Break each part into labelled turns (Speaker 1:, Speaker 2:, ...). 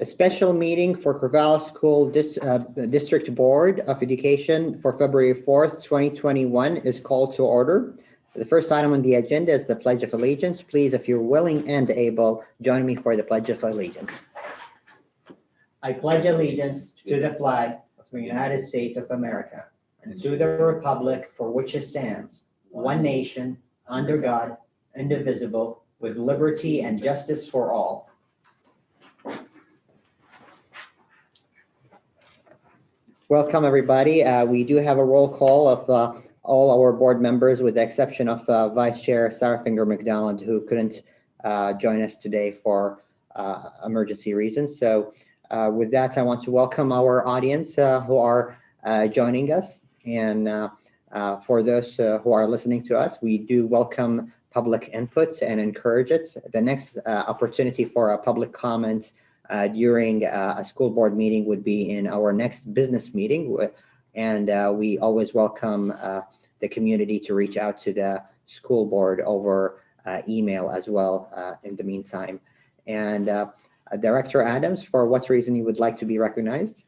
Speaker 1: A special meeting for Corvallis School District Board of Education for February 4th, 2021 is called to order. The first item on the agenda is the Pledge of Allegiance. Please, if you're willing and able, join me for the Pledge of Allegiance. I pledge allegiance to the flag of the United States of America and to the republic for which it stands, one nation, under God, indivisible, with liberty and justice for all. Welcome, everybody. We do have a roll call of all our board members, with the exception of Vice Chair Sarah Finger McDonald, who couldn't join us today for emergency reasons. So with that, I want to welcome our audience who are joining us. And for those who are listening to us, we do welcome public input and encourage it. The next opportunity for a public comment during a school board meeting would be in our next business meeting. And we always welcome the community to reach out to the school board over email as well in the meantime. And Director Adams, for what reason you would like to be recognized?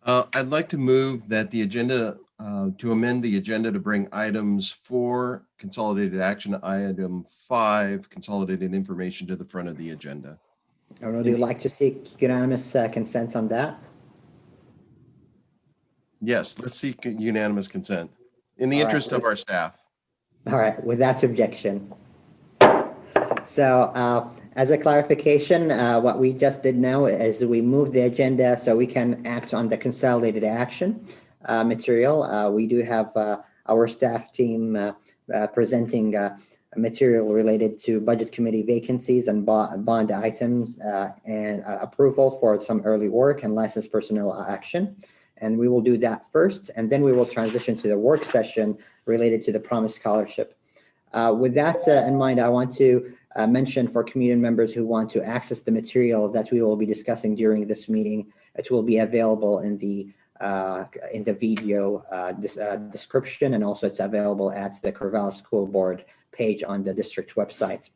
Speaker 2: I'd like to move that the agenda, to amend the agenda to bring items 4, consolidated action, item 5, consolidated information to the front of the agenda.
Speaker 1: Would you like to seek unanimous consent on that?
Speaker 2: Yes, let's seek unanimous consent in the interest of our staff.
Speaker 1: All right, without objection. So as a clarification, what we just did now is we moved the agenda so we can act on the consolidated action material. We do have our staff team presenting material related to budget committee vacancies and bond items and approval for some early work and licensed personnel action. And we will do that first, and then we will transition to the work session related to the Promise Scholarship. With that in mind, I want to mention for community members who want to access the material that we will be discussing during this meeting, it will be available in the video description, and also it's available at the Corvallis School Board page on the district website.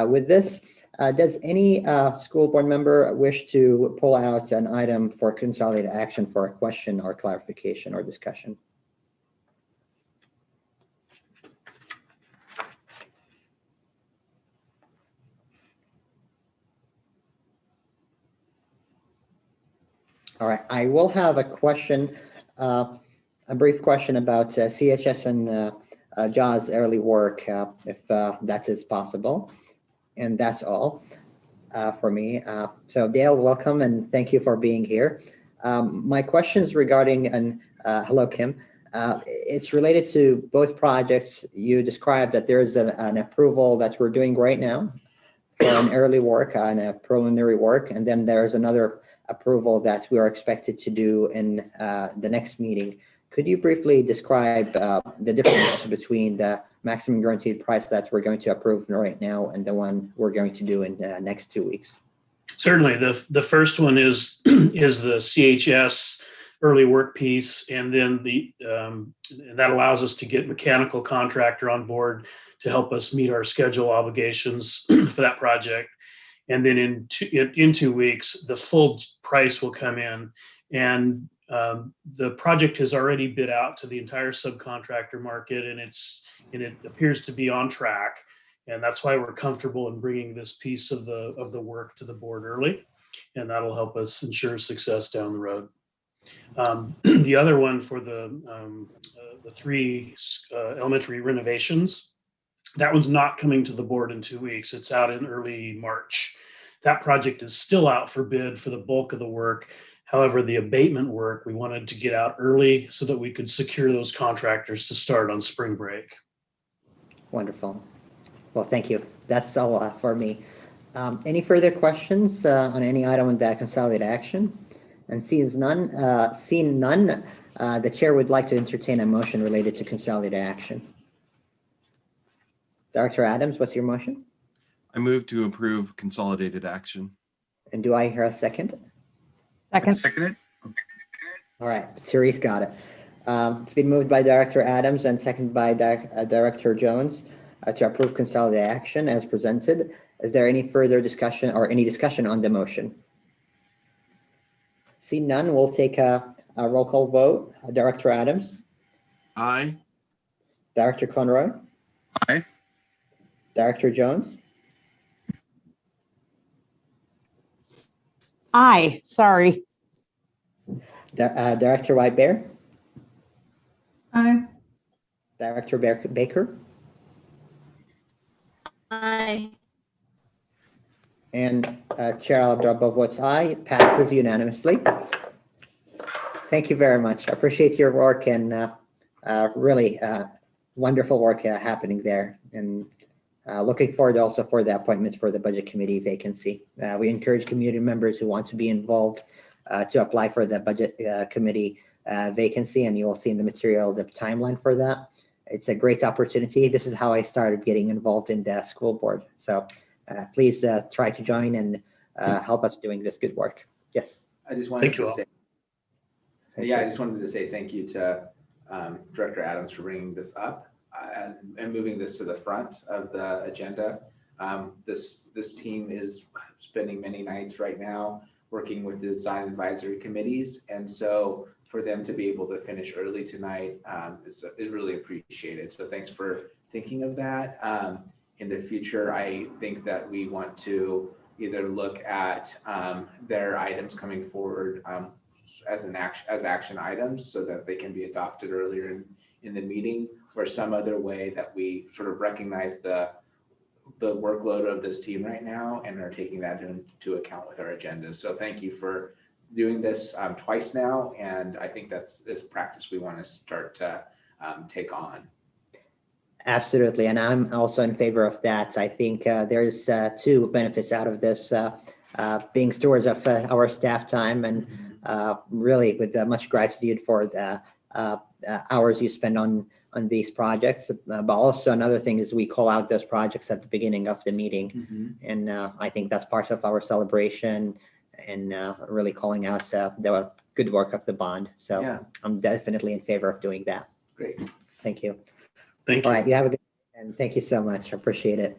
Speaker 1: With this, does any school board member wish to pull out an item for consolidated action for a question or clarification or discussion? All right, I will have a question, a brief question about CHS and JAWS early work, if that is possible. And that's all for me. So Dale, welcome and thank you for being here. My question is regarding, and hello, Kim. It's related to both projects. You described that there is an approval that we're doing right now for an early work and a preliminary work. And then there's another approval that we are expected to do in the next meeting. Could you briefly describe the difference between the maximum guaranteed price that we're going to approve right now and the one we're going to do in the next 2 weeks?
Speaker 3: Certainly. The first one is the CHS early work piece, and then that allows us to get mechanical contractor on board to help us meet our schedule obligations for that project. And then in 2 weeks, the full price will come in, and the project has already bid out to the entire subcontractor market, and it appears to be on track. And that's why we're comfortable in bringing this piece of the work to the board early, and that'll help us ensure success down the road. The other one for the 3 elementary renovations, that one's not coming to the board in 2 weeks. It's out in early March. That project is still out for bid for the bulk of the work. However, the abatement work, we wanted to get out early so that we could secure those contractors to start on spring break.
Speaker 1: Wonderful. Well, thank you. That's all for me. Any further questions on any item in that consolidated action? And seeing none, the chair would like to entertain a motion related to consolidated action. Director Adams, what's your motion?
Speaker 2: I move to approve consolidated action.
Speaker 1: And do I hear a second?
Speaker 4: Second.
Speaker 1: All right, Therese got it. It's been moved by Director Adams and seconded by Director Jones to approve consolidated action as presented. Is there any further discussion or any discussion on the motion? See none, we'll take a roll call vote. Director Adams,
Speaker 2: Aye.
Speaker 1: Director Conroy,
Speaker 4: Aye.
Speaker 1: Director Jones,
Speaker 5: Aye, sorry.
Speaker 1: Director White Bear,
Speaker 6: Aye.
Speaker 1: Director Baker,
Speaker 7: Aye.
Speaker 1: and Chair Alabdraba votes aye. Passes unanimously. Thank you very much. I appreciate your work and really wonderful work happening there. And looking forward also for the appointments for the Budget Committee vacancy. We encourage community members who want to be involved to apply for the Budget Committee vacancy, and you will see in the material the timeline for that. It's a great opportunity. This is how I started getting involved in the school board. So please try to join and help us doing this good work. Yes.
Speaker 8: I just wanted
Speaker 3: Thank you
Speaker 8: to
Speaker 3: all.
Speaker 8: say, I just wanted to say thank you to Director Adams for bringing this up and moving this to the front of the agenda. This team is spending many nights right now working with the design advisory committees, and so for them to be able to finish early tonight is really appreciated. So thanks for thinking of that. In the future, I think that we want to either look at their items coming forward as action items so that they can be adopted earlier in the meeting, or some other way that we sort of recognize the workload of this team right now and are taking that into account with our agenda. So thank you for doing this twice now, and I think that's this practice we want to start to take on.
Speaker 1: Absolutely, and I'm also in favor of that. I think there's two benefits out of this, being stewards of our staff time, and really with much gratitude for the hours you spend on these projects. But also another thing is we call out those projects at the beginning of the meeting, and I think that's part of our celebration and really calling out the good work of the bond. So
Speaker 8: Yeah.
Speaker 1: I'm definitely in favor of doing that.
Speaker 8: Great.
Speaker 1: Thank you.
Speaker 3: Thank
Speaker 1: All
Speaker 3: you.
Speaker 1: right, you have a good, and thank you so much. I appreciate it.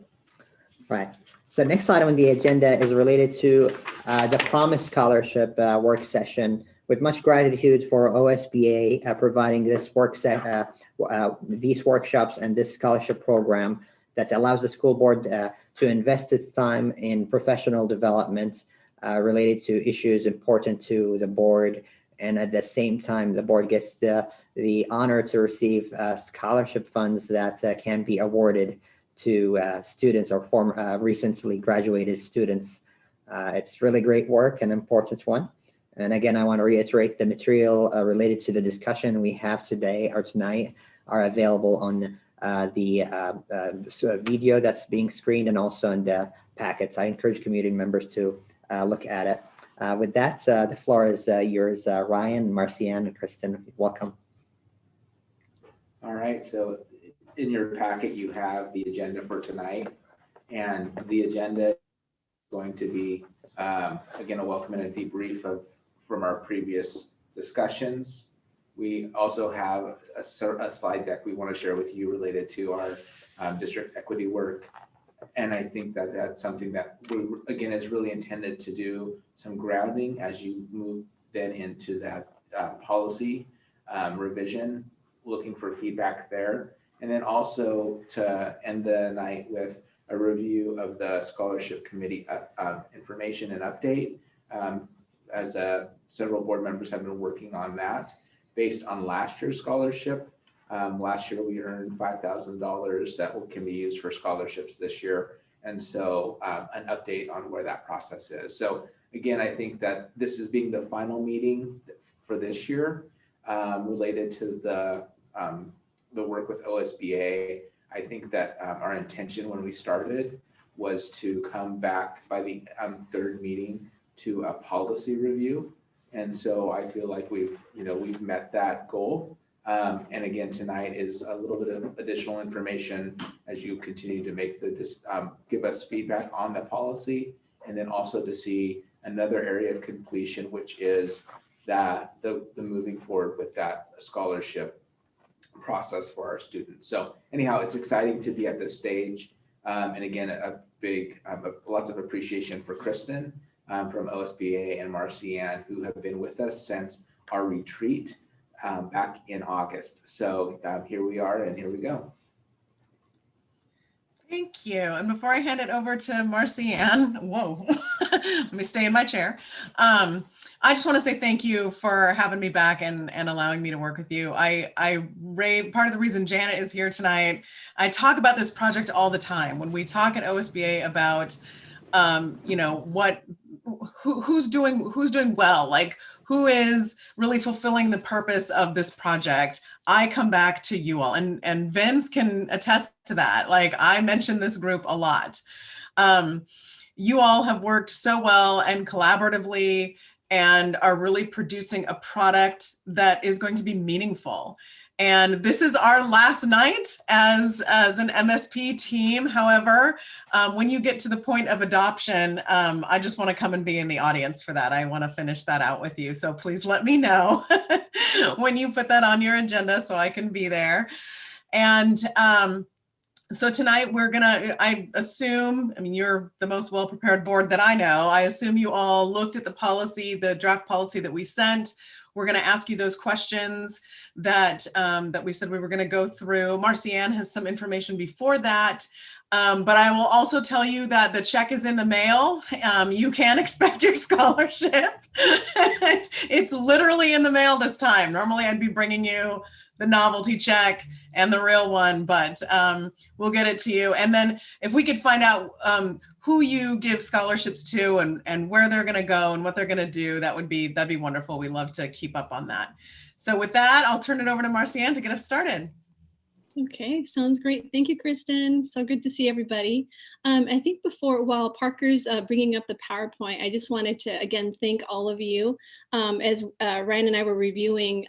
Speaker 1: All right. So next item on the agenda is related to the Promise Scholarship work session. With much gratitude for OSBA providing this these workshops and this scholarship program that allows the school board to invest its time in professional development related to issues important to the board. And at the same time, the board gets the honor to receive scholarship funds that can be awarded to students or recently graduated students. It's really great work, an important one. And again, I want to reiterate the material related to the discussion we have today or tonight are available on the video that's being screened and also in the packets. I encourage community members to look at it. With that, the floor is yours, Ryan, Marcianne, and Kristen. Welcome.
Speaker 8: All right, so in your packet, you have the agenda for tonight, and the agenda is going to be, again, a welcome and a debrief from our previous discussions. We also have a slide deck we want to share with you related to our district equity work. And I think that that's something that, again, is really intended to do some grounding as you move then into that policy revision, looking for feedback there. And then also to end the night with a review of the scholarship committee information and update. As several board members have been working on that based on last year's scholarship. Last year we earned $5,000 that can be used for scholarships this year. And so an update on where that process is. So again, I think that this is being the final meeting for this year related to the work with OSBA. I think that our intention when we started was to come back by the third meeting to a policy review. And so I feel like we've met that goal. And again, tonight is a little bit of additional information as you continue to make give us feedback on the policy, and then also to see another area of completion, which is that the moving forward with that scholarship process for our students. So anyhow, it's exciting to be at this stage. And again, a big, lots of appreciation for Kristen from OSBA and Marcianne, who have been with us since our retreat back in August. So here we are, and here we go.
Speaker 5: Thank you. And before I hand it over to Marcianne, whoa, let me stay in my chair. I just want to say thank you for having me back and allowing me to work with you. Part of the reason Janet is here tonight, I talk about this project all the time. When we talk at OSBA about, you know, who's doing well, like who is really fulfilling the purpose of this project, I come back to you all, and Vince can attest to that. Like, I mention this group a lot. You all have worked so well and collaboratively and are really producing a product that is going to be meaningful. And this is our last night as an MSP team. However, when you get to the point of adoption, I just want to come and be in the audience for that. I want to finish that out with you. So please let me know when you put that on your agenda so I can be there. And so tonight I assume, I mean, you're the most well-prepared board that I know. I assume you all looked at the policy, the draft policy that we sent. We're going to ask you those questions that we said we were going to go through. Marcianne has some information before that, but I will also tell you that the check is in the mail. You can expect your scholarship. It's literally in the mail this time. Normally I'd be bringing you the novelty check and the real one, but we'll get it to you. And then if we could find out who you give scholarships to and where they're going to go and what they're going to do, that'd be wonderful. We love to keep up on that. So with that, I'll turn it over to Marcianne to get us started.
Speaker 7: Okay, sounds great. Thank you, Kristen. So good to see everybody. I think while Parker's bringing up the PowerPoint, I just wanted to again thank all of you. As Ryan and I were reviewing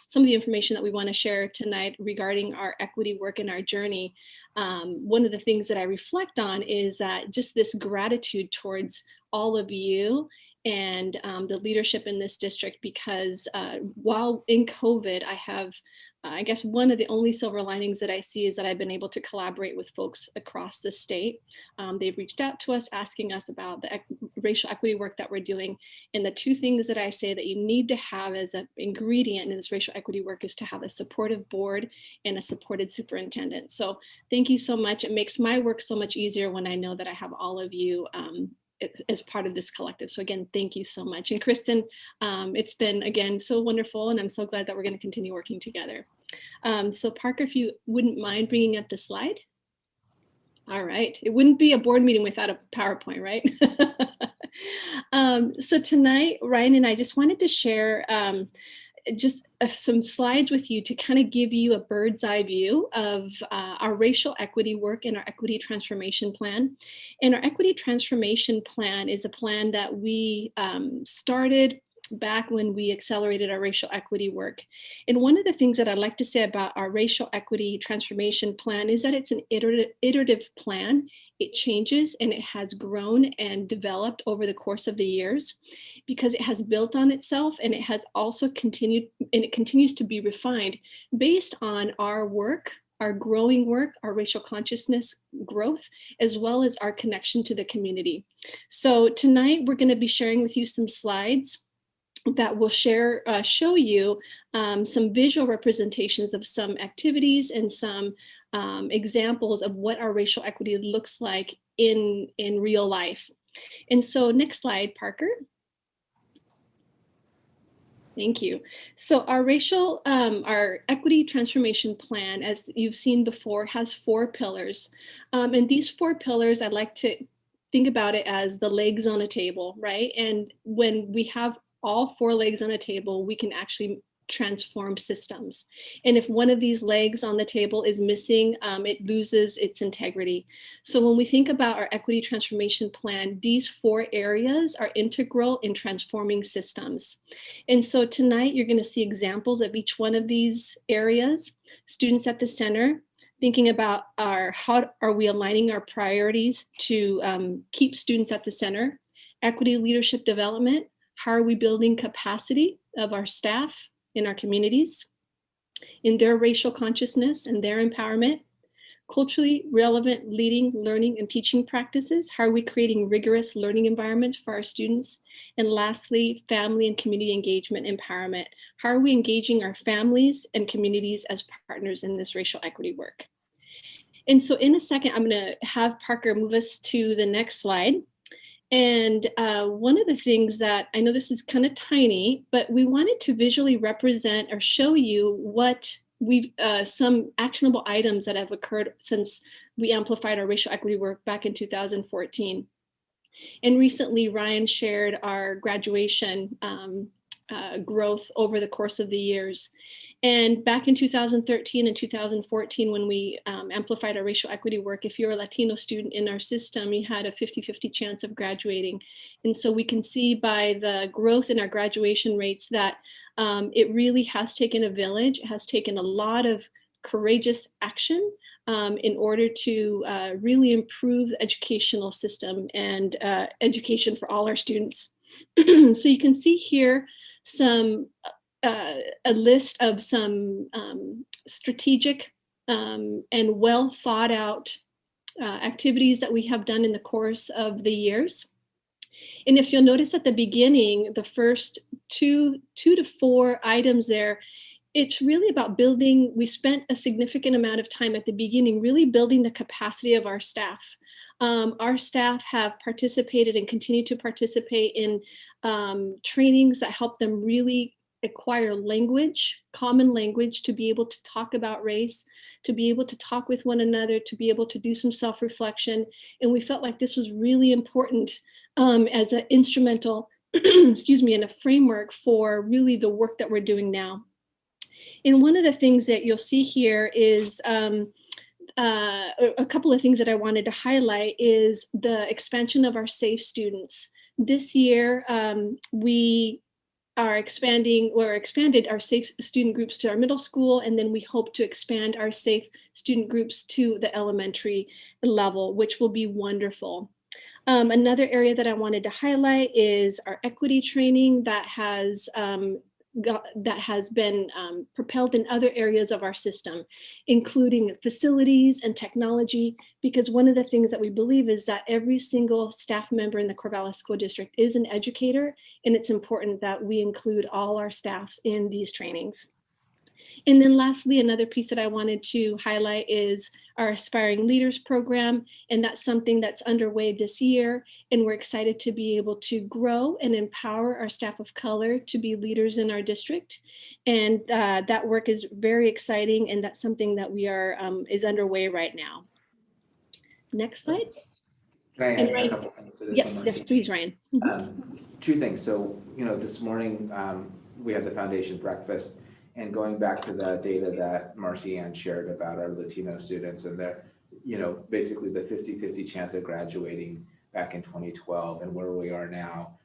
Speaker 7: some of the information that we want to share tonight regarding our equity work and our journey. One of the things that I reflect on is that just this gratitude towards all of you and the leadership in this district, because while in COVID, I guess one of the only silver linings that I see is that I've been able to collaborate with folks across the state. They've reached out to us asking us about the racial equity work that we're doing. And the two things that I say that you need to have as an ingredient in this racial equity work is to have a supportive board and a supported superintendent. So thank you so much. It makes my work so much easier when I know that I have all of you as part of this collective. So again, thank you so much. And Kristen, it's been, again, so wonderful. And I'm so glad that we're going to continue working together. So Parker, if you wouldn't mind bringing up the slide. All right. It wouldn't be a board meeting without a PowerPoint, right? So tonight, Ryan and I just wanted to share just some slides with you to kind of give you a bird's eye view of our racial equity work and our equity transformation plan. And our equity transformation plan is a plan that we started back when we accelerated our racial equity work. And one of the things that I'd like to say about our racial equity transformation plan is that it's an iterative plan. It changes and it has grown and developed over the course of the years because it has built on itself, and it has also continued, and it continues to be refined based on our work, our growing work, our racial consciousness growth, as well as our connection to the community. So tonight we're going to be sharing with you some slides that will show you some visual representations of some activities and some examples of what our racial equity looks like in real life. And so next slide, Parker. Thank you. So our our equity transformation plan, as you've seen before, has 4 pillars. And these 4 pillars, I'd like to think about it as the legs on a table, right? And when we have all 4 legs on a table, we can actually transform systems. And if one of these legs on the table is missing, it loses its integrity. So when we think about our equity transformation plan, these 4 areas are integral in transforming systems. And so tonight you're going to see examples of each one of these areas. Students at the center, thinking about how are we aligning our priorities to keep students at the center. Equity leadership development, how are we building capacity of our staff in our communities, in their racial consciousness and their empowerment? culturally relevant leading, learning, and teaching practices. How are we creating rigorous learning environments for our students? And lastly, family and community engagement empowerment. How are we engaging our families and communities as partners in this racial equity work? And so in a second, I'm going to have Parker move us to the next slide. And one of the things that, I know this is kind of tiny, but we wanted to visually represent or show you what we've, some actionable items that have occurred since we amplified our racial equity work back in 2014. And recently, Ryan shared our graduation growth over the course of the years. And back in 2013 and 2014, when we amplified our racial equity work, if you're a Latino student in our system, you had a 50-50 chance of graduating. And so we can see by the growth in our graduation rates that it really has taken a village. It has taken a lot of courageous action in order to really improve the educational system and education for all our students. So you can see here some a list of some strategic and well thought out activities that we have done in the course of the years. And if you'll notice at the beginning, the first two to four items there, it's really about building. We spent a significant amount of time at the beginning really building the capacity of our staff. Our staff have participated and continue to participate in trainings that help them really acquire language, common language, to be able to talk about race, to be able to talk with one another, to be able to do some self-reflection. And we felt like this was really important as an instrumental, excuse me, and a framework for really the work that we're doing now. And one of the things that you'll see here is a couple of things that I wanted to highlight is the expansion of our safe students. This year, we expanded our safe student groups to our middle school, and then we hope to expand our safe student groups to the elementary level, which will be wonderful. Another area that I wanted to highlight is our equity training that has been propelled in other areas of our system, including facilities and technology, because one of the things that we believe is that every single staff member in the Corvallis School District is an educator, and it's important that we include all our staffs in these trainings. And then lastly, another piece that I wanted to highlight is our Aspiring Leaders program. And that's something that's underway this year. And we're excited to be able to grow and empower our staff of color to be leaders in our district. And that work is very exciting. And that's something that we are is underway right now. Next slide.
Speaker 8: Can I add a couple things to this?
Speaker 7: Yes, yes, please, Ryan.
Speaker 8: Two things. So, this morning we had the foundation breakfast. And going back to the data that Marcy Ann shared about our Latino students and their, basically the 50-50 chance of graduating back in 2012 and where we are now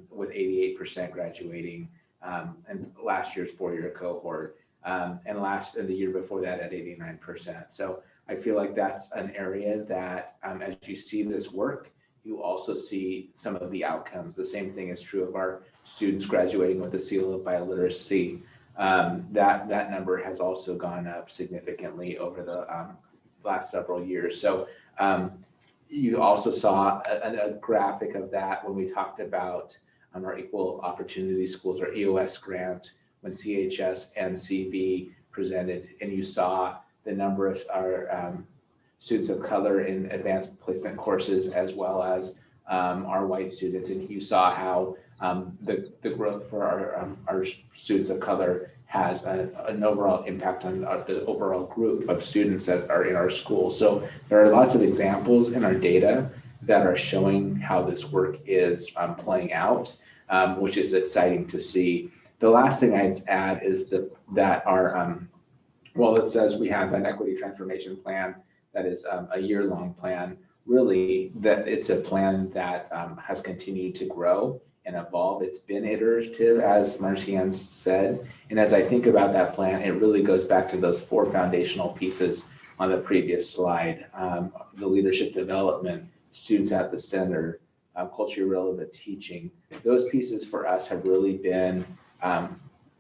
Speaker 8: with 88% graduating and last year's four-year cohort and the year before that at 89%. So I feel like that's an area that as you see this work, you also see some of the outcomes. The same thing is true of our students graduating with the seal of biliteracy. That number has also gone up significantly over the last several years. So you also saw a graphic of that when we talked about our Equal Opportunity Schools, or EOS grant, when CHS and CV presented, and you saw the number of our students of color in advanced placement courses as well as our white students, and you saw how the growth for our students of color has an overall impact on the overall group of students that are in our school. So there are lots of examples in our data that are showing how this work is playing out, which is exciting to see. The last thing I'd add is that our, while it says we have an equity transformation plan that is a year-long plan, really that it's a plan that has continued to grow and evolve. It's been iterative, as Marcy Ann said. And as I think about that plan, it really goes back to those four foundational pieces on the previous slide. The leadership development, students at the center, culturally relevant teaching. Those pieces for us have really been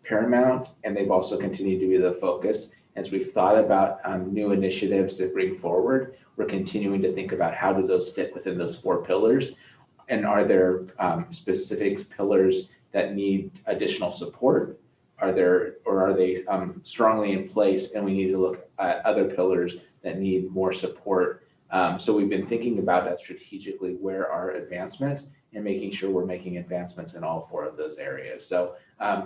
Speaker 8: paramount, and they've also continued to be the focus. As we've thought about new initiatives to bring forward, we're continuing to think about how do those fit within those 4 pillars, and are there specific pillars that need additional support? Are they strongly in place, and we need to look at other pillars that need more support? So we've been thinking about that strategically, where are advancements, and making sure we're making advancements in all 4 of those areas. So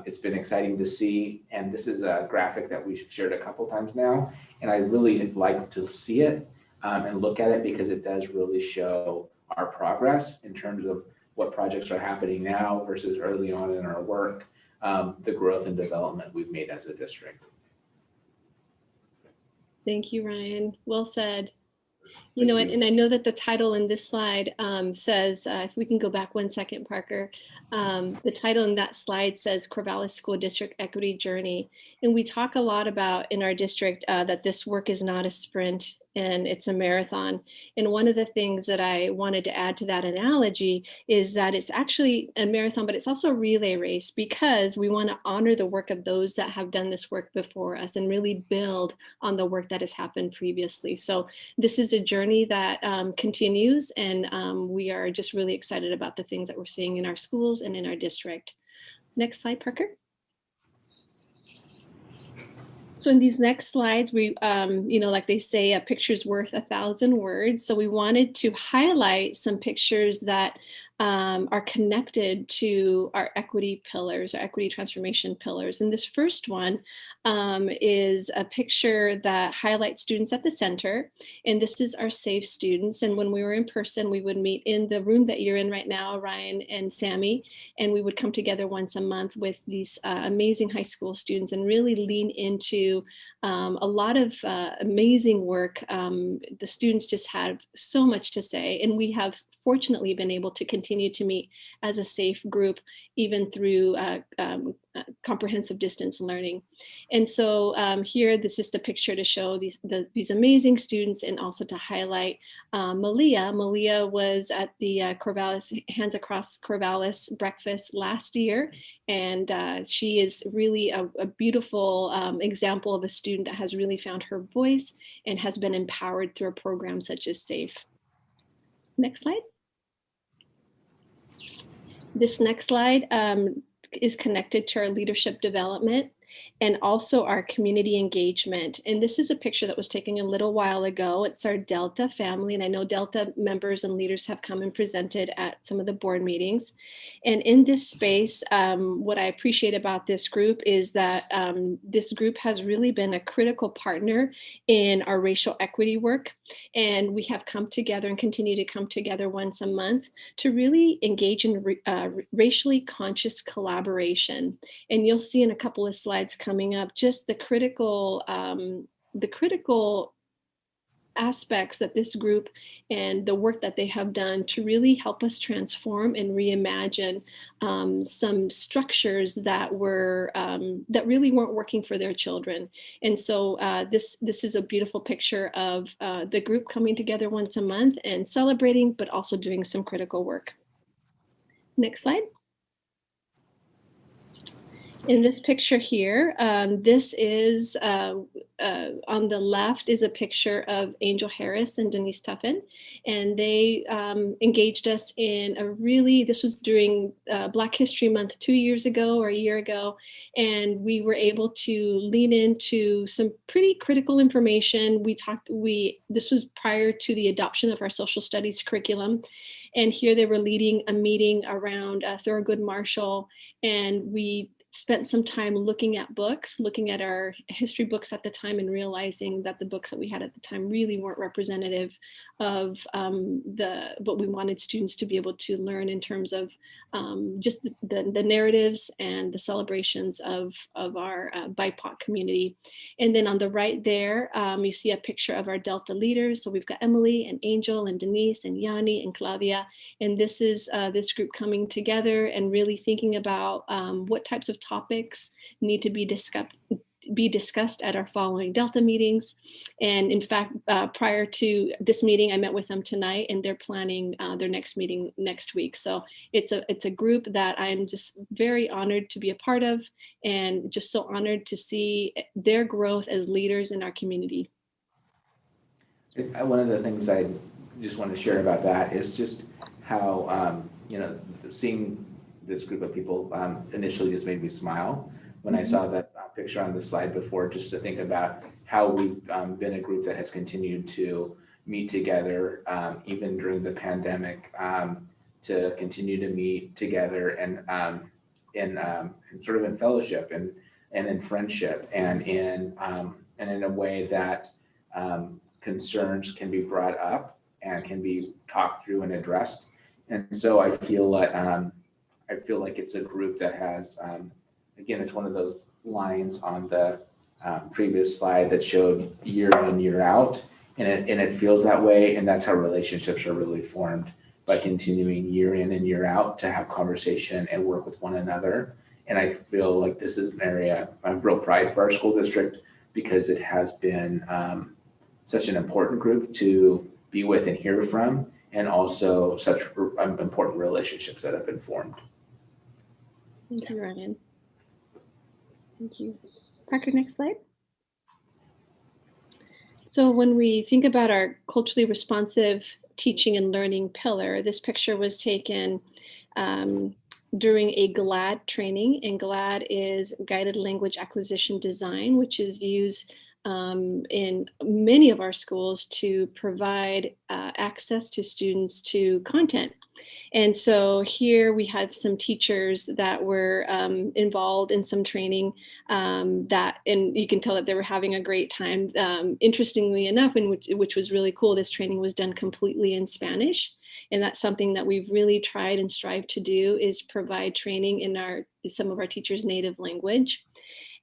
Speaker 8: it's been exciting to see, and this is a graphic that we've shared a couple times now, and I really like to see it and look at it, because it does really show our progress in terms of what projects are happening now versus early on in our work, the growth and development we've made as a district.
Speaker 7: Thank you, Ryan. Well said. You know, and I know that the title in this slide says, if we can go back 1 second, Parker, the title in that slide says Corvallis School District Equity Journey. And we talk a lot about in our district that this work is not a sprint and it's a marathon. And one of the things that I wanted to add to that analogy is that it's actually a marathon, but it's also a relay race, because we want to honor the work of those that have done this work before us and really build on the work that has happened previously. So this is a journey that continues, and we are just really excited about the things that we're seeing in our schools and in our district. Next slide, Parker. So in these next slides, we, you know, like they say, a picture's worth 1,000 words. So we wanted to highlight some pictures that are connected to our equity pillars, our equity transformation pillars. And this first one is a picture that highlights students at the center. And this is our safe students. And when we were in person, we would meet in the room that you're in right now, Ryan and Sammy, and we would come together once a month with these amazing high school students and really lean into a lot of amazing work. The students just have so much to say, and we have fortunately been able to continue to meet as a safe group, even through comprehensive distance learning. And so here, this is the picture to show these amazing students, and also to highlight Malia. Malia was at the Corvallis Hands Across Corvallis breakfast last year. And she is really a beautiful example of a student that has really found her voice and has been empowered through a program such as SAFE. Next slide. This next slide is connected to our leadership development and also our community engagement. And this is a picture that was taken a little while ago. It's our Delta family. And I know Delta members and leaders have come and presented at some of the board meetings. And in this space, what I appreciate about this group is that this group has really been a critical partner in our racial equity work. And we have come together and continue to come together once a month to really engage in racially conscious collaboration. And you'll see in a couple of slides coming up just the critical aspects that this group and the work that they have done to really help us transform and reimagine some structures that were that really weren't working for their children. And so this is a beautiful picture of the group coming together once a month and celebrating, but also doing some critical work. Next slide. In this picture here, this is on the left is a picture of Angel Harris and Denise Tuffin, and they engaged us in this was during Black History Month 2 years ago or a year ago, and we were able to lean into some pretty critical information. This was prior to the adoption of our social studies curriculum, and here they were leading a meeting around Thurgood Marshall, and we spent some time looking at books, looking at our history books at the time, and realizing that the books that we had at the time really weren't representative of what we wanted students to be able to learn in terms of just the narratives and the celebrations of our BIPOC community. And then on the right there, you see a picture of our Delta leaders. So we've got Emily and Angel and Denise and Yanni and Claudia. And this is this group coming together and really thinking about what types of topics need to be be discussed at our following Delta meetings. And in fact, prior to this meeting, I met with them tonight, and they're planning their next meeting next week. So it's a group that I'm just very honored to be a part of, and just so honored to see their growth as leaders in our community.
Speaker 8: One of the things I just want to share about that is just how, seeing this group of people initially just made me smile when I saw that picture on the slide before, just to think about how we've been a group that has continued to meet together, even during the pandemic, to continue to meet together and in sort of in fellowship and in friendship and in a way that concerns can be brought up and can be talked through and addressed. And so I feel like it's a group that has, again, it's one of those lines on the previous slide that showed year in, year out, and it feels that way. And that's how relationships are really formed, by continuing year in and year out to have conversation and work with one another. And I feel like this is an area of real pride for our school district, because it has been such an important group to be with and hear from, and also such important relationships that have been formed.
Speaker 7: Thank you, Ryan. Thank you. Parker, next slide. So when we think about our culturally responsive teaching and learning pillar, this picture was taken during a GLAD training, and GLAD is Guided Language Acquisition Design, which is used in many of our schools to provide access to students to content. And so here we have some teachers that were involved in some training and you can tell that they were having a great time. Interestingly enough, which was really cool, this training was done completely in Spanish. And that's something that we've really tried and strive to do, is provide training in some of our teachers' native language.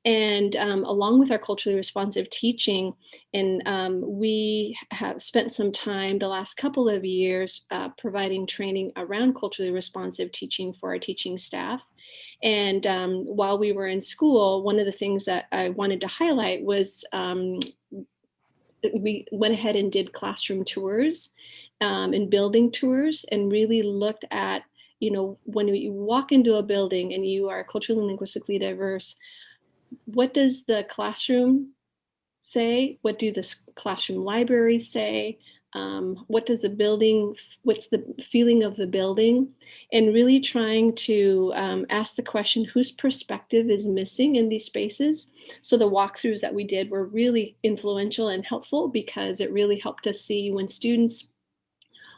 Speaker 7: And along with our culturally responsive teaching, and we have spent some time the last couple of years providing training around culturally responsive teaching for our teaching staff. And while we were in school, one of the things that I wanted to highlight was we went ahead and did classroom tours and building tours, and really looked at, when you walk into a building and you are culturally and linguistically diverse, what does the classroom say? What do the classroom libraries say? What does the building, what's the feeling of the building? And really trying to ask the question, whose perspective is missing in these spaces? So the walkthroughs that we did were really influential and helpful, because it really helped us see, when students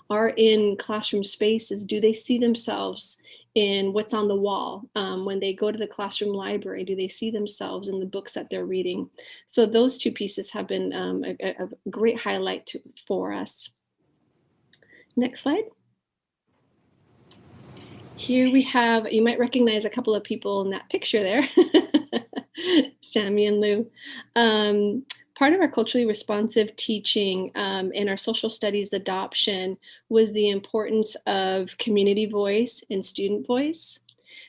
Speaker 7: are in classroom spaces, do they see themselves in what's on the wall? When they go to the classroom library, do they see themselves in the books that they're reading? So those two pieces have been a great highlight for us. Next slide. Here we have, you might recognize a couple of people in that picture there, Sammy and Lou. Part of our culturally responsive teaching and our social studies adoption was the importance of community voice and student voice.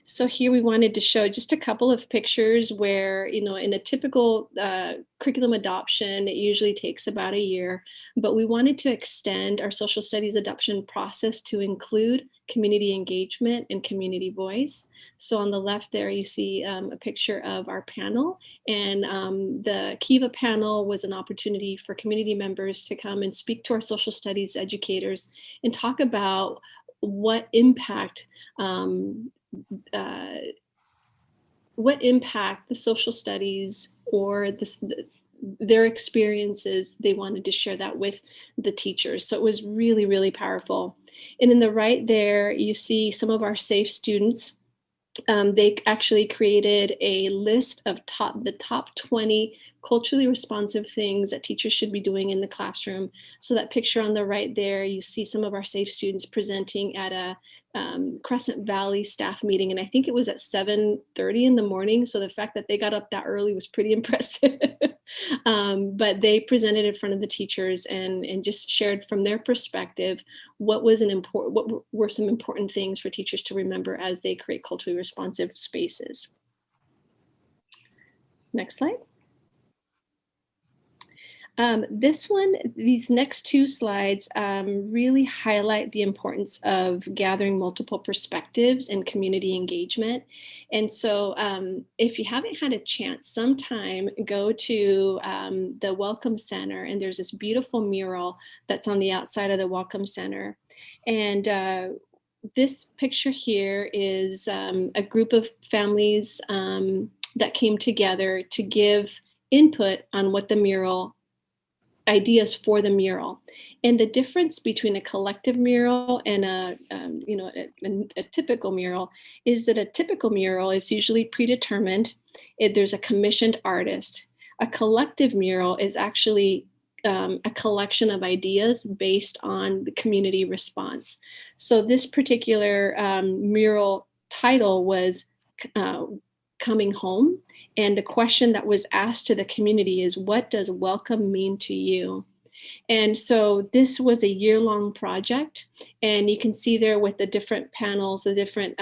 Speaker 7: So here we wanted to show just a couple of pictures where, in a typical curriculum adoption, it usually takes about a year, but we wanted to extend our social studies adoption process to include community engagement and community voice. So on the left there, you see a picture of our panel, and the Kiva panel was an opportunity for community members to come and speak to our social studies educators and talk about what impact the social studies or their experiences, they wanted to share that with the teachers. So it was really, really powerful. And in the right there, you see some of our SAFE students. They actually created a list of the top 20 culturally responsive things that teachers should be doing in the classroom. So that picture on the right there, you see some of our SAFE students presenting at a Crescent Valley staff meeting, and I think it was at 7:30 in the morning. So the fact that they got up that early was pretty impressive. But they presented in front of the teachers and just shared from their perspective what were some important things for teachers to remember as they create culturally responsive spaces. Next slide. These next two slides really highlight the importance of gathering multiple perspectives and community engagement. And so if you haven't had a chance, sometime go to the Welcome Center, and there's this beautiful mural that's on the outside of the Welcome Center. And this picture here is a group of families that came together to give input on what the mural ideas for the mural. And the difference between a collective mural and a typical mural is that a typical mural is usually predetermined. There's a commissioned artist. A collective mural is actually a collection of ideas based on the community response. So this particular mural title was Coming Home. And the question that was asked to the community is, what does welcome mean to you? And so this was a year-long project. And you can see there with the different panels, the different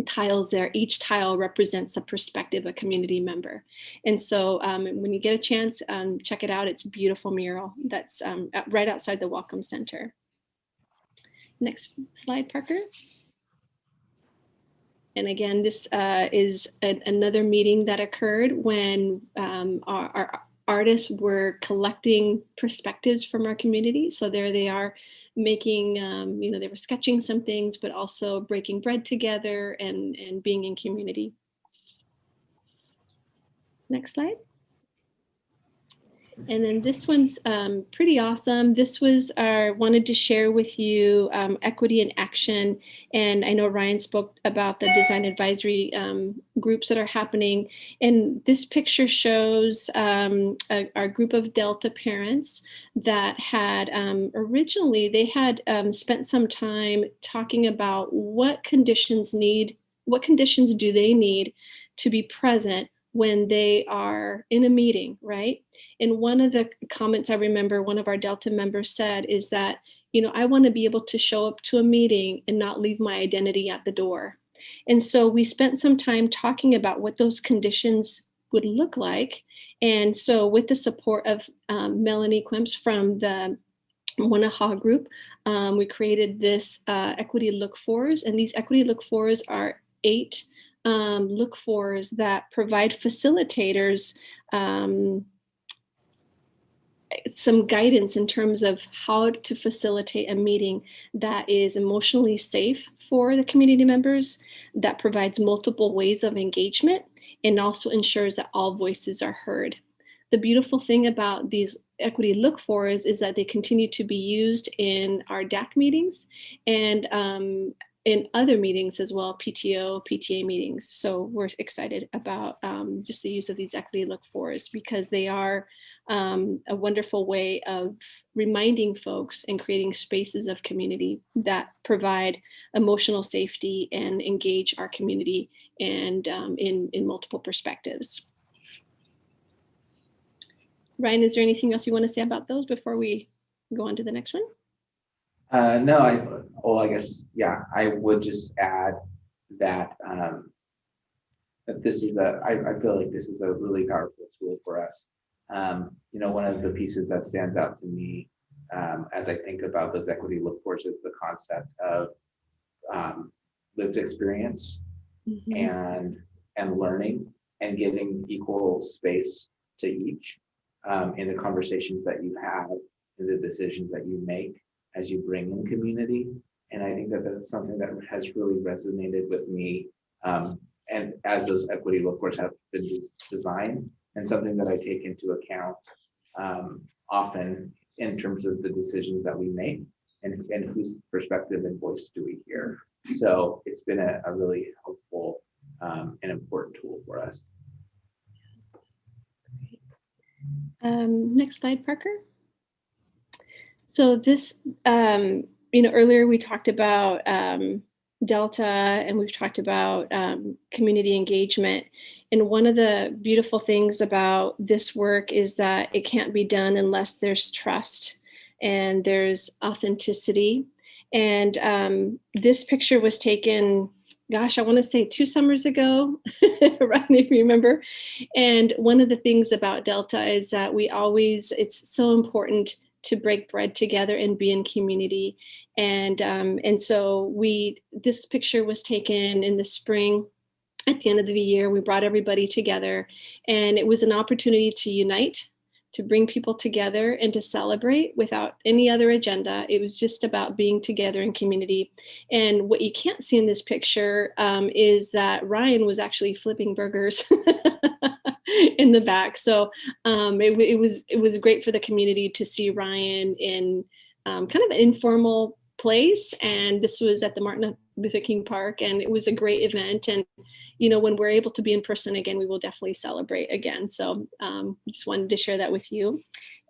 Speaker 7: tiles there, each tile represents a perspective of a community member. And so when you get a chance, check it out. It's a beautiful mural that's right outside the Welcome Center. Next slide, Parker. And again, this is another meeting that occurred when our artists were collecting perspectives from our community. So there they are making, they were sketching some things, but also breaking bread together and being in community. Next slide. And then this one's pretty awesome. This was wanted to share with you equity in action. And I know Ryan spoke about the design advisory groups that are happening. And this picture shows our group of Delta parents that had originally, they had spent some time talking about what conditions do they need to be present when they are in a meeting, right? And one of the comments I remember one of our Delta members said is that, I want to be able to show up to a meeting and not leave my identity at the door. And so we spent some time talking about what those conditions would look like. And so with the support of Melanie Quimps from the Wanaha group, we created this equity look-fors. And these equity look-fors are 8 look-fors that provide facilitators some guidance in terms of how to facilitate a meeting that is emotionally safe for the community members, that provides multiple ways of engagement, and also ensures that all voices are heard. The beautiful thing about these equity look-fors is that they continue to be used in our DAC meetings and in other meetings as well, PTO, PTA meetings. So we're excited about just the use of these equity look-fors because they are a wonderful way of reminding folks and creating spaces of community that provide emotional safety and engage our community and in multiple perspectives. Ryan, is there anything else you want to say about those before we go on to the next one?
Speaker 8: No, I guess, yeah, I would just add that, that this is I feel like this is a really powerful tool for us. One of the pieces that stands out to me as I think about those equity look-fors is the concept of lived experience and learning and giving equal space to each in the conversations that you have, in the decisions that you make as you bring in community. And I think that that's something that has really resonated with me and as those equity look-fors have been designed, and something that I take into account often in terms of the decisions that we make and whose perspective and voice do we hear. So it's been a really helpful and important tool for us.
Speaker 7: Next slide, Parker. So this, earlier we talked about Delta and we've talked about community engagement. And one of the beautiful things about this work is that it can't be done unless there's trust and there's authenticity. And this picture was taken gosh, I want to say 2 summers ago, right, if you remember. And one of the things about Delta is that it's so important to break bread together and be in community. And so this picture was taken in the spring. At the end of the year, we brought everybody together, and it was an opportunity to unite, to bring people together and to celebrate without any other agenda. It was just about being together in community. And what you can't see in this picture is that Ryan was actually flipping burgers in the back. So it was great for the community to see Ryan in kind of an informal place. And this was at the Martin Luther King Park, and it was a great event. And when we're able to be in person again, we will definitely celebrate again. So just wanted to share that with you.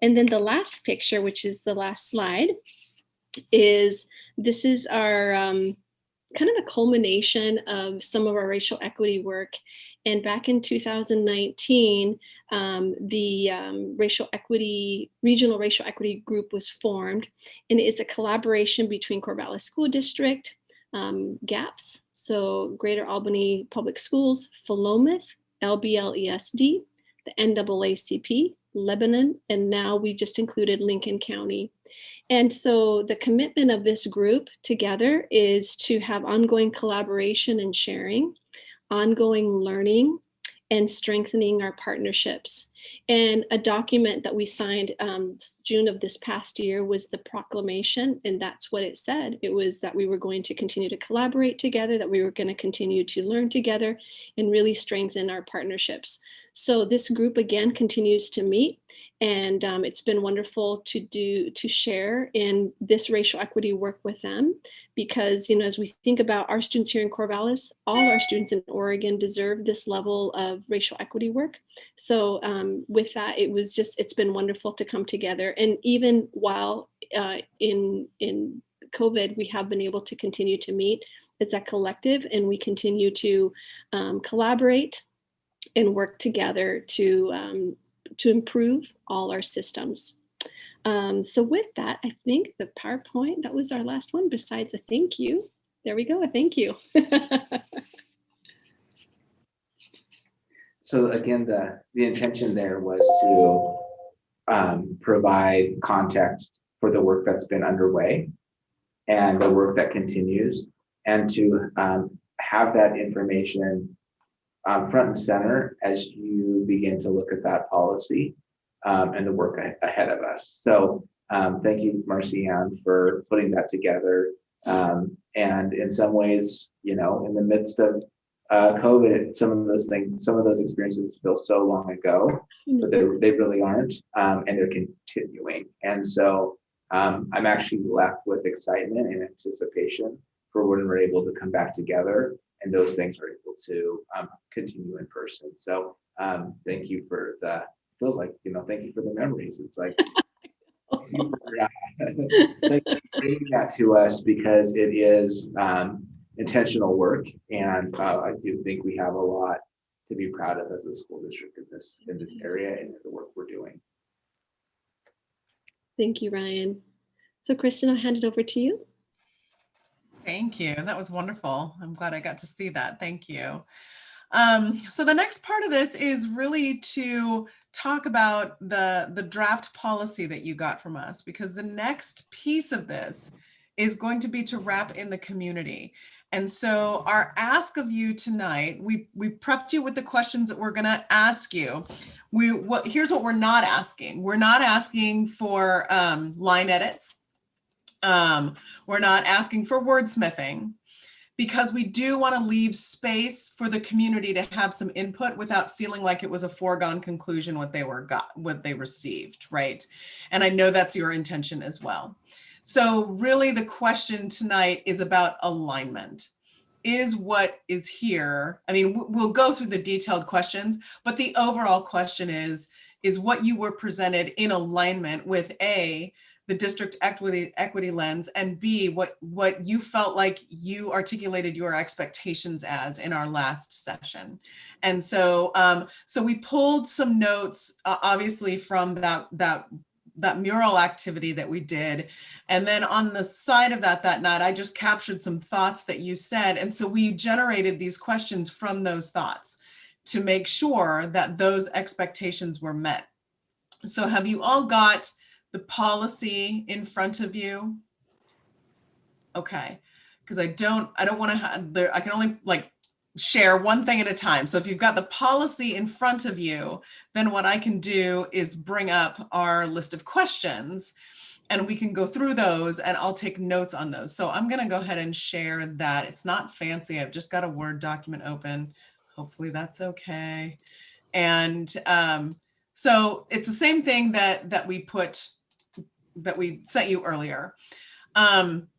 Speaker 7: And then the last picture, which is the last slide, is our kind of a culmination of some of our racial equity work. And back in 2019, the Regional Racial Equity Group was formed, and it's a collaboration between Corvallis School District, GAPS, so Greater Albany Public Schools, Philomath, LBLESD, the NAACP, Lebanon, and now we just included Lincoln County. And so the commitment of this group together is to have ongoing collaboration and sharing, ongoing learning, and strengthening our partnerships. And a document that we signed June of this past year was the proclamation, and that's what it said. It was that we were going to continue to collaborate together, that we were going to continue to learn together and really strengthen our partnerships. So this group again continues to meet, and it's been wonderful to share in this racial equity work with them, because as we think about our students here in Corvallis, all our students in Oregon deserve this level of racial equity work. So with that, it's been wonderful to come together. And even while in COVID, we have been able to continue to meet as a collective, and we continue to collaborate and work together to improve all our systems. So with that, I think the PowerPoint, that was our last one, besides a thank you. There we go, a thank you.
Speaker 8: So again, the intention there was to provide context for the work that's been underway and the work that continues, and to have that information front and center as you begin to look at that policy and the work ahead of us. So thank you, Marcy-Ann, for putting that together. And in some ways, in the midst of COVID, some of those experiences feel so long ago, but they really aren't, and they're continuing. And so I'm actually left with excitement and anticipation for when we're able to come back together and those things are able to continue in person. So thank you for thank you for the memories. It's like, thank you for bringing that to us, because it is intentional work, and I do think we have a lot to be proud of as a school district in this area and the work we're doing.
Speaker 7: Thank you, Ryan. So Kristen, I'll hand it over to you.
Speaker 5: Thank you. That was wonderful. I'm glad I got to see that. Thank you. So the next part of this is really to talk about the draft policy that you got from us, because the next piece of this is going to be to wrap in the community. And so our ask of you tonight, we prepped you with the questions that we're going to ask you. Here's what we're not asking. We're not asking for line edits. We're not asking for wordsmithing, because we do want to leave space for the community to have some input without feeling like it was a foregone conclusion what they received, right? And I know that's your intention as well. So really the question tonight is about alignment. Is what is here, I mean, we'll go through the detailed questions, but the overall question is what you were presented in alignment with A, the district equity lens, and B, what you felt like you articulated your expectations as in our last session. And so so we pulled some notes, obviously, from that that mural activity that we did. And then on the side of that night, I just captured some thoughts that you said. And so we generated these questions from those thoughts to make sure that those expectations were met. So have you all got the policy in front of you? Okay, because I don't want to have there, I can only like share one thing at a time. So if you've got the policy in front of you, then what I can do is bring up our list of questions and we can go through those and I'll take notes on those. So I'm going to go ahead and share that. It's not fancy. I've just got a Word document open. Hopefully that's okay. And so it's the same thing that we sent you earlier.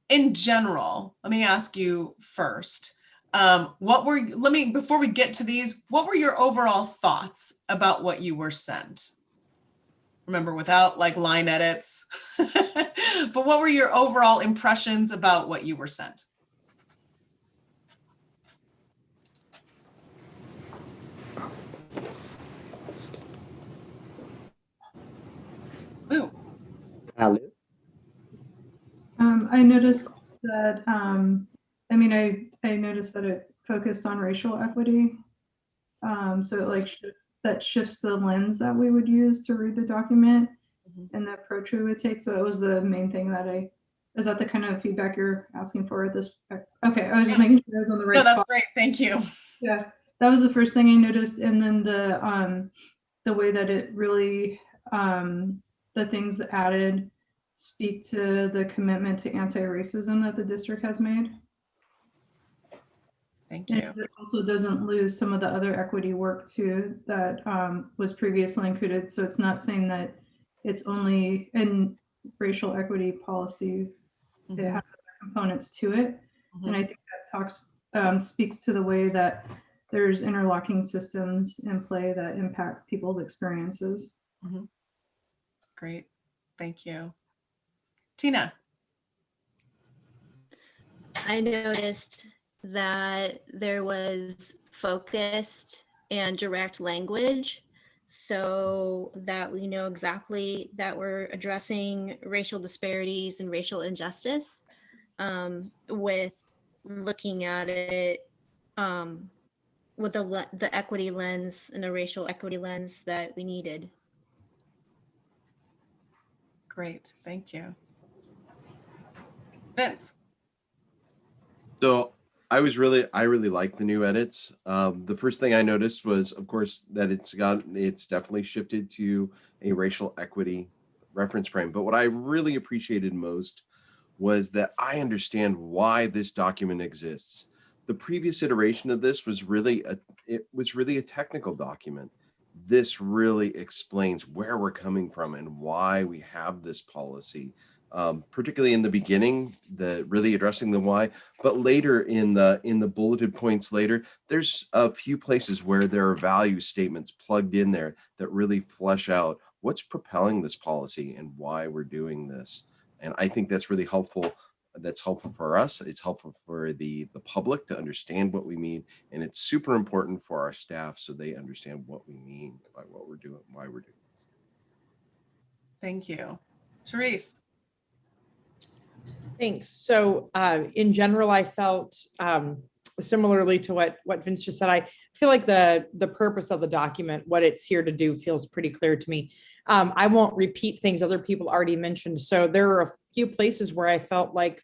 Speaker 5: In general, let me ask you first, before we get to these, what were your overall thoughts about what you were sent? Remember, without like line edits, but what were your overall impressions about what you were sent? Lou.
Speaker 1: Lou?
Speaker 6: I noticed that, I noticed that it focused on racial equity. So it like shifts the lens that we would use to read the document and the approach we would take. So that was the main thing that is that the kind of feedback you're asking for at this? Okay, I was just making sure I was on the right
Speaker 5: No, that's
Speaker 6: spot.
Speaker 5: great. Thank you.
Speaker 6: Yeah, that was the first thing I noticed. And then the way that it really, the things added speak to the commitment to anti-racism that the district has made.
Speaker 5: Thank
Speaker 6: And
Speaker 5: you.
Speaker 6: it also doesn't lose some of the other equity work too that was previously included. So it's not saying that it's only in racial equity policy. It has other components to it. And I think that speaks to the way that there's interlocking systems in play that impact people's experiences.
Speaker 5: Great. Thank you. Tina.
Speaker 9: I noticed that there was focused and direct language so that we know exactly that we're addressing racial disparities and racial injustice with looking at it with the equity lens and a racial equity lens that we needed.
Speaker 5: Great. Thank you. Vince.
Speaker 2: So I really like the new edits. The first thing I noticed was, of course, that it's definitely shifted to a racial equity reference frame. But what I really appreciated most was that I understand why this document exists. The previous iteration of this was really a technical document. This really explains where we're coming from and why we have this policy. Particularly in the beginning, really addressing the why, but later in the bulleted points later, there's a few places where there are value statements plugged in there that really flesh out what's propelling this policy and why we're doing this. And I think that's really helpful. That's helpful for us. It's helpful for the public to understand what we mean. And it's super important for our staff so they understand what we mean by what we're doing, why we're doing this.
Speaker 5: Thank you. Therese.
Speaker 10: Thanks. So in general, I felt similarly to what Vince just said. I feel like the purpose of the document, what it's here to do, feels pretty clear to me. I won't repeat things other people already mentioned. So there are a few places where I felt like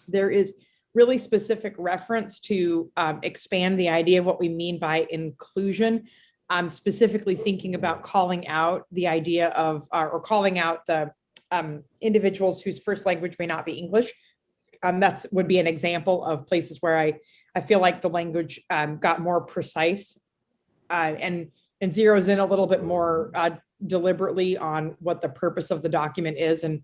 Speaker 10: there is really specific reference to expand the idea of what we mean by inclusion. I'm specifically thinking about calling out the idea of, or calling out the individuals whose first language may not be English. That would be an example of places where I feel like the language got more precise and zeroes in a little bit more deliberately on what the purpose of the document is and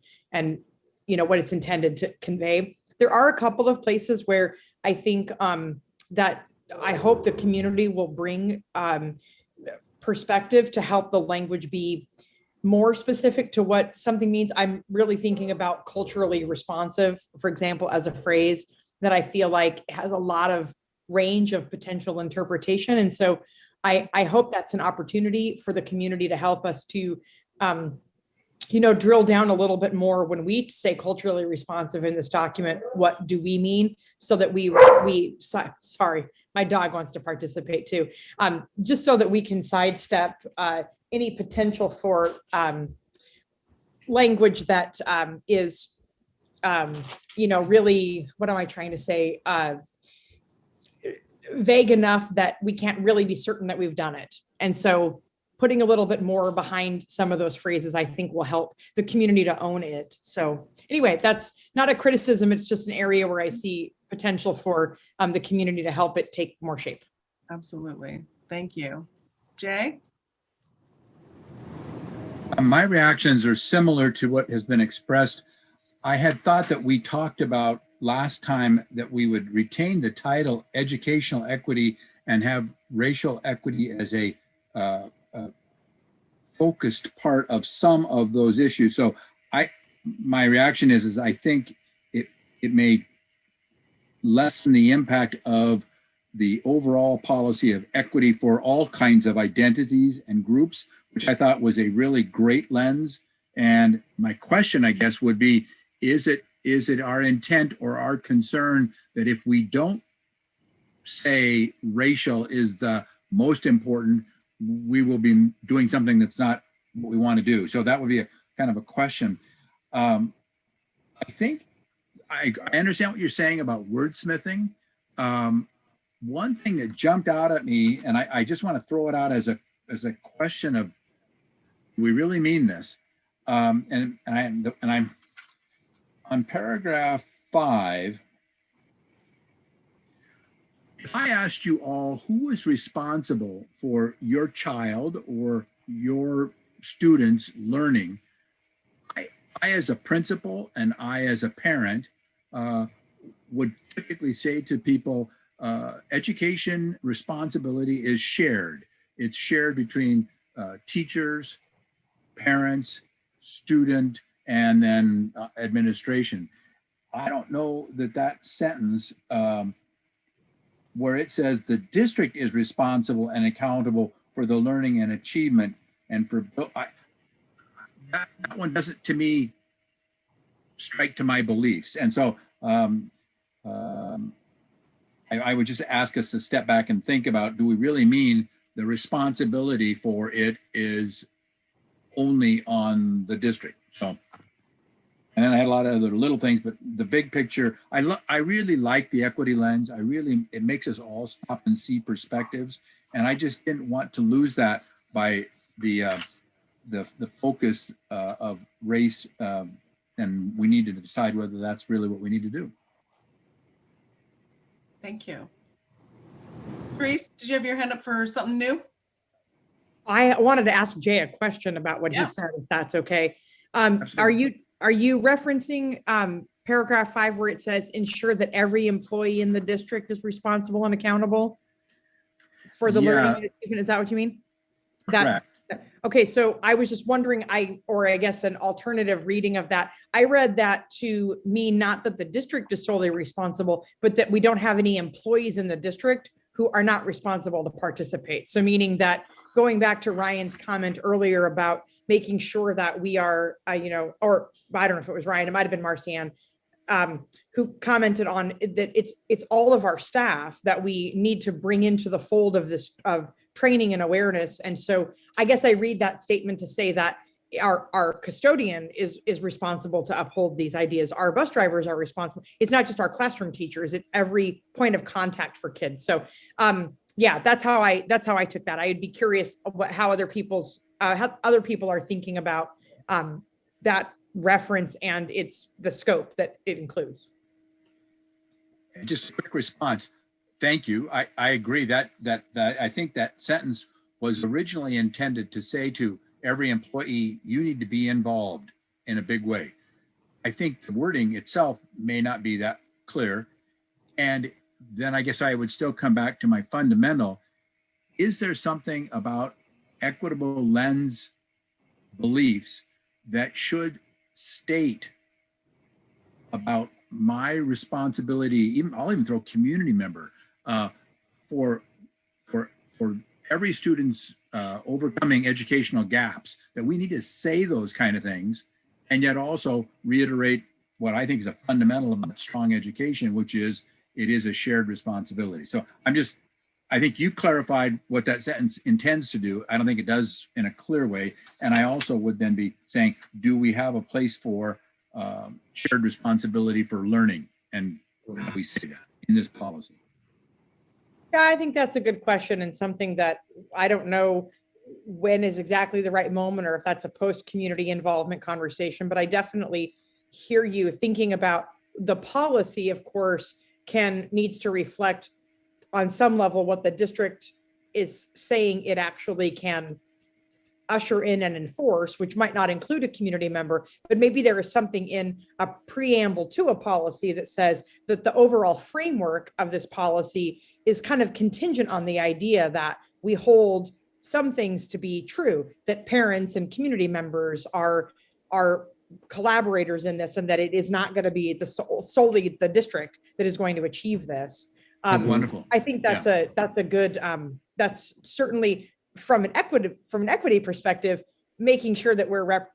Speaker 10: what it's intended to convey. There are a couple of places where I think that I hope the community will bring perspective to help the language be more specific to what something means. I'm really thinking about culturally responsive, for example, as a phrase that I feel like has a lot of range of potential interpretation. And so I hope that's an opportunity for the community to help us to drill down a little bit more when we say culturally responsive in this document, what do we mean? So that sorry, my dog wants to participate too. Just so that we can sidestep any potential for language that is, really, what am I trying to say? Vague enough that we can't really be certain that we've done it. And so putting a little bit more behind some of those phrases, I think will help the community to own it. So anyway, that's not a criticism. It's just an area where I see potential for the community to help it take more shape.
Speaker 5: Absolutely. Thank you. Jay?
Speaker 4: My reactions are similar to what has been expressed. I had thought that we talked about last time that we would retain the title educational equity and have racial equity as a focused part of some of those issues. So my reaction is I think it may lessen the impact of the overall policy of equity for all kinds of identities and groups, which I thought was a really great lens. And my question, I guess, would be, is it our intent or our concern that if we don't say racial is the most important, we will be doing something that's not what we want to do? So that would be a kind of a question. I think I understand what you're saying about wordsmithing. One thing that jumped out at me, and I just want to throw it out as a question of, do we really mean this? And I'm on paragraph 5. If I asked you all who is responsible for your child or your students learning, I as a principal and I as a parent would typically say to people, education responsibility is shared. It's shared between teachers, parents, student, and then administration. I don't know that sentence where it says the district is responsible and accountable for the learning and achievement, and for that one doesn't, to me, strike to my beliefs. And so I would just ask us to step back and think about, do we really mean the responsibility for it is only on the district? So, and then I had a lot of other little things, but the big picture, I really like the equity lens. It makes us all stop and see perspectives. And I just didn't want to lose that by the focus of race. And we need to decide whether that's really what we need to do.
Speaker 5: Thank you. Grace, did you have your hand up for something new?
Speaker 10: I wanted to ask Jay a question about what he said, if that's okay. Are you referencing paragraph 5 where it says ensure that every employee in the district is responsible and accountable for the learning? Is that what you mean?
Speaker 4: Correct.
Speaker 10: Okay, so I was just wondering, I guess an alternative reading of that, I read that to mean not that the district is solely responsible, but that we don't have any employees in the district who are not responsible to participate. So meaning that, going back to Ryan's comment earlier about making sure that we are, or I don't know if it was Ryan, it might've been Marcianne, who commented on that it's all of our staff that we need to bring into the fold of this, of training and awareness. And so I guess I read that statement to say that our custodian is responsible to uphold these ideas. Our bus drivers are responsible. It's not just our classroom teachers, it's every point of contact for kids. So yeah, that's how I took that. I'd be curious how other people are thinking about that reference and the scope that it includes.
Speaker 4: Just a quick response. Thank you. I agree that I think that sentence was originally intended to say to every employee, you need to be involved in a big way. I think the wording itself may not be that clear. And then I guess I would still come back to my fundamental. Is there something about equitable lens beliefs that should state about my responsibility, I'll even throw community member, for every student's overcoming educational gaps, that we need to say those kind of things and yet also reiterate what I think is a fundamental about strong education, which is it is a shared responsibility. So I think you clarified what that sentence intends to do. I don't think it does in a clear way. And I also would then be saying, do we have a place for shared responsibility for learning? And how do we say that in this policy?
Speaker 10: Yeah, I think that's a good question and something that I don't know when is exactly the right moment or if that's a post-community involvement conversation, but I definitely hear you thinking about the policy, of course, needs to reflect on some level what the district is saying it actually can usher in and enforce, which might not include a community member, but maybe there is something in a preamble to a policy that says that the overall framework of this policy is kind of contingent on the idea that we hold some things to be true, that parents and community members are collaborators in this, and that it is not going to be solely the district that is going to achieve this.
Speaker 4: Wonderful.
Speaker 10: I think that's a good, that's certainly from an equity perspective, making sure that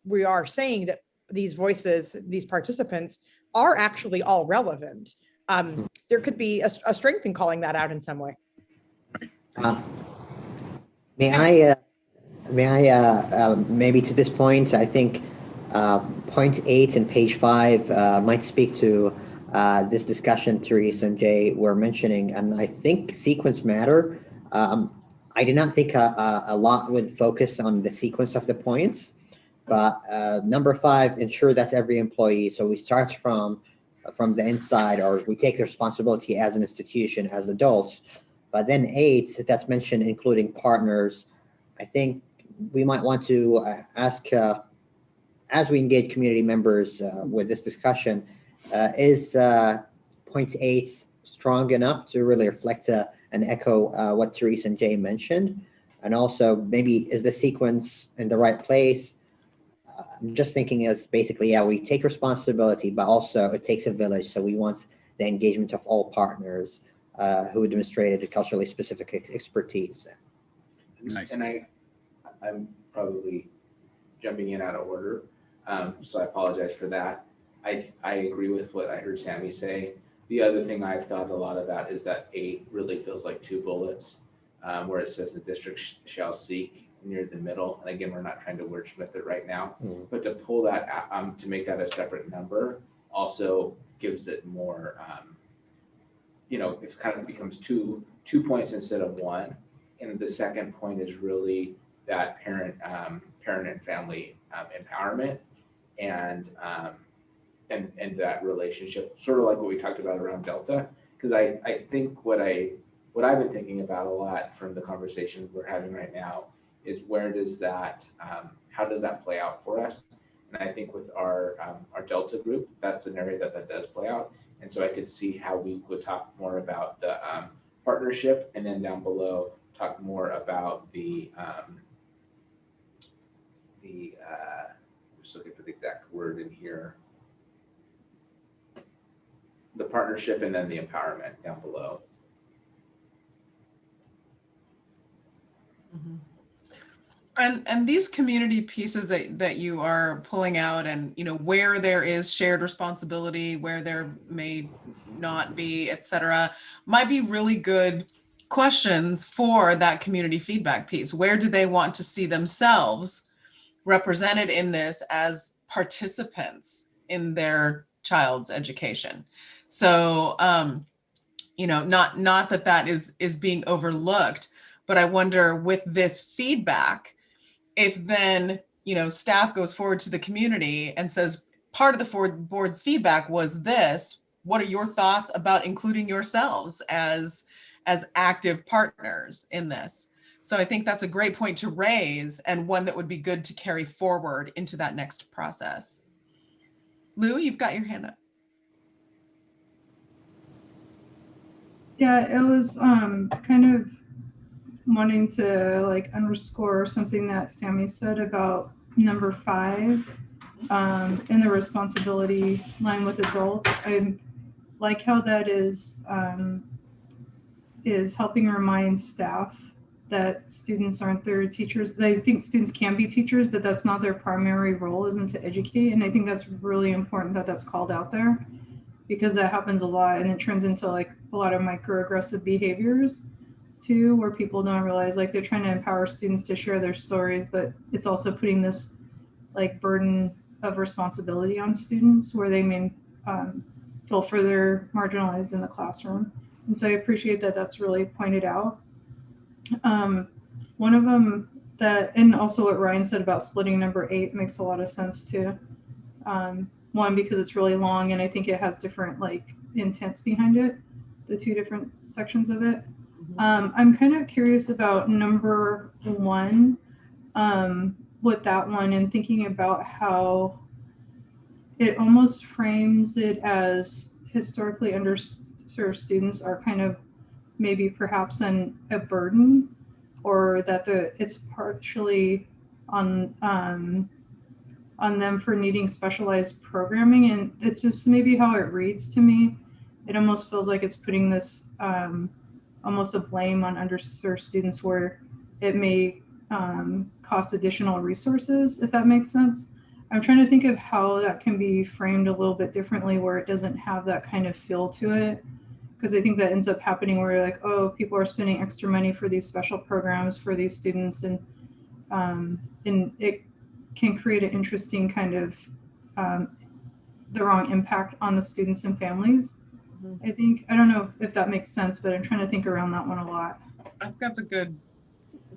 Speaker 10: we are saying that these voices, these participants are actually all relevant. There could be a strength in calling that out in some way.
Speaker 1: May I maybe to this point, I think point 8 and page 5 might speak to this discussion Therese and Jay were mentioning, and I think sequence matter. I did not think a lot would focus on the sequence of the points, but number 5, ensure that's every employee. So we start from the inside, or we take the responsibility as an institution, as adults. But then 8, that's mentioned, including partners. I think we might want to ask, as we engage community members with this discussion, is point 8 strong enough to really reflect and echo what Therese and Jay mentioned? And also, maybe is the sequence in the right place? I'm just thinking as basically, yeah, we take responsibility, but also it takes a village. So we want the engagement of all partners who demonstrated a culturally specific expertise.
Speaker 4: Nice.
Speaker 8: And I'm probably jumping in out of order, so I apologize for that. I agree with what I heard Sammy say. The other thing I've thought a lot about is that 8 really feels like 2 bullets, where it says the district shall seek near the middle. And again, we're not trying to wordsmith it right now, but to pull that out, to make that a separate number also gives it more, it's kind of becomes two points instead of 1. And the second point is really that parent and family empowerment and that relationship, sort of like what we talked about around Delta. Because I think what I've been thinking about a lot from the conversation we're having right now is where does that, how does that play out for us? And I think with our Delta group, that's an area that does play out. And so I could see how we would talk more about the partnership, and then down below talk more about the just looking for the exact word in here, the partnership and then the empowerment down below.
Speaker 5: And these community pieces that you are pulling out, and where there is shared responsibility, where there may not be, et cetera, might be really good questions for that community feedback piece. Where do they want to see themselves represented in this as participants in their child's education? So, not that is being overlooked, but I wonder with this feedback, if then, staff goes forward to the community and says, part of the board's feedback was this, what are your thoughts about including yourselves as active partners in this? So I think that's a great point to raise, and one that would be good to carry forward into that next process. Lou, you've got your hand up.
Speaker 6: Yeah, it was kind of wanting to underscore something that Sammy said about number 5 in the responsibility line with adults. I like how that is helping remind staff that students aren't their teachers. They think students can be teachers, but that's not their primary role, isn't to educate. And I think that's really important that that's called out there, because that happens a lot, and it turns into like a lot of microaggressive behaviors too, where people don't realize like they're trying to empower students to share their stories, but it's also putting this like burden of responsibility on students where they may feel further marginalized in the classroom. And so I appreciate that that's really pointed out. One of them that, and also what Ryan said about splitting number 8 makes a lot of sense too. One, because it's really long and I think it has different like intents behind it, the 2 different sections of it. I'm kind of curious about number 1, with that one, and thinking about how it almost frames it as historically underserved students are kind of maybe perhaps a burden, or that it's partially on them for needing specialized programming. And it's just maybe how it reads to me. It almost feels like it's putting this almost a blame on underserved students where it may cost additional resources, if that makes sense. I'm trying to think of how that can be framed a little bit differently where it doesn't have that kind of feel to it. Because I think that ends up happening where you're like, oh, people are spending extra money for these special programs for these students, and it can create an interesting kind of the wrong impact on the students and families. I think, I don't know if that makes sense, but I'm trying to think around that one a lot.
Speaker 5: I think that's a good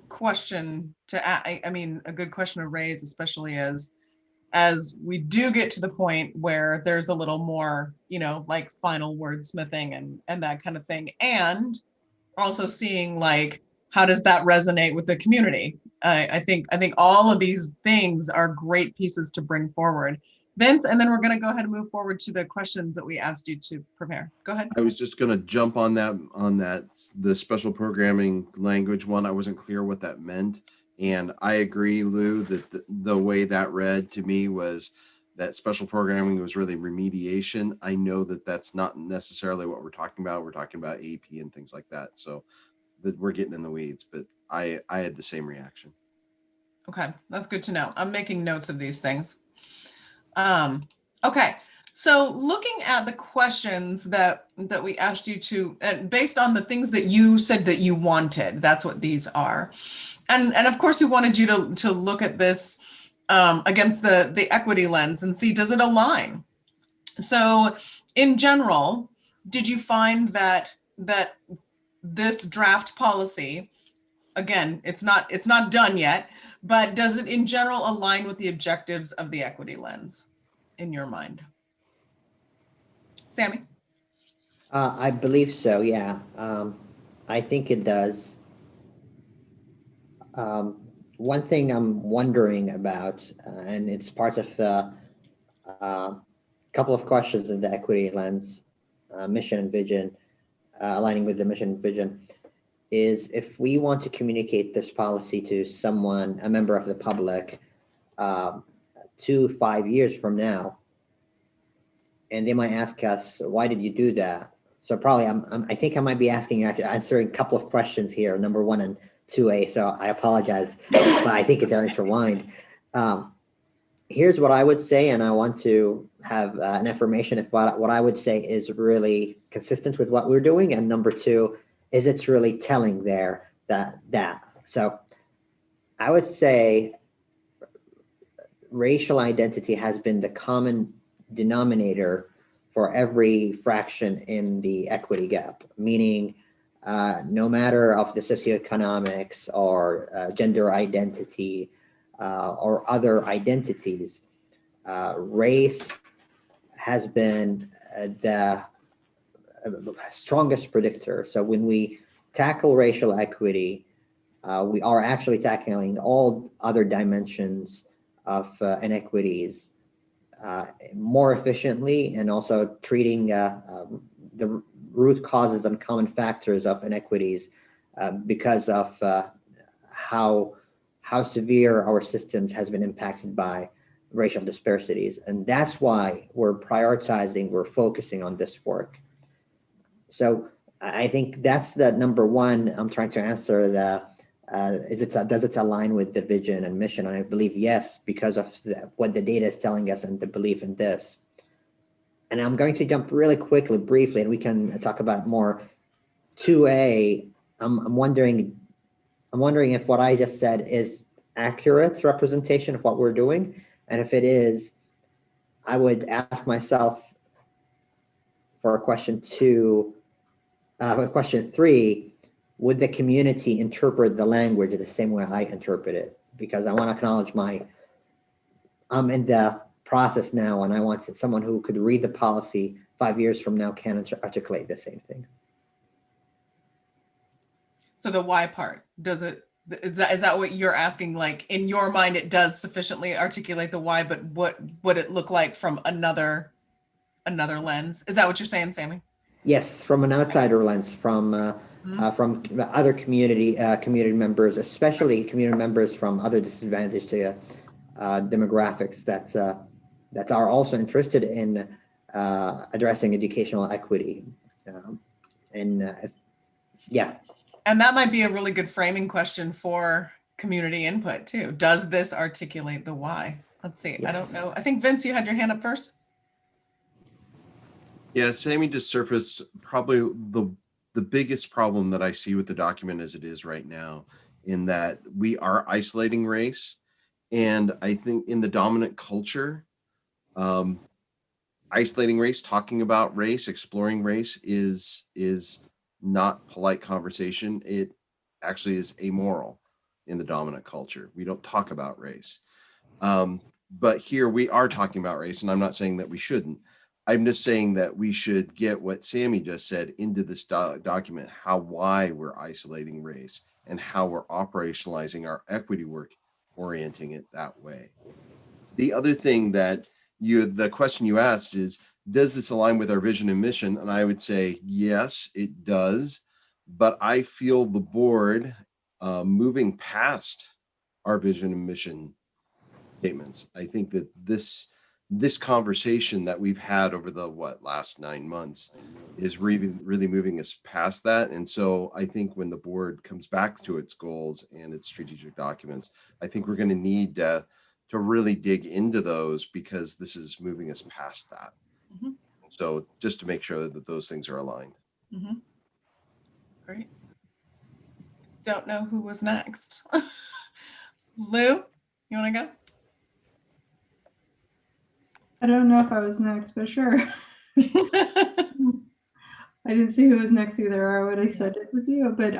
Speaker 5: question to ask. I mean, a good question to raise, especially as we do get to the point where there's a little more, like final wordsmithing and that kind of thing. And also seeing like, how does that resonate with the community? I think all of these things are great pieces to bring forward. Vince, and then we're going to go ahead and move forward to the questions that we asked you to prepare. Go ahead.
Speaker 2: I was just going to jump on that, the special programming language one. I wasn't clear what that meant. And I agree, Lou, that the way that read to me was that special programming was really remediation. I know that that's not necessarily what we're talking about. We're talking about AP and things like that. So that we're getting in the weeds, but I had the same reaction.
Speaker 5: Okay, that's good to know. I'm making notes of these things. Okay, so looking at the questions that we asked you to, and based on the things that you said that you wanted, that's what these are. And of course, we wanted you to look at this against the equity lens and see, does it align? So in general, did you find that this draft policy, again, it's not done yet, but does it in general align with the objectives of the equity lens in your mind? Sammy?
Speaker 1: I believe so, yeah. I think it does. One thing I'm wondering about, and it's part of a couple of questions in the equity lens, mission and vision, aligning with the mission and vision, is if we want to communicate this policy to someone, a member of the public, 2-5 years from now, and they might ask us, why did you do that? So probably I think I might be answering a couple of questions here, number 1 and 2A. So I apologize, but I think they're intertwined. Here's what I would say, and I want to have an affirmation if what I would say is really consistent with what we're doing. And number 2, is it's really telling there that. So I would say racial identity has been the common denominator for every fraction in the equity gap, meaning no matter of the socioeconomics or gender identity or other identities, race has been the strongest predictor. So when we tackle racial equity, we are actually tackling all other dimensions of inequities more efficiently, and also treating the root causes and common factors of inequities because of how severe our systems has been impacted by racial disparities. And that's why we're focusing on this work. So I think that's the number 1. I'm trying to answer does it align with the vision and mission? And I believe yes, because of what the data is telling us and the belief in this. And I'm going to jump really quickly, briefly, and we can talk about more. 2A, I'm wondering if what I just said is accurate representation of what we're doing. And if it is, I would ask myself for question 3, would the community interpret the language the same way I interpret it? Because I want to acknowledge I'm in the process now, and I want someone who could read the policy 5 years from now can articulate the same thing.
Speaker 5: So the why part, is that what you're asking? Like in your mind, it does sufficiently articulate the why, but what would it look like from another lens? Is that what you're saying, Sammy?
Speaker 1: Yes, from an outsider lens, from other community members, especially community members from other disadvantaged demographics that are also interested in addressing educational equity. Yeah.
Speaker 5: And that might be a really good framing question for community input too. Does this articulate the why? Let's see. Yes. I don't know. I think Vince, you had your hand up first.
Speaker 2: Yeah, Sammy just surfaced probably the biggest problem that I see with the document as it is right now, in that we are isolating race. And I think in the dominant culture, isolating race, talking about race, exploring race is not polite conversation. It actually is amoral in the dominant culture. We don't talk about race. But here we are talking about race, and I'm not saying that we shouldn't. I'm just saying that we should get what Sammy just said into this document, why we're isolating race and how we're operationalizing our equity work, orienting it that way. The other thing that the question you asked is, does this align with our vision and mission? And I would say, yes, it does. But I feel the board moving past our vision and mission statements. I think that this conversation that we've had over the last 9 months is really moving us past that. And so I think when the board comes back to its goals and its strategic documents, I think we're going to need to really dig into those, because this is moving us past that. Mm-hmm. So just to make sure that those things are aligned.
Speaker 5: Mm-hmm. Great. Don't know who was next. Lou, you want to go?
Speaker 6: I don't know if I was next, but sure. I didn't see who was next either, or what I said it was you. But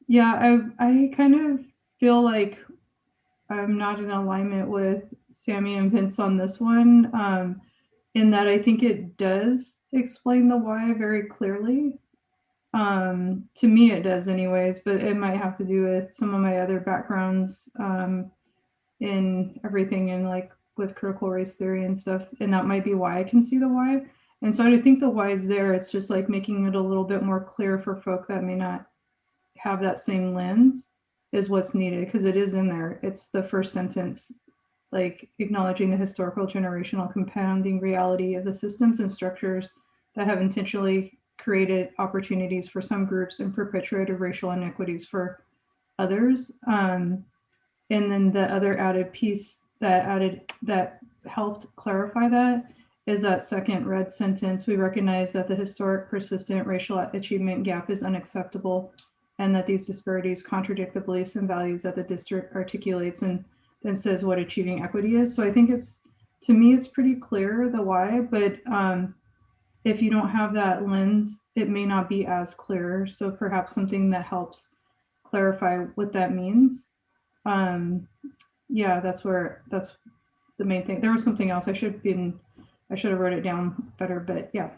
Speaker 6: yeah, I kind of feel like I'm not in alignment with Sammy and Vince on this one, in that I think it does explain the why very clearly. To me, it does anyways, but it might have to do with some of my other backgrounds in everything, and like with critical race theory and stuff, and that might be why I can see the why. And so I think the why is there. It's just like making it a little bit more clear for folk that may not have that same lens is what's needed, because it is in there. It's the first sentence, like acknowledging the historical generational compounding reality of the systems and structures that have intentionally created opportunities for some groups and perpetuated racial inequities for others. And then the other added piece that helped clarify that is that second red sentence. We recognize that the historic persistent racial achievement gap is unacceptable, and that these disparities contradict the beliefs and values that the district articulates, and then says what achieving equity is. So I think to me, it's pretty clear the why, but if you don't have that lens, it may not be as clear. So perhaps something that helps clarify what that means. Yeah, that's the main thing. There was something else I should have wrote it down better, but yeah.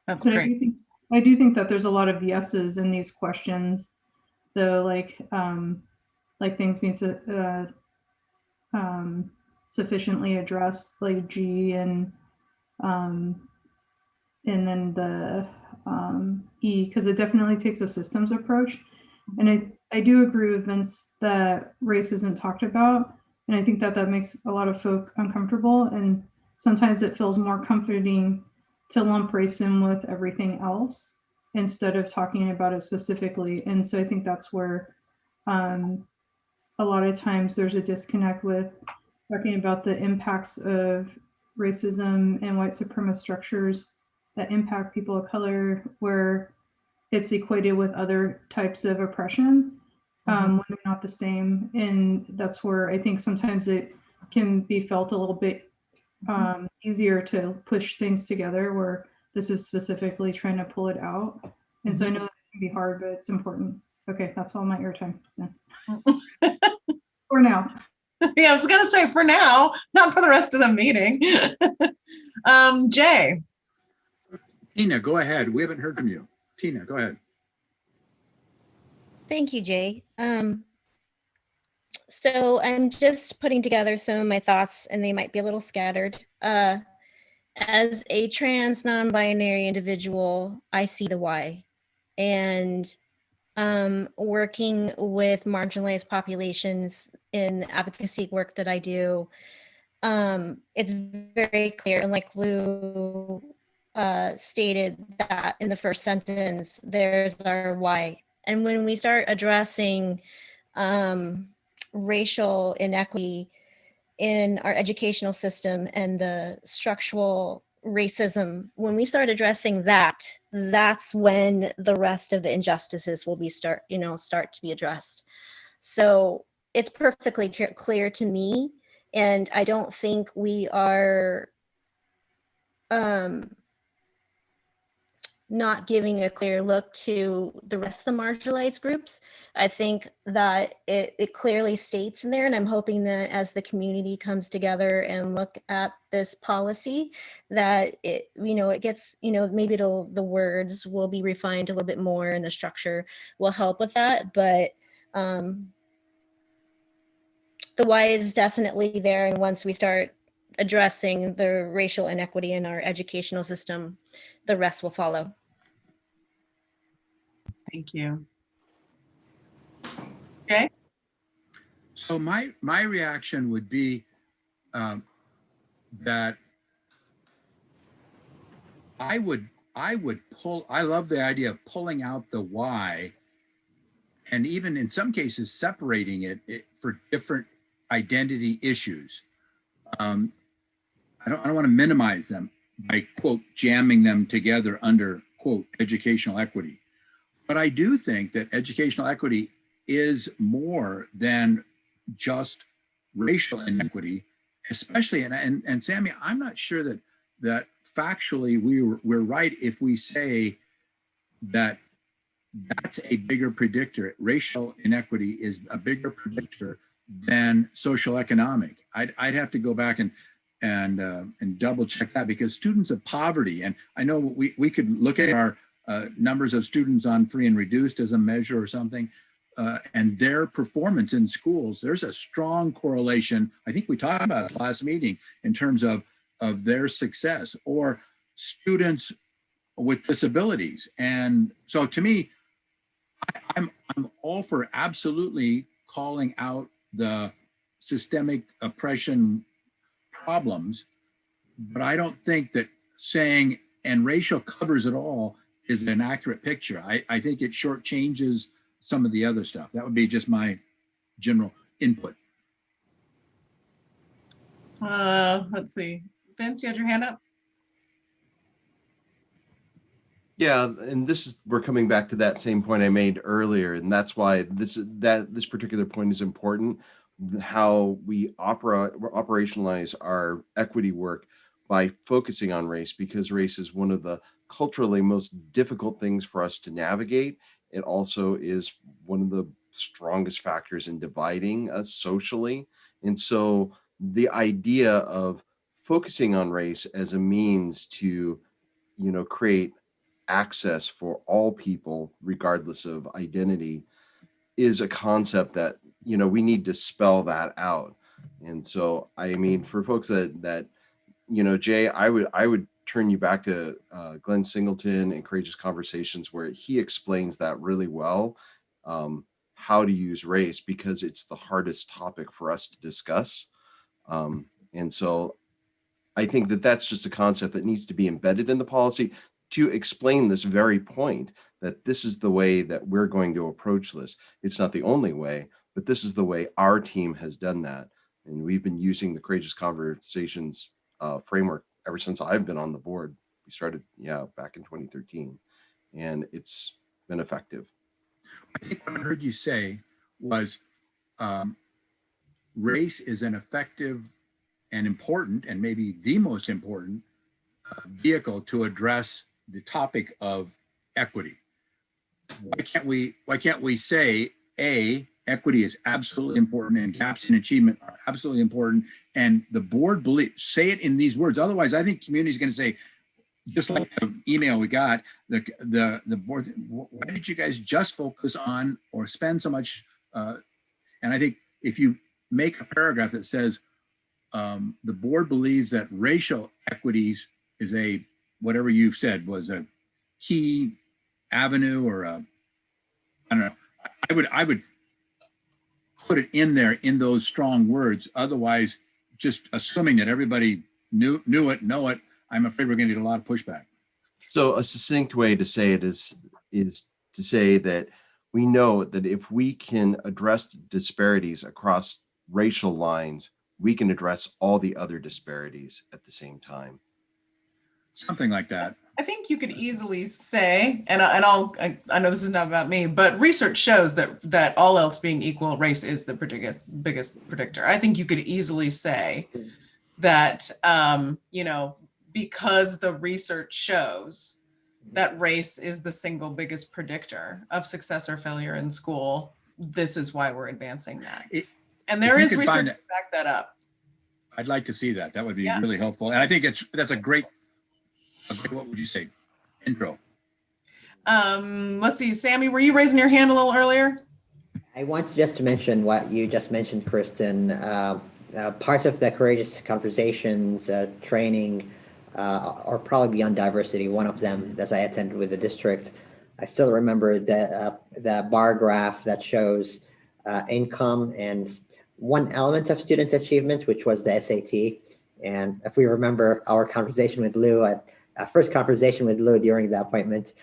Speaker 5: That's great.
Speaker 6: I do think that there's a lot of yeses in these questions, though, like things being sufficiently addressed, like G, and then the E, because it definitely takes a systems approach. And I do agree with Vince that race isn't talked about. And I think that makes a lot of folk uncomfortable. And sometimes it feels more comforting to lump race in with everything else instead of talking about it specifically. And so I think that's where A lot of times there's a disconnect with talking about the impacts of racism and white supremacist structures that impact people of color, where it's equated with other types of oppression when they're not the same. And that's where I think sometimes it can be felt a little bit easier to push things together, where this is specifically trying to pull it out. And so I know it can be hard, but it's important. Okay, that's all my airtime. Yeah. For now.
Speaker 5: Yeah, I was gonna say for now, not for the rest of the meeting. Jay.
Speaker 4: Tina, go ahead. We haven't heard from you. Tina, go ahead.
Speaker 9: Thank you, Jay. So I'm just putting together some of my thoughts, and they might be a little scattered. As a trans non-binary individual, I see the why. And working with marginalized populations in advocacy work that I do, it's very clear, and like Lou stated that in the first sentence, there's our why. And when we start addressing racial inequity in our educational system and the structural racism, when we start addressing that, that's when the rest of the injustices will be start to be addressed. So it's perfectly clear to me, and I don't think we are not giving a clear look to the rest of the marginalized groups. I think that it clearly states in there, and I'm hoping that as the community comes together and look at this policy, that it gets, maybe the words will be refined a little bit more and the structure will help with that. But the why is definitely there. And once we start addressing the racial inequity in our educational system, the rest will follow.
Speaker 5: Thank you. Okay.
Speaker 4: So my reaction would be that I love the idea of pulling out the why, and even in some cases separating it for different identity issues. I don't want to minimize them by quote jamming them together under quote educational equity. But I do think that educational equity is more than just racial inequity, especially, and Sammy, I'm not sure that factually we're right if we say that that's a bigger predictor. Racial inequity is a bigger predictor than social economic. I'd have to go back and double check that, because students of poverty, and I know we could look at our numbers of students on free and reduced as a measure or something, and their performance in schools, there's a strong correlation. I think we talked about it last meeting in terms of their success, or students with disabilities. And so to me, I'm all for absolutely calling out the systemic oppression problems, but I don't think that saying and racial covers it all is an accurate picture. I think it shortchanges some of the other stuff. That would be just my general input.
Speaker 5: Let's see. Vince, you had your hand up?
Speaker 2: Yeah, and we're coming back to that same point I made earlier, and that's why this particular point is important. How we operationalize our equity work by focusing on race, because race is one of the culturally most difficult things for us to navigate. It also is one of the strongest factors in dividing us socially. And so the idea of focusing on race as a means to, create access for all people, regardless of identity, is a concept that, we need to spell that out. And so, I mean, for folks that Jay, I would turn you back to Glenn Singleton and Courageous Conversations, where he explains that really well, how to use race, because it's the hardest topic for us to discuss. And so I think that that's just a concept that needs to be embedded in the policy. to explain this very point, that this is the way that we're going to approach this. It's not the only way, but this is the way our team has done that. And we've been using the Courageous Conversations framework ever since I've been on the board. We started, back in 2013, and it's been effective.
Speaker 4: I think what I heard you say was race is an effective and important, and maybe the most important vehicle to address the topic of equity. Why can't we say, equity is absolutely important and gaps in achievement are absolutely important, and the board say it in these words. Otherwise, I think community is going to say, just like the email we got, the board, why did you guys just focus on or spend so much? And I think if you make a paragraph that says the board believes that racial equities is a, whatever you said was a key avenue or a, I don't know, I would put it in there in those strong words. Otherwise, just assuming that everybody know it, I'm afraid we're going to get a lot of pushback.
Speaker 2: So a succinct way to say it is to say that we know that if we can address disparities across racial lines, we can address all the other disparities at the same time.
Speaker 4: Something like that.
Speaker 5: I think you could easily say, and I know this is not about me, but research shows that all else being equal, race is the biggest predictor. I think you could easily say that, because the research shows that race is the single biggest predictor of success or failure in school, this is why we're advancing that. And there is research to back that up.
Speaker 4: I'd like to see that. That would be really helpful. And I think that's a great, what would you say, intro.
Speaker 5: Let's see, Sammy, were you raising your hand a little earlier?
Speaker 1: I want just to mention what you just mentioned, Kristen. Parts of the Courageous Conversations training are probably beyond diversity. One of them that I attended with the district, I still remember the bar graph that shows income and one element of student achievement, which was the SAT. And if we remember our conversation with Lou, first conversation with Lou during the appointment,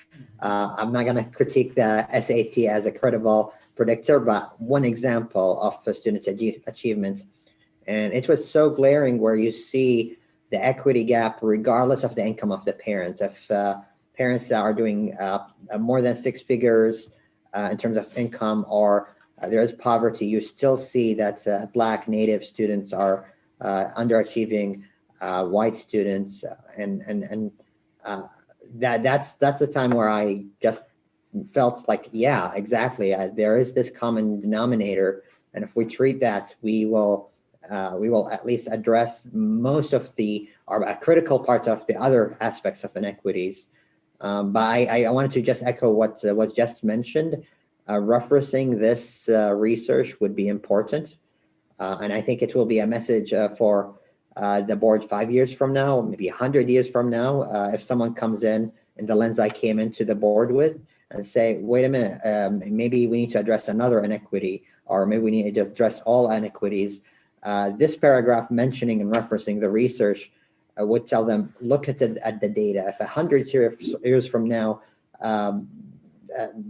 Speaker 1: I'm not going to critique the SAT as a credible predictor, but one example of a student's achievement. And it was so glaring where you see the equity gap regardless of the income of the parents. If parents are doing more than 6 figures in terms of income, or there is poverty, you still see that Black Native students are underachieving white students, and that's the time where I just felt like, yeah, exactly. There is this common denominator, and if we treat that, we will at least address most of critical parts of the other aspects of inequities. But I wanted to just echo what was just mentioned. Referencing this research would be important, and I think it will be a message for the board 5 years from now, maybe 100 years from now, if someone comes in the lens I came into the board with and say, wait a minute, maybe we need to address another inequity, or maybe we need to address all inequities. This paragraph mentioning and referencing the research would tell them, look at the data. If 100 years from now,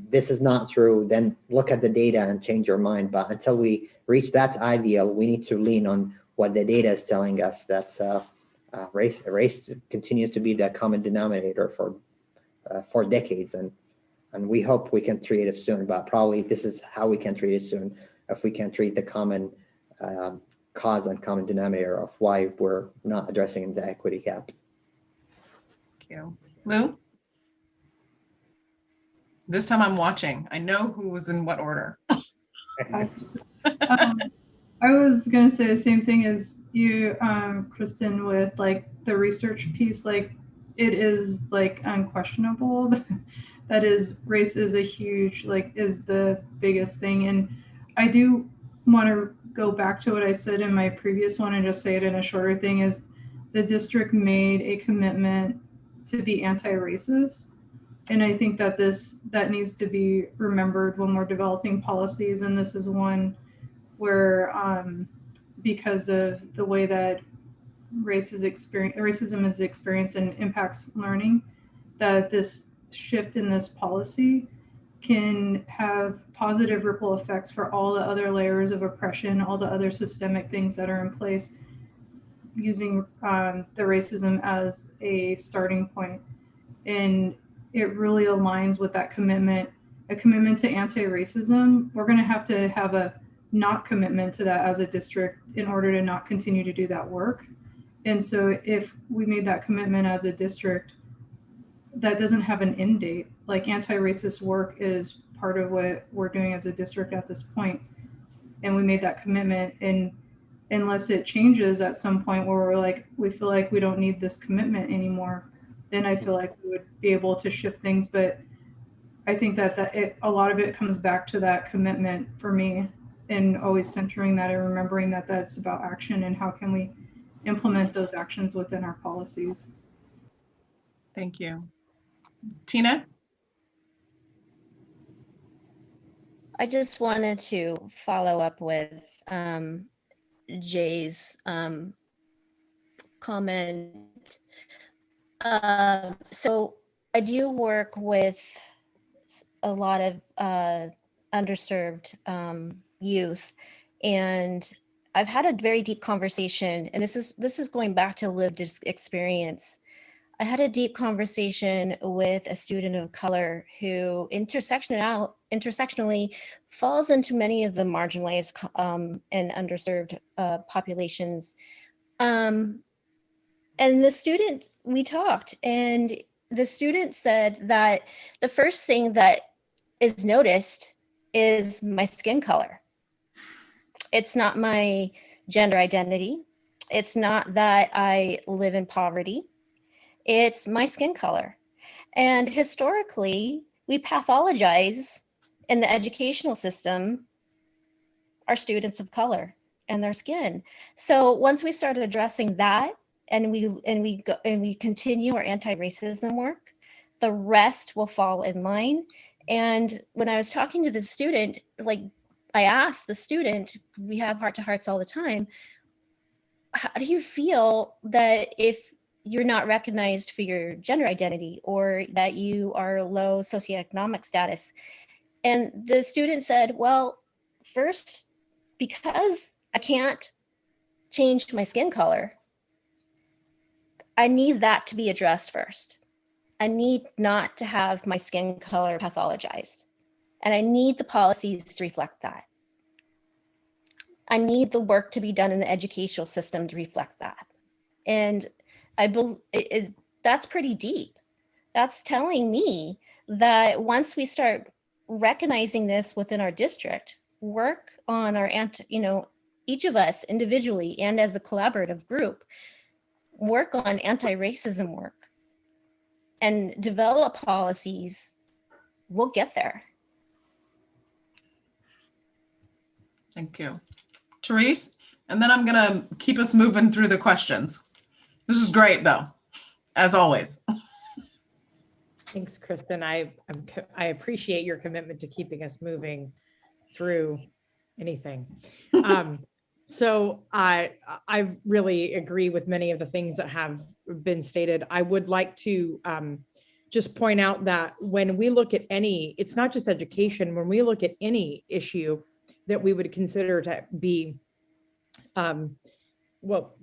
Speaker 1: this is not true, then look at the data and change your mind. But until we reach that ideal, we need to lean on what the data is telling us, that race continues to be the common denominator for decades. And we hope we can treat it soon, but probably this is how we can treat it soon, if we can treat the common cause and common denominator of why we're not addressing the equity gap.
Speaker 5: Thank you. Lou? This time I'm watching. I know who was in what order.
Speaker 6: I was going to say the same thing as you, Kristen, with like the research piece. Like, it is like unquestionable that is race is a huge, is the biggest thing. And I do want to go back to what I said in my previous one and just say it in a shorter thing, is the district made a commitment to be anti-racist. And I think that that needs to be remembered when we're developing policies. And this is one where, because of the way that racism is experienced and impacts learning, that this shift in this policy can have positive ripple effects for all the other layers of oppression, all the other systemic things that are in place, using the racism as a starting point. And it really aligns with that commitment, a commitment to anti-racism. We're going to have a not commitment to that as a district in order to not continue to do that work. And so if we made that commitment as a district, that doesn't have an end date. Like, anti-racist work is part of what we're doing as a district at this point. And we made that commitment. And unless it changes at some point where we're like, we feel like we don't need this commitment anymore, then I feel like we would be able to shift things. But I think that a lot of it comes back to that commitment for me, and always centering that and remembering that that's about action and how can we implement those actions within our policies.
Speaker 5: Thank you. Tina?
Speaker 9: I just wanted to follow up with Jay's comment. So I do work with a lot of underserved youth, and I've had a very deep conversation, and this is going back to lived experience. I had a deep conversation with a student of color who intersectionally falls into many of the marginalized and underserved populations. And the student, we talked, and the student said that the first thing that is noticed is my skin color. It's not my gender identity. It's not that I live in poverty. It's my skin color. And historically, we pathologize in the educational system our students of color and their skin. So once we started addressing that, and we continue our anti-racism work, the rest will fall in line. And when I was talking to the student, like, I asked the student, we have heart-to-hearts all the time, how do you feel that if you're not recognized for your gender identity, or that you are low socioeconomic status? And the student said, well, first, because I can't change my skin color, I need that to be addressed first. I need not to have my skin color pathologized. And I need the policies to reflect that. I need the work to be done in the educational system to reflect that. And I believe that's pretty deep. That's telling me that once we start recognizing this within our district, work on our each of us individually and as a collaborative group, work on anti-racism work and develop policies, we'll get there.
Speaker 5: Thank you. Therese, and then I'm gonna keep us moving through the questions. This is great though, as always.
Speaker 10: Thanks, Kristen. I appreciate your commitment to keeping us moving through anything. So I really agree with many of the things that have been stated. I would like to just point out that when we look at it's not just education, when we look at any issue that we would consider to be,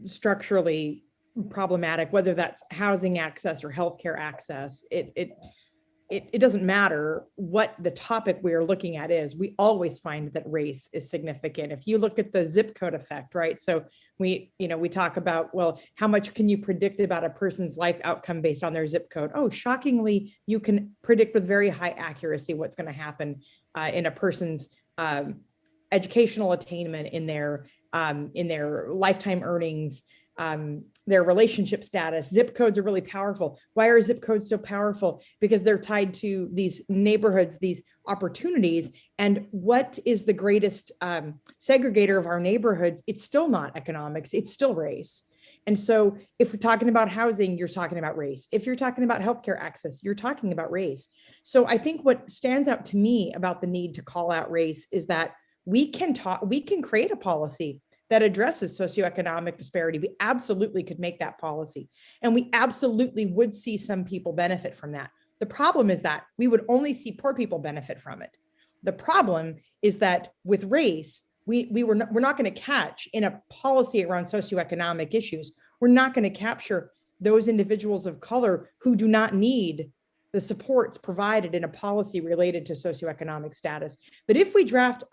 Speaker 10: structurally problematic, whether that's housing access or healthcare access, it doesn't matter what the topic we are looking at is, we always find that race is significant. If you look at the zip code effect, right? So we talk about, well, how much can you predict about a person's life outcome based on their zip code? Oh, shockingly, you can predict with very high accuracy what's going to happen in a person's educational attainment, in their lifetime earnings, their relationship status. Zip codes are really powerful. Why are zip codes so powerful? Because they're tied to these neighborhoods, these opportunities. And what is the greatest segregator of our neighborhoods? It's still not economics, it's still race. And so if we're talking about housing, you're talking about race. If you're talking about healthcare access, you're talking about race. So I think what stands out to me about the need to call out race is that we can create a policy that addresses socioeconomic disparity. We absolutely could make that policy. And we absolutely would see some people benefit from that. The problem is that we would only see poor people benefit from it. The problem is that with race, we're not going to catch in a policy around socioeconomic issues, we're not going to capture those individuals of color who do not need the supports provided in a policy related to socioeconomic status. But if we draft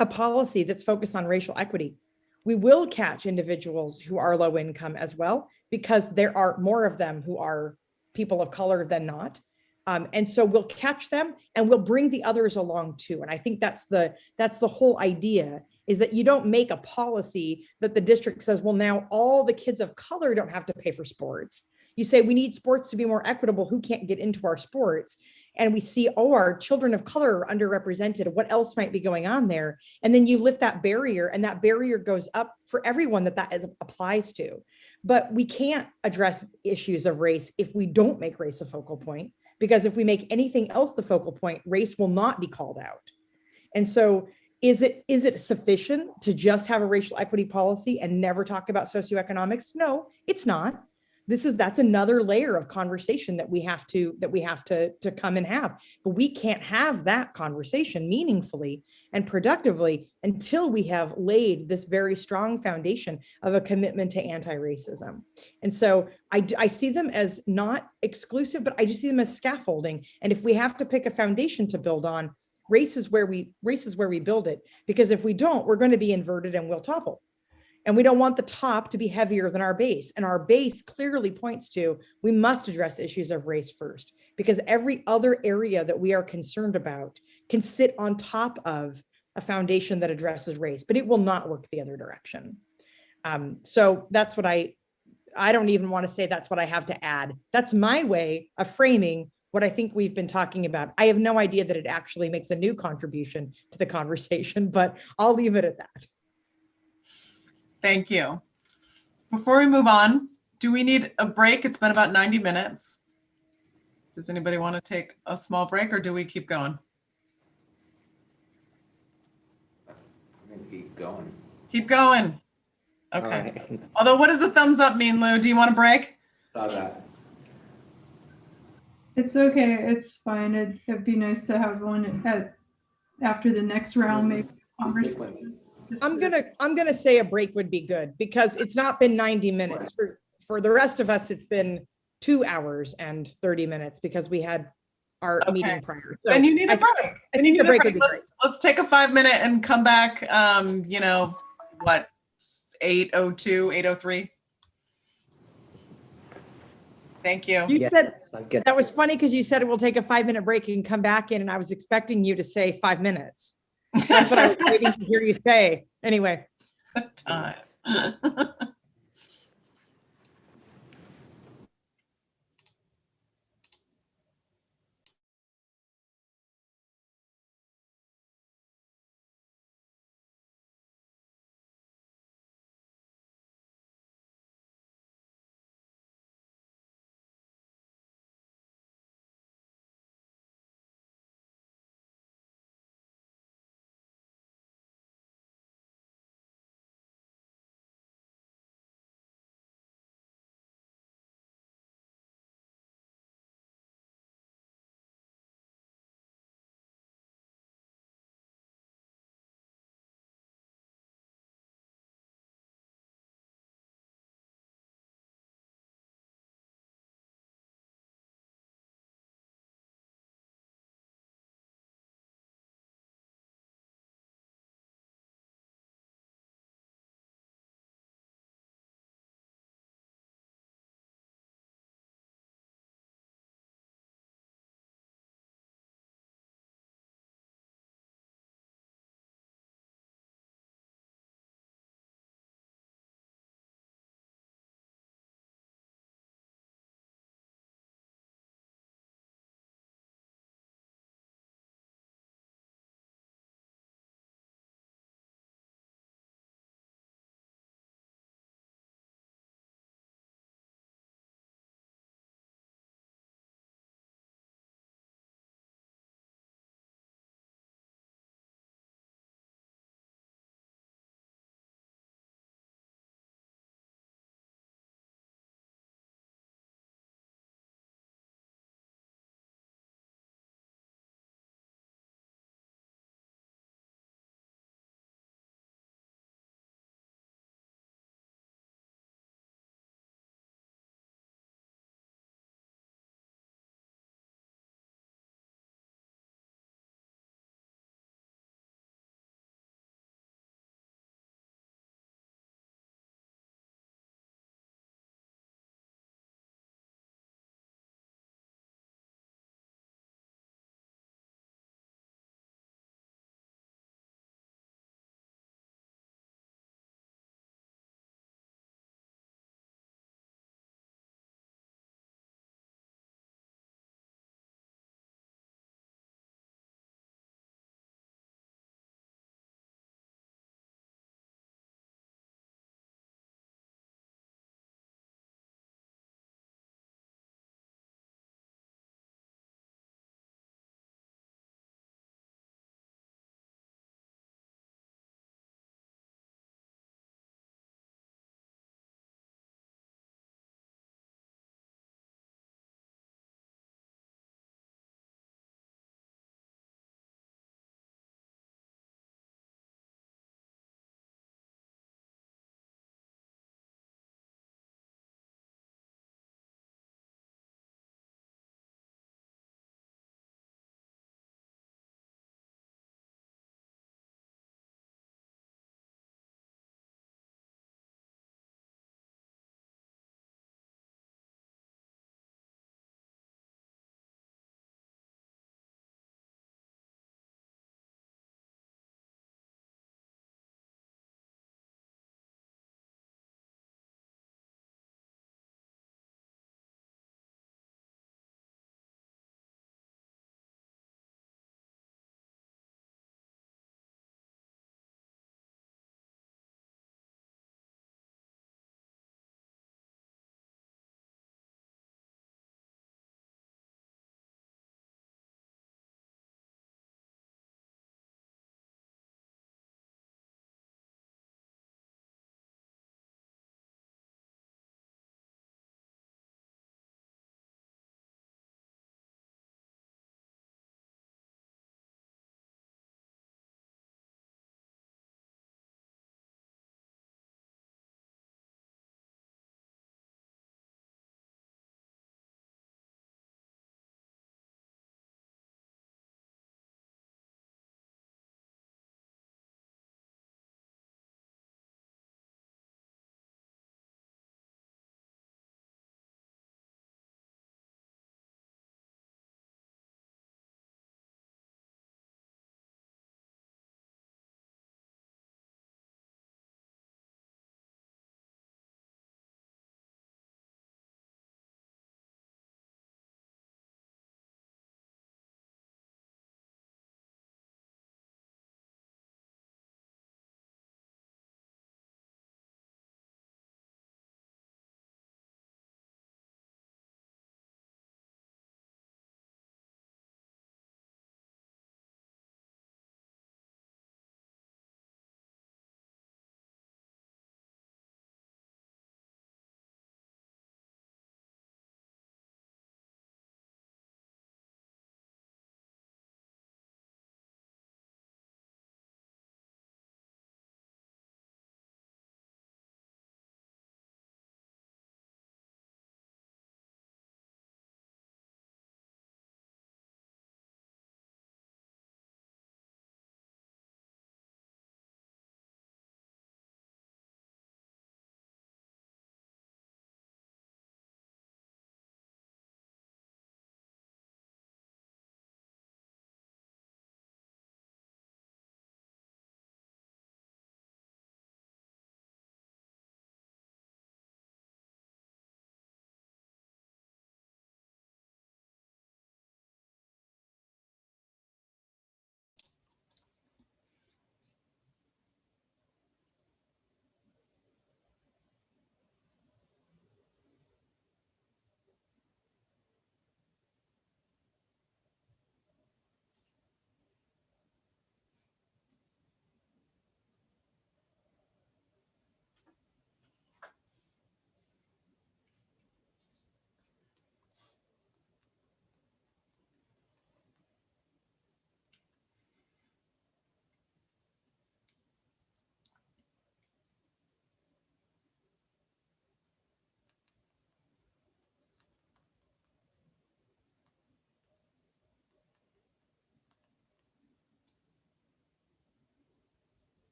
Speaker 10: a policy that's focused on racial equity, we will catch individuals who are low income as well, because there are more of them who are people of color than not. And so we'll catch them and we'll bring the others along too. And I think that's the whole idea, is that you don't make a policy that the district says, well, now all the kids of color don't have to pay for sports. You say we need sports to be more equitable. Who can't get into our sports? And we see, oh, our children of color are underrepresented. What else might be going on there? And then you lift that barrier, and that barrier goes up for everyone that applies to. But we can't address issues of race if we don't make race a focal point, because if we make anything else the focal point, race will not be called out. And so is it sufficient to just have a racial equity policy and never talk about socioeconomics? No, it's not. That's another layer of conversation that we have to come and have. But we can't have that conversation meaningfully and productively until we have laid this very strong foundation of a commitment to anti-racism. And so I see them as not exclusive, but I just see them as scaffolding. And if we have to pick a foundation to build on, race is where we build it. Because if we don't, we're going to be inverted and we'll topple. And we don't want the top to be heavier than our base. And our base clearly points to, we must address issues of race first, because every other area that we are concerned about can sit on top of a foundation that addresses race, but it will not work the other direction. So that's what I don't even want to say that's what I have to add. That's my way of framing what I think we've been talking about. I have no idea that it actually makes a new contribution to the conversation, but I'll leave it at that.
Speaker 5: Thank you. Before we move on, do we need a break? It's been about 90 minutes. Does anybody want to take a small break, or do we keep going?
Speaker 8: I'm gonna keep going.
Speaker 5: Keep going.
Speaker 1: All
Speaker 5: Okay.
Speaker 1: right.
Speaker 5: Although, what does the thumbs up mean, Lou? Do you want a break?
Speaker 8: Saw that.
Speaker 6: It's okay. It's fine. It'd be nice to have one after the next round, maybe. Conversation.
Speaker 10: I'm gonna say a break would be good, because it's not been 90 minutes. For the rest of us, it's been 2 hours and 30 minutes because we had our meeting prior. So
Speaker 5: then you need a break.
Speaker 10: I think the break would be great.
Speaker 5: Let's take a 5-minute and come back. What, 8:02, 8:03? Thank you.
Speaker 10: You
Speaker 1: Yes,
Speaker 10: said
Speaker 1: sounds good.
Speaker 10: that was funny, because you said we'll take a 5-minute break and come back in, and I was expecting you to say 5 minutes. That's what I was waiting to hear you say. Anyway.
Speaker 5: Time.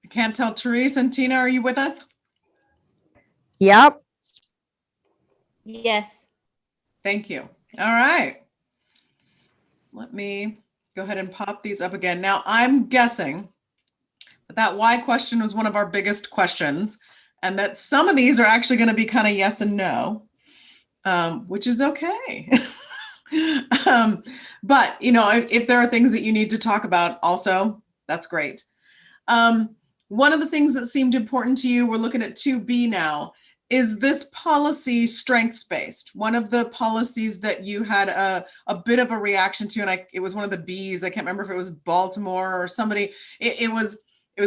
Speaker 5: I can't tell. Therese and Tina, are you with us?
Speaker 10: Yep.
Speaker 9: Yes.
Speaker 5: Thank you. All right. Let me go ahead and pop these up again. Now, I'm guessing that why question was one of our biggest questions, and that some of these are actually going to be kind of yes and no, which is okay. But, you know, if there are things that you need to talk about also, that's great. One of the things that seemed important to you, we're looking at 2B now, is this policy strengths-based? One of the policies that you had a bit of a reaction to, and it was one of the Bs, I can't remember if it was Baltimore or somebody, it was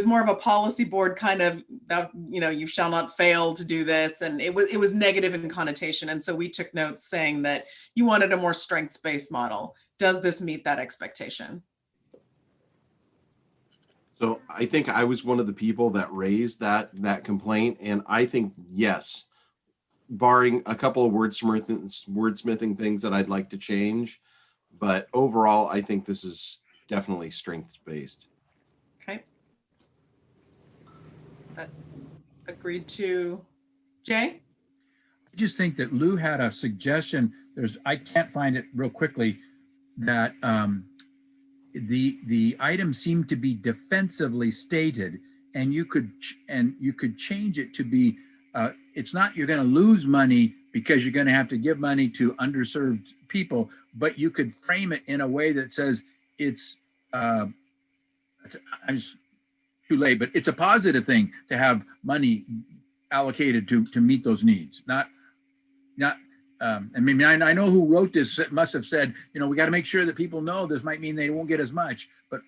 Speaker 5: more of a policy board kind of, you know, you shall not fail to do this. And it was negative in connotation. And so we took notes saying that you wanted a more strengths-based model. Does this meet that expectation?
Speaker 2: So I think I was one of the people that raised that complaint, and I think yes, barring a couple of wordsmithing things that I'd like to change, but overall, I think this is definitely strengths-based.
Speaker 5: Okay. Agreed to. Jay?
Speaker 4: I just think that Lou had a suggestion. I can't find it real quickly, that the item seemed to be defensively stated, and you could change it to be it's not you're going to lose money because you're going to have to give money to underserved people, but you could frame it in a way that says it's I'm just too late, but it's a positive thing to have money allocated to meet those needs. Not I mean, I know who wrote this must have said, you know, we got to make sure that people know this might mean they won't get as much, but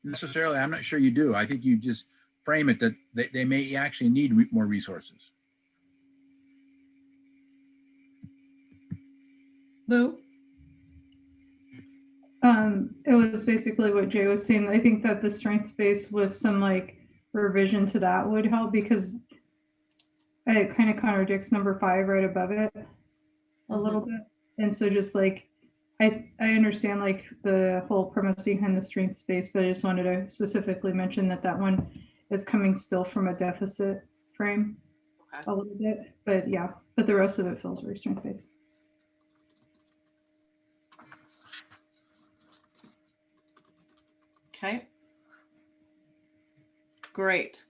Speaker 4: necessarily, I'm not sure you do. I think you just frame it that they may actually need more resources.
Speaker 5: Lou?
Speaker 6: It was basically what Jay was saying. I think that the strengths base with some like revision to that would help, because it kind of contradicts number 5 right above it a little bit. And so just like, I understand like the whole premise behind the strengths base, but I just wanted to specifically mention that one is coming still from a deficit frame a little bit, but yeah, but the rest of it feels very strength based.
Speaker 5: Okay. Great.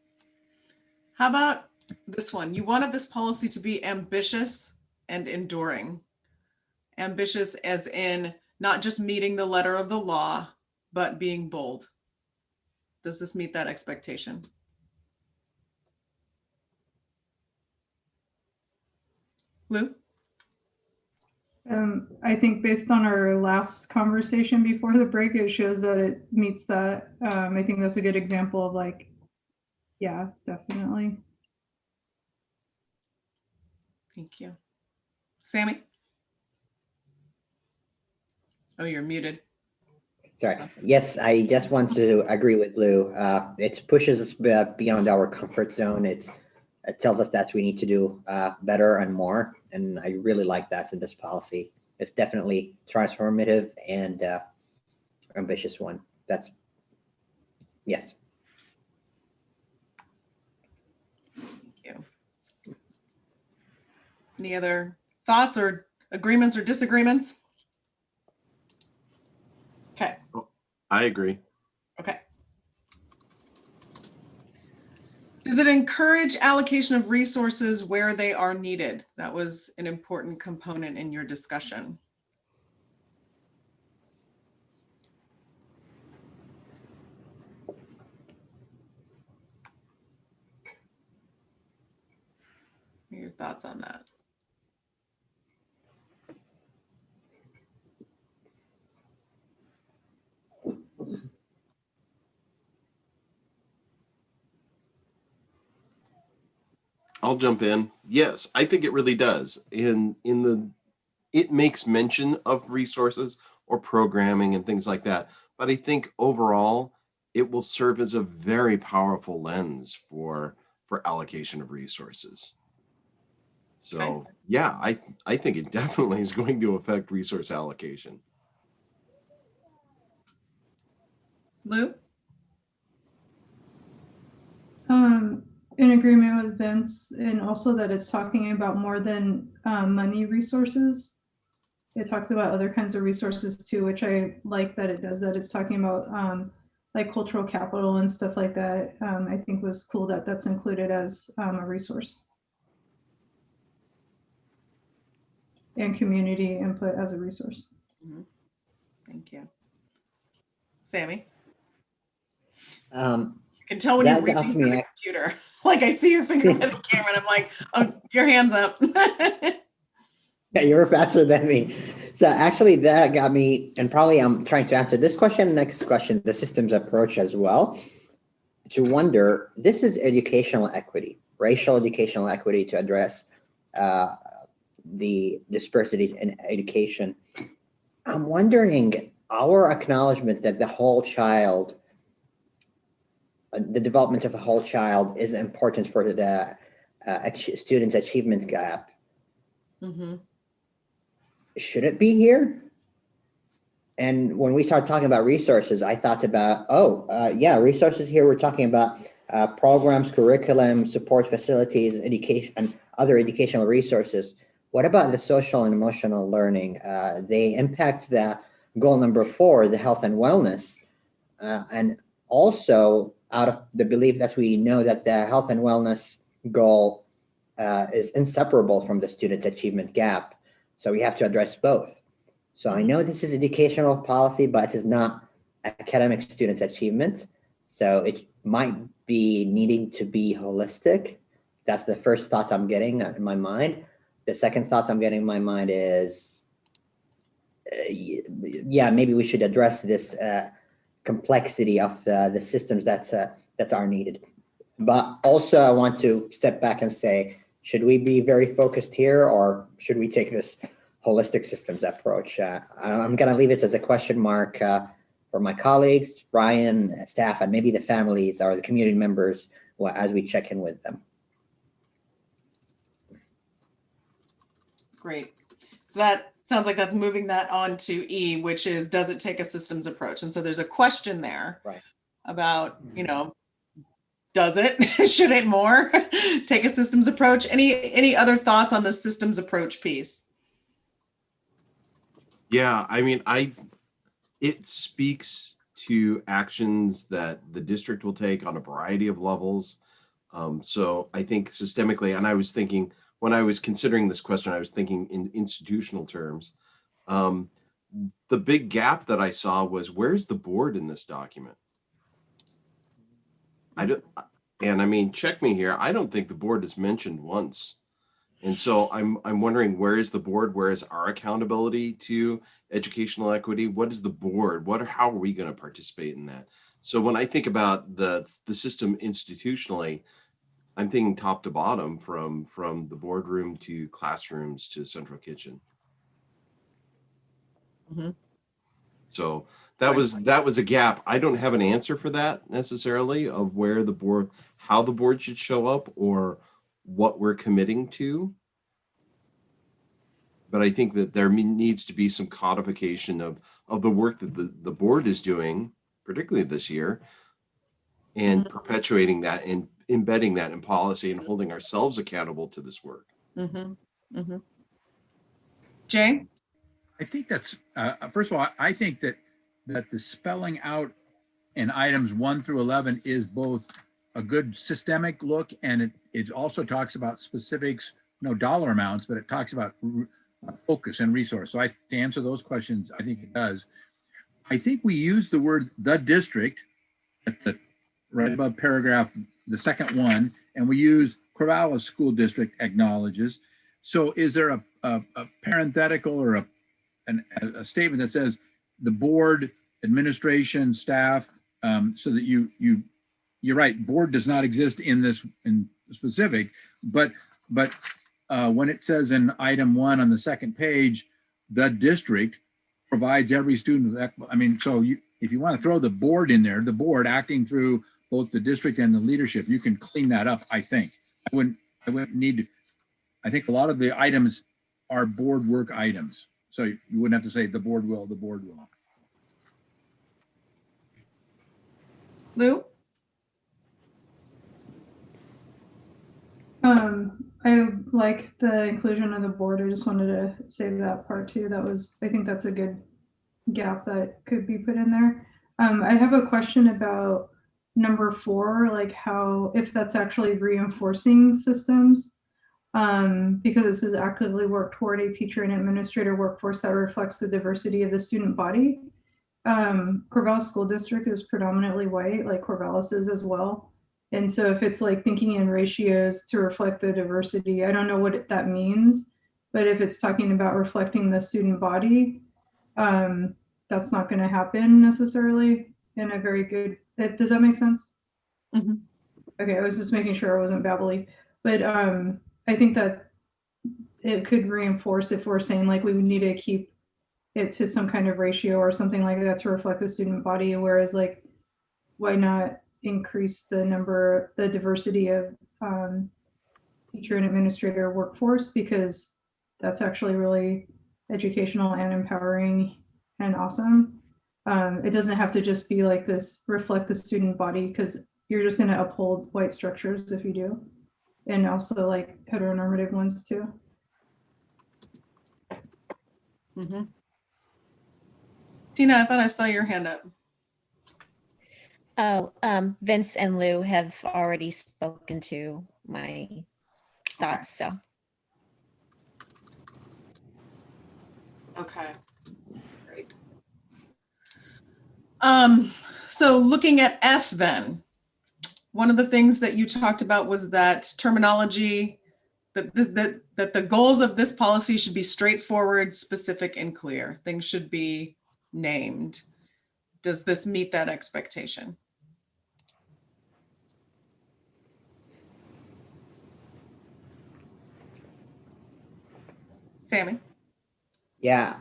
Speaker 5: How about this one? You wanted this policy to be ambitious and enduring. Ambitious as in not just meeting the letter of the law, but being bold. Does this meet that expectation? Lou?
Speaker 6: I think based on our last conversation before the break, it shows that it meets that. I think that's a good example of like, yeah, definitely.
Speaker 5: Thank you. Sammy? Oh, you're muted.
Speaker 1: Sorry. Yes, I just want to agree with Lou. It pushes us beyond our comfort zone. It tells us that we need to do better and more. And I really like that in this policy. It's definitely transformative and ambitious one. That's, yes.
Speaker 5: Thank you. Any other thoughts or agreements or disagreements? Okay.
Speaker 2: I agree.
Speaker 5: Okay. Does it encourage allocation of resources where they are needed? That was an important component in your discussion. What are your thoughts on that?
Speaker 2: I'll jump in. Yes, I think it really does. It makes mention of resources or programming and things like that. But I think overall, it will serve as a very powerful lens for allocation of resources. So
Speaker 5: Okay.
Speaker 2: yeah, I think it definitely is going to affect resource allocation.
Speaker 5: Lou?
Speaker 6: In agreement with Vince, and also that it's talking about more than money resources. It talks about other kinds of resources too, which I like that it does that. It's talking about like cultural capital and stuff like that. I think was cool that that's included as a resource. And community input as a resource.
Speaker 5: Thank you. Sammy?
Speaker 1: Um,
Speaker 5: I can tell when you're
Speaker 1: That got
Speaker 5: reaching
Speaker 1: me
Speaker 5: for the
Speaker 1: ac-
Speaker 5: computer. Like I see your finger by the camera and I'm like, oh, your hand's up.
Speaker 1: Yeah, you were faster than me. So actually that got me, and probably I'm trying to answer this question, next question, the systems approach as well, to wonder, this is educational equity, racial educational equity to address the disparities in education. I'm wondering, our acknowledgement that the whole child, the development of a whole child is important for the student's achievement gap.
Speaker 5: Mm-hmm.
Speaker 1: Should it be here? And when we started talking about resources, I thought about, yeah, resources here, we're talking about programs, curriculum, support facilities, education, and other educational resources. What about the social and emotional learning? They impact the goal number 4, the health and wellness. And also out of the belief that we know that the health and wellness goal is inseparable from the student achievement gap. So we have to address both. So I know this is educational policy, but it is not academic students' achievement. So it might be needing to be holistic. That's the first thoughts I'm getting in my mind. The second thoughts I'm getting in my mind is, yeah, maybe we should address this complexity of the systems that are needed. But also I want to step back and say, should we be very focused here, or should we take this holistic systems approach? I'm going to leave it as a question mark for my colleagues, Brian, staff, and maybe the families or the community members as we check in with them.
Speaker 5: Great. So that sounds like that's moving that on to E, which is, does it take a systems approach? And so there's a question there about, does it, should it more take a systems approach? Any other thoughts on the systems approach piece?
Speaker 2: Yeah, I mean, it speaks to actions that the district will take on a variety of levels. So I think systemically, and I was thinking, when I was considering this question, I was thinking in institutional terms. The big gap that I saw was, where's the board in this document? And I mean, check me here, I don't think the board is mentioned once. And so I'm wondering, where is the board? Where is our accountability to educational equity? What is the board? How are we going to participate in that? So when I think about the system institutionally, I'm thinking top to bottom, from the boardroom to classrooms to central kitchen.
Speaker 5: Mm-hmm.
Speaker 2: So that was a gap. I don't have an answer for that necessarily, of where the board, how the board should show up, or what we're committing to. But I think that there needs to be some codification of the work that the board is doing, particularly this year, and perpetuating that and embedding that in policy and holding ourselves accountable to this work.
Speaker 5: Jay?
Speaker 4: I think that's, first of all, I think that the spelling out in items 1 through 11 is both a good systemic look, and it also talks about specifics, no dollar amounts, but it talks about focus and resource. So to answer those questions, I think it does. I think we use the word "the district" at the right above paragraph, the second one, and we use Corvallis School District acknowledges. So is there a parenthetical or a statement that says the board, administration, staff, so that you're right, board does not exist in this in specific, but when it says in item 1 on the second page, the district provides every student with, I mean, so if you want to throw the board in there, the board acting through both the district and the leadership, you can clean that up, I think. I wouldn't need, I think a lot of the items are board work items. So you wouldn't have to say the board will, the board will.
Speaker 5: Lou?
Speaker 6: I like the inclusion of the board. I just wanted to say that part too. I think that's a good gap that could be put in there. I have a question about number 4, like how, if that's actually reinforcing systems, because it says actively work toward a teacher and administrator workforce that reflects the diversity of the student body. Corvallis School District is predominantly white, like Corvallis is as well. And so if it's like thinking in ratios to reflect the diversity, I don't know what that means, but if it's talking about reflecting the student body, that's not going to happen necessarily in a very good, does that make sense?
Speaker 5: Mhm.
Speaker 6: Okay, I was just making sure I wasn't babbly, but I think that it could reinforce if we're saying like we would need to keep it to some kind of ratio or something like that to reflect the student body, whereas like why not increase the diversity of teacher and administrator workforce, because that's actually really educational and empowering and awesome. It doesn't have to just be like this reflect the student body, because you're just going to uphold white structures if you do, and also like heteronormative ones too.
Speaker 5: Mhm. Tina, I thought I saw your hand up.
Speaker 9: Oh, Vince and Lou have already spoken to my thoughts, so.
Speaker 5: Okay, great. So looking at F then, one of the things that you talked about was that terminology, that the goals of this policy should be straightforward, specific, and clear. Things should be named. Does this meet that expectation? Sammy?
Speaker 1: Yeah,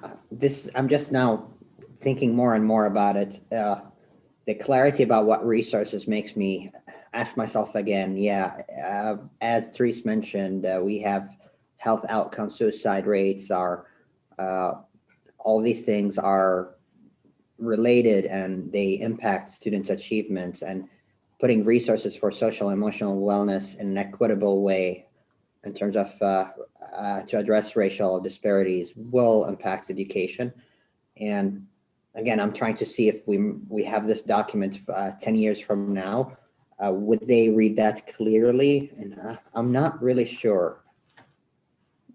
Speaker 1: I'm just now thinking more and more about it. The clarity about what resources makes me ask myself again, as Therese mentioned, we have health outcomes, suicide rates are, all these things are related and they impact students' achievements, and putting resources for social and emotional wellness in an equitable way in terms of to address racial disparities will impact education. And again, I'm trying to see if we have this document 10 years from now, would they read that clearly? And I'm not really sure.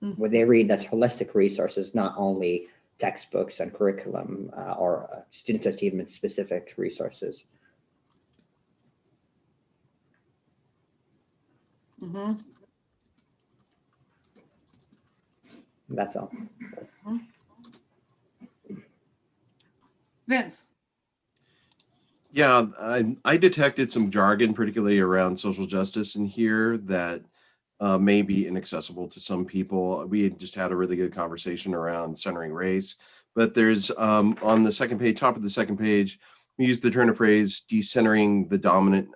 Speaker 1: Would they read that holistic resources, not only textbooks and curriculum or student achievement specific resources?
Speaker 5: Mm-hmm.
Speaker 1: That's all.
Speaker 5: Vince?
Speaker 2: Yeah, I detected some jargon, particularly around social justice in here that may be inaccessible to some people. We had just had a really good conversation around centering race, but there's on the second page, top of the second page, we use the turn of phrase decentering the dominant,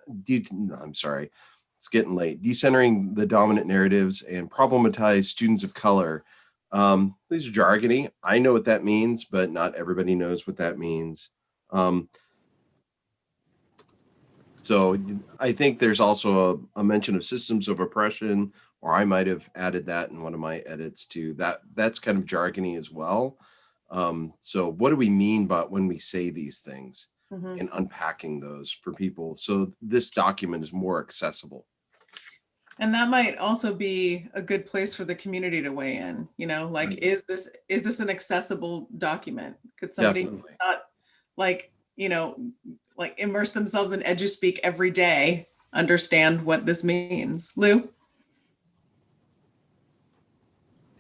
Speaker 2: I'm sorry, it's getting late, decentering the dominant narratives and problematize students of color. These are jargony. I know what that means, but not everybody knows what that means. So I think there's also a mention of systems of oppression, or I might have added that in one of my edits too. That's kind of jargony as well. So what do we mean by when we say these things, and unpacking those for people so this document is more accessible?
Speaker 5: And that might also be a good place for the community to weigh in, you know, like,
Speaker 2: Right.
Speaker 5: is this an accessible document? Could somebody
Speaker 2: Definitely.
Speaker 5: not, like, you know, like immerse themselves in EduSpeak every day, understand what this means? Lou?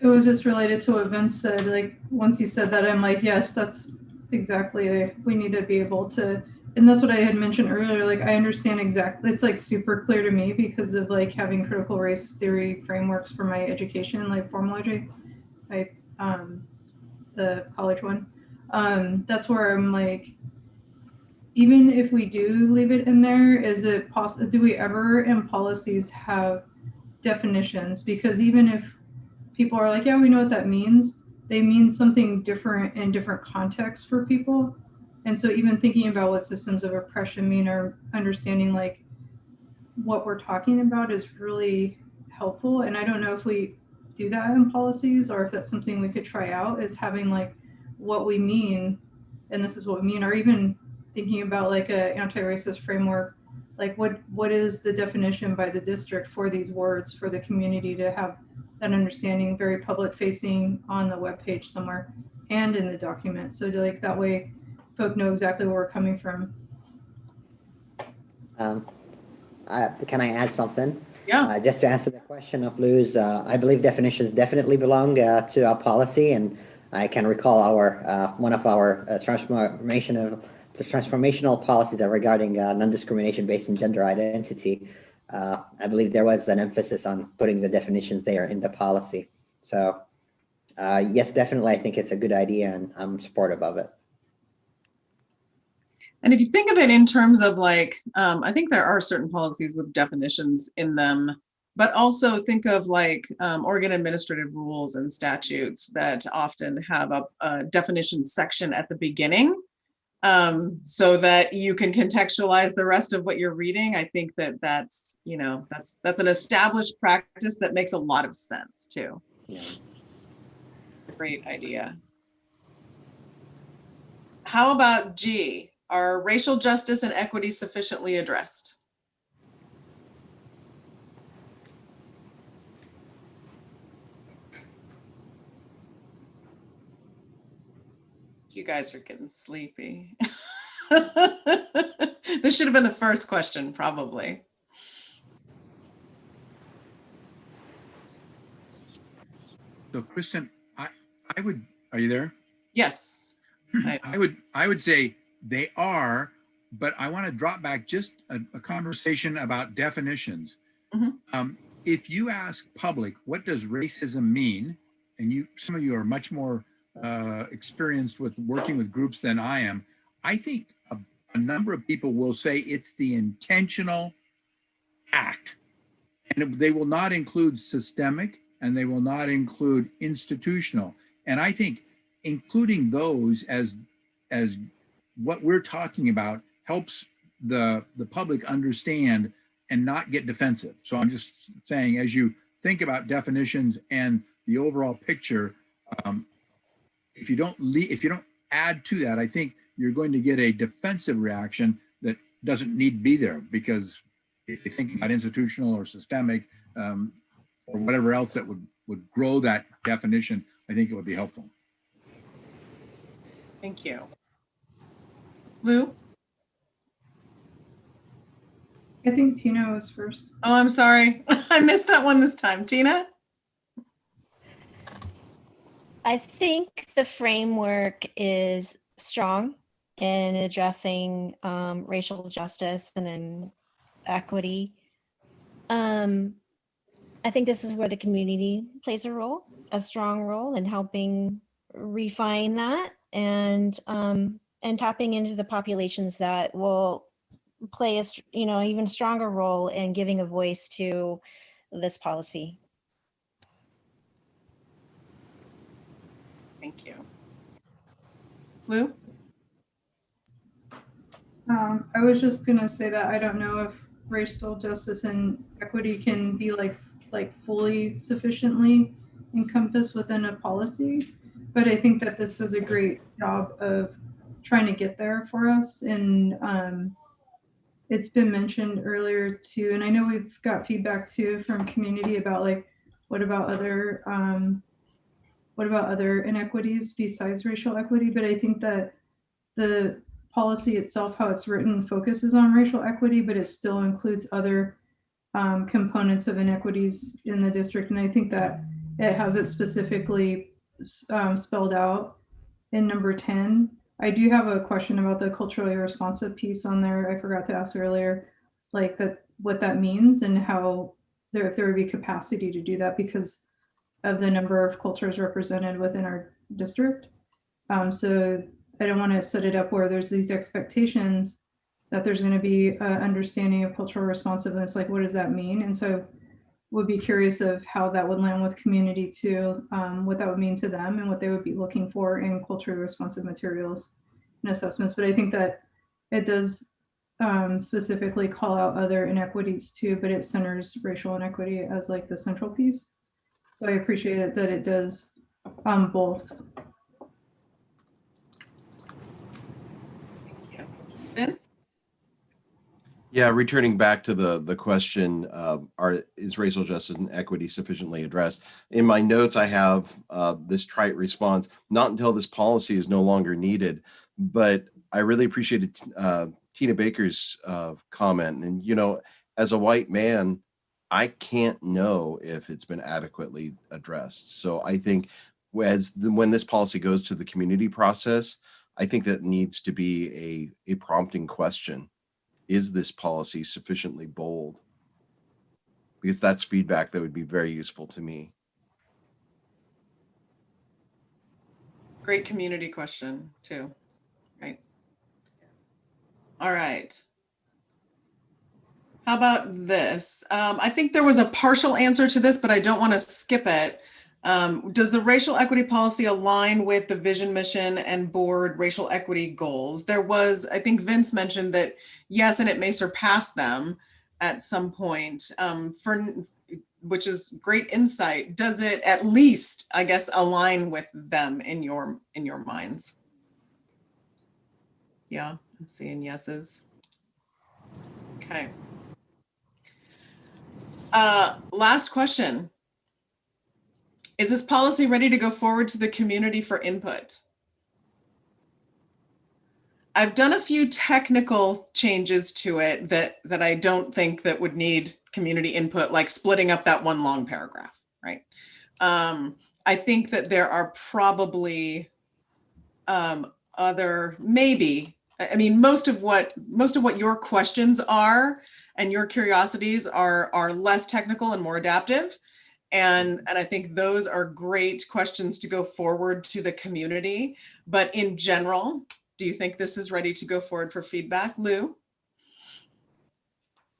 Speaker 6: It was just related to what Vince said. Like once you said that, I'm like, yes, that's exactly, we need to be able to, and that's what I had mentioned earlier. Like I understand exactly, it's like super clear to me because of like having critical race theory frameworks for my education, like formal education, the college one. That's where I'm like, even if we do leave it in there, is it possible, do we ever in policies have definitions? Because even if people are like, yeah, we know what that means, they mean something different in different contexts for people. And so even thinking about what systems of oppression mean, or understanding like what we're talking about, is really helpful. And I don't know if we do that in policies, or if that's something we could try out, is having like what we mean, and this is what we mean, or even thinking about like a anti-racist framework, like what is the definition by the district for these words, for the community to have that understanding, very public facing on the webpage somewhere and in the document, so like that way folk know exactly where we're coming from.
Speaker 1: Can I add something?
Speaker 5: Yeah.
Speaker 1: Just to answer the question of Lou's, I believe definitions definitely belong to our policy, and I can recall our one of our transformational policies regarding non-discrimination based on gender identity. I believe there was an emphasis on putting the definitions there in the policy. So yes, definitely, I think it's a good idea, and I'm supportive of it.
Speaker 5: And if you think of it in terms of like, I think there are certain policies with definitions in them, but also think of like Oregon administrative rules and statutes that often have a definition section at the beginning, so that you can contextualize the rest of what you're reading. I think that that's an established practice that makes a lot of sense too.
Speaker 1: Yeah.
Speaker 5: Great idea. How about G? Are racial justice and equity sufficiently addressed? You guys are getting sleepy. This should have been the first question, probably.
Speaker 4: So Kristen, I would, are you there?
Speaker 5: Yes.
Speaker 4: I would say they are, but I want to drop back just a conversation about definitions.
Speaker 5: Mhm.
Speaker 4: If you ask public, what does racism mean? And some of you are much more experienced with working with groups than I am. I think a number of people will say it's the intentional act, and they will not include systemic, and they will not include institutional. And I think including those as what we're talking about helps the public understand and not get defensive. So I'm just saying, as you think about definitions and the overall picture, if you don't add to that, I think you're going to get a defensive reaction that doesn't need to be there, because if you think about institutional or systemic or whatever else that would grow that definition, I think it would be helpful.
Speaker 5: Thank you. Lou?
Speaker 6: I think Tina was first.
Speaker 5: Oh, I'm sorry. I missed that one this time. Tina?
Speaker 9: I think the framework is strong in addressing racial justice and in equity. I think this is where the community plays a strong role in helping refine that, and tapping into the populations that will play a even stronger role in giving a voice to this policy.
Speaker 5: Thank you. Lou?
Speaker 6: I was just gonna say that I don't know if racial justice and equity can be like fully sufficiently encompassed within a policy, but I think that this does a great job of trying to get there for us. And it's been mentioned earlier too, and I know we've got feedback too from community about like what about other inequities besides racial equity. But I think that the policy itself, how it's written, focuses on racial equity, but it still includes other components of inequities in the district. And I think that it has it specifically spelled out in number 10. I do have a question about the culturally responsive piece on there. I forgot to ask earlier, like that, what that means and how if there would be capacity to do that because of the number of cultures represented within our district. So I don't want to set it up where there's these expectations that there's going to be an understanding of cultural responsiveness. Like, what does that mean? And so would be curious of how that would land with community too, what that would mean to them and what they would be looking for in culturally responsive materials and assessments. But I think that it does specifically call out other inequities too, but it centers racial inequity as like the central piece. So I appreciate it that it does both.
Speaker 5: Thank you. Vince?
Speaker 2: Yeah, returning back to the question, is racial justice and equity sufficiently addressed? In my notes, I have this trite response, not until this policy is no longer needed. But I really appreciated Tina Baker's comment. And, you know, as a white man, I can't know if it's been adequately addressed. So I think when this policy goes to the community process, I think that needs to be a prompting question. Is this policy sufficiently bold? Because that's feedback that would be very useful to me.
Speaker 5: Great community question too, right? All right. How about this? I think there was a partial answer to this, but I don't want to skip it. Does the racial equity policy align with the vision, mission, and board racial equity goals? There was, I think Vince mentioned that yes, and it may surpass them at some point, which is great insight. Does it at least, I guess, align with them in your minds? Yeah, I'm seeing yeses. Okay. Last question. Is this policy ready to go forward to the community for input? I've done a few technical changes to it that I don't think that would need community input, like splitting up that one long paragraph, right? I think that there are probably other, maybe, I mean, most of what your questions are and your curiosities are less technical and more adaptive. And I think those are great questions to go forward to the community. But in general, do you think this is ready to go forward for feedback? Lou?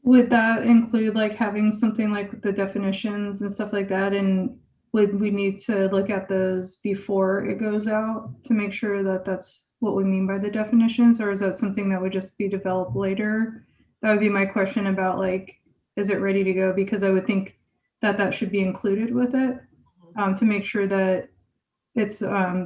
Speaker 6: Would that include like having something like the definitions and stuff like that? And would we need to look at those before it goes out to make sure that that's what we mean by the definitions? Or is that something that would just be developed later? That would be my question about like, is it ready to go? Because I would think that that should be included with it to make sure that it's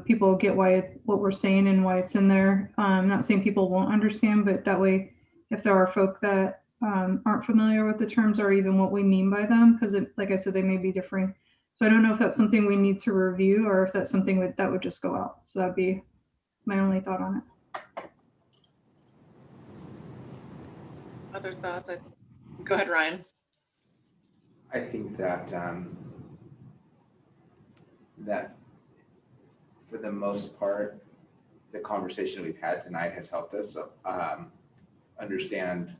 Speaker 6: people get what we're saying and why it's in there. I'm not saying people won't understand, but that way, if there are folk that aren't familiar with the terms or even what we mean by them, because like I said, they may be different. So I don't know if that's something we need to review or if that's something that would just go out. So that'd be my only thought on it.
Speaker 5: Other thoughts? Go ahead, Ryan.
Speaker 8: I think that that for the most part, the conversation we've had tonight has helped us understand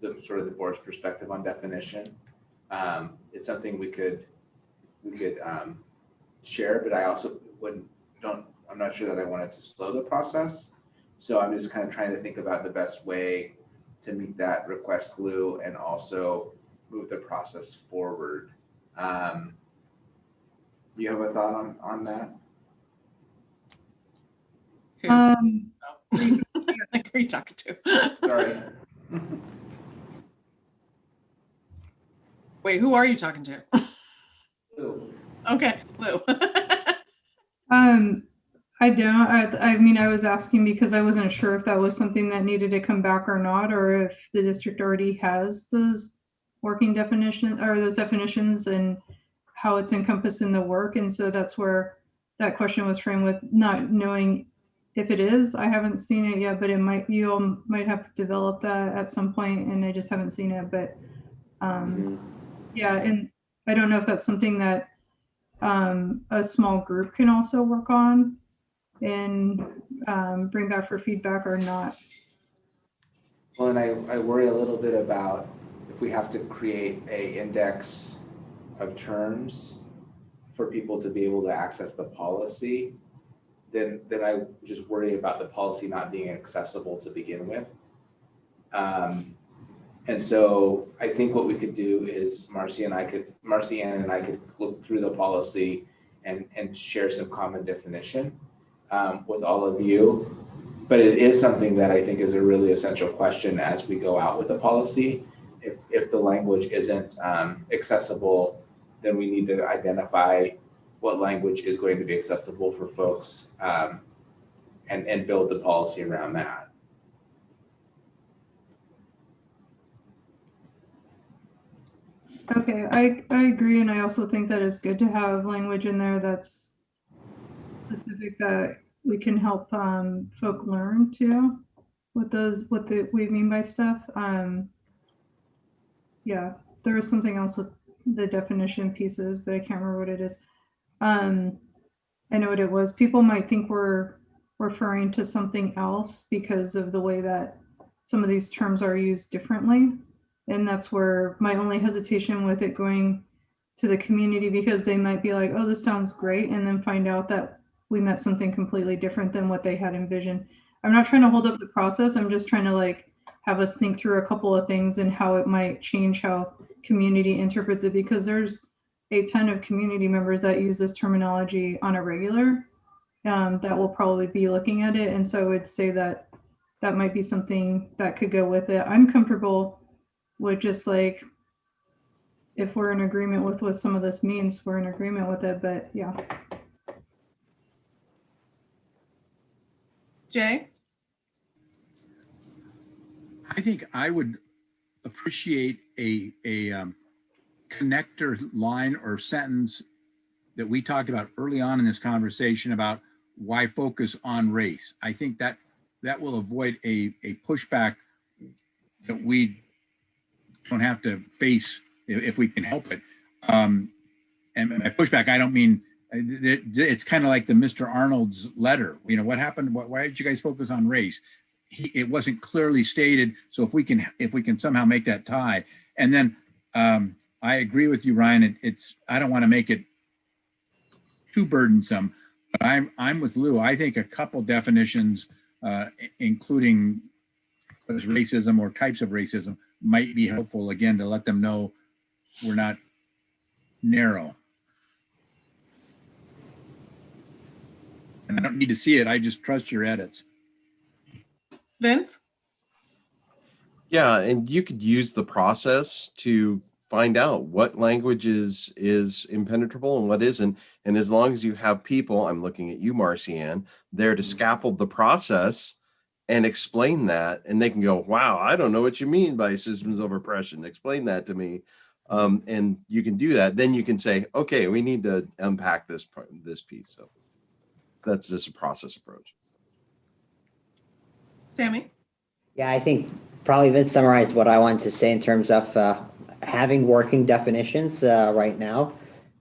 Speaker 8: the sort of the board's perspective on definition. It's something we could share, but I also I'm not sure that I wanted to slow the process. So I'm just kind of trying to think about the best way to meet that request, Lou, and also move the process forward. Do you have a thought on that?
Speaker 5: Like, who are you talking to?
Speaker 8: Sorry.
Speaker 5: Wait, who are you talking to?
Speaker 8: Lou.
Speaker 5: Okay, Lou.
Speaker 6: I don't. I mean, I was asking because I wasn't sure if that was something that needed to come back or not, or if the district already has those working definitions or those definitions and how it's encompassed in the work. And so that's where that question was framed, with not knowing if it is. I haven't seen it yet, but it might, you all might have developed that at some point and I just haven't seen it. But yeah, and I don't know if that's something that a small group can also work on and bring back for feedback or not.
Speaker 8: Well, and I worry a little bit about if we have to create a index of terms for people to be able to access the policy, then I just worry about the policy not being accessible to begin with. And so I think what we could do is Marcy and I could look through the policy and share some common definition with all of you. But it is something that I think is a really essential question as we go out with a policy. If the language isn't accessible, then we need to identify what language is going to be accessible for folks and build the policy around that.
Speaker 6: Okay, I agree, and I also think that it's good to have language in there that's specific that we can help folk learn too. What we mean by stuff. Yeah, there was something else with the definition pieces, but I can't remember what it is. I know what it was. People might think we're referring to something else because of the way that some of these terms are used differently. And that's where my only hesitation with it going to the community, because they might be like, oh, this sounds great, and then find out that we meant something completely different than what they had envisioned. I'm not trying to hold up the process. I'm just trying to like have us think through a couple of things and how it might change how community interprets it, because there's a ton of community members that use this terminology on a regular that will probably be looking at it. And so I would say that that might be something that could go with it. I'm comfortable with just like, if we're in agreement with what some of this means, we're in agreement with it, but yeah.
Speaker 5: Jay?
Speaker 4: I think I would appreciate a connector line or sentence that we talked about early on in this conversation about why focus on race. I think that will avoid a pushback that we don't have to face if we can help it. And by pushback, I don't mean, it's kind of like the Mr. Arnold's letter. You know, what happened? Why did you guys focus on race? It wasn't clearly stated. So if we can somehow make that tie. And then I agree with you, Ryan. I don't want to make it too burdensome, but I'm with Lou. I think a couple definitions, including racism or types of racism, might be helpful, again, to let them know we're not narrow. And I don't need to see it. I just trust your edits.
Speaker 5: Vince?
Speaker 2: Yeah, and you could use the process to find out what language is impenetrable and what isn't. And as long as you have people, I'm looking at you, Marcy Ann, there to scaffold the process and explain that, and they can go, wow, I don't know what you mean by systems of oppression. Explain that to me. And you can do that. Then you can say, okay, we need to unpack this piece. So that's just a process approach.
Speaker 5: Sammy?
Speaker 1: Yeah, I think probably Vince summarized what I wanted to say in terms of having working definitions right now,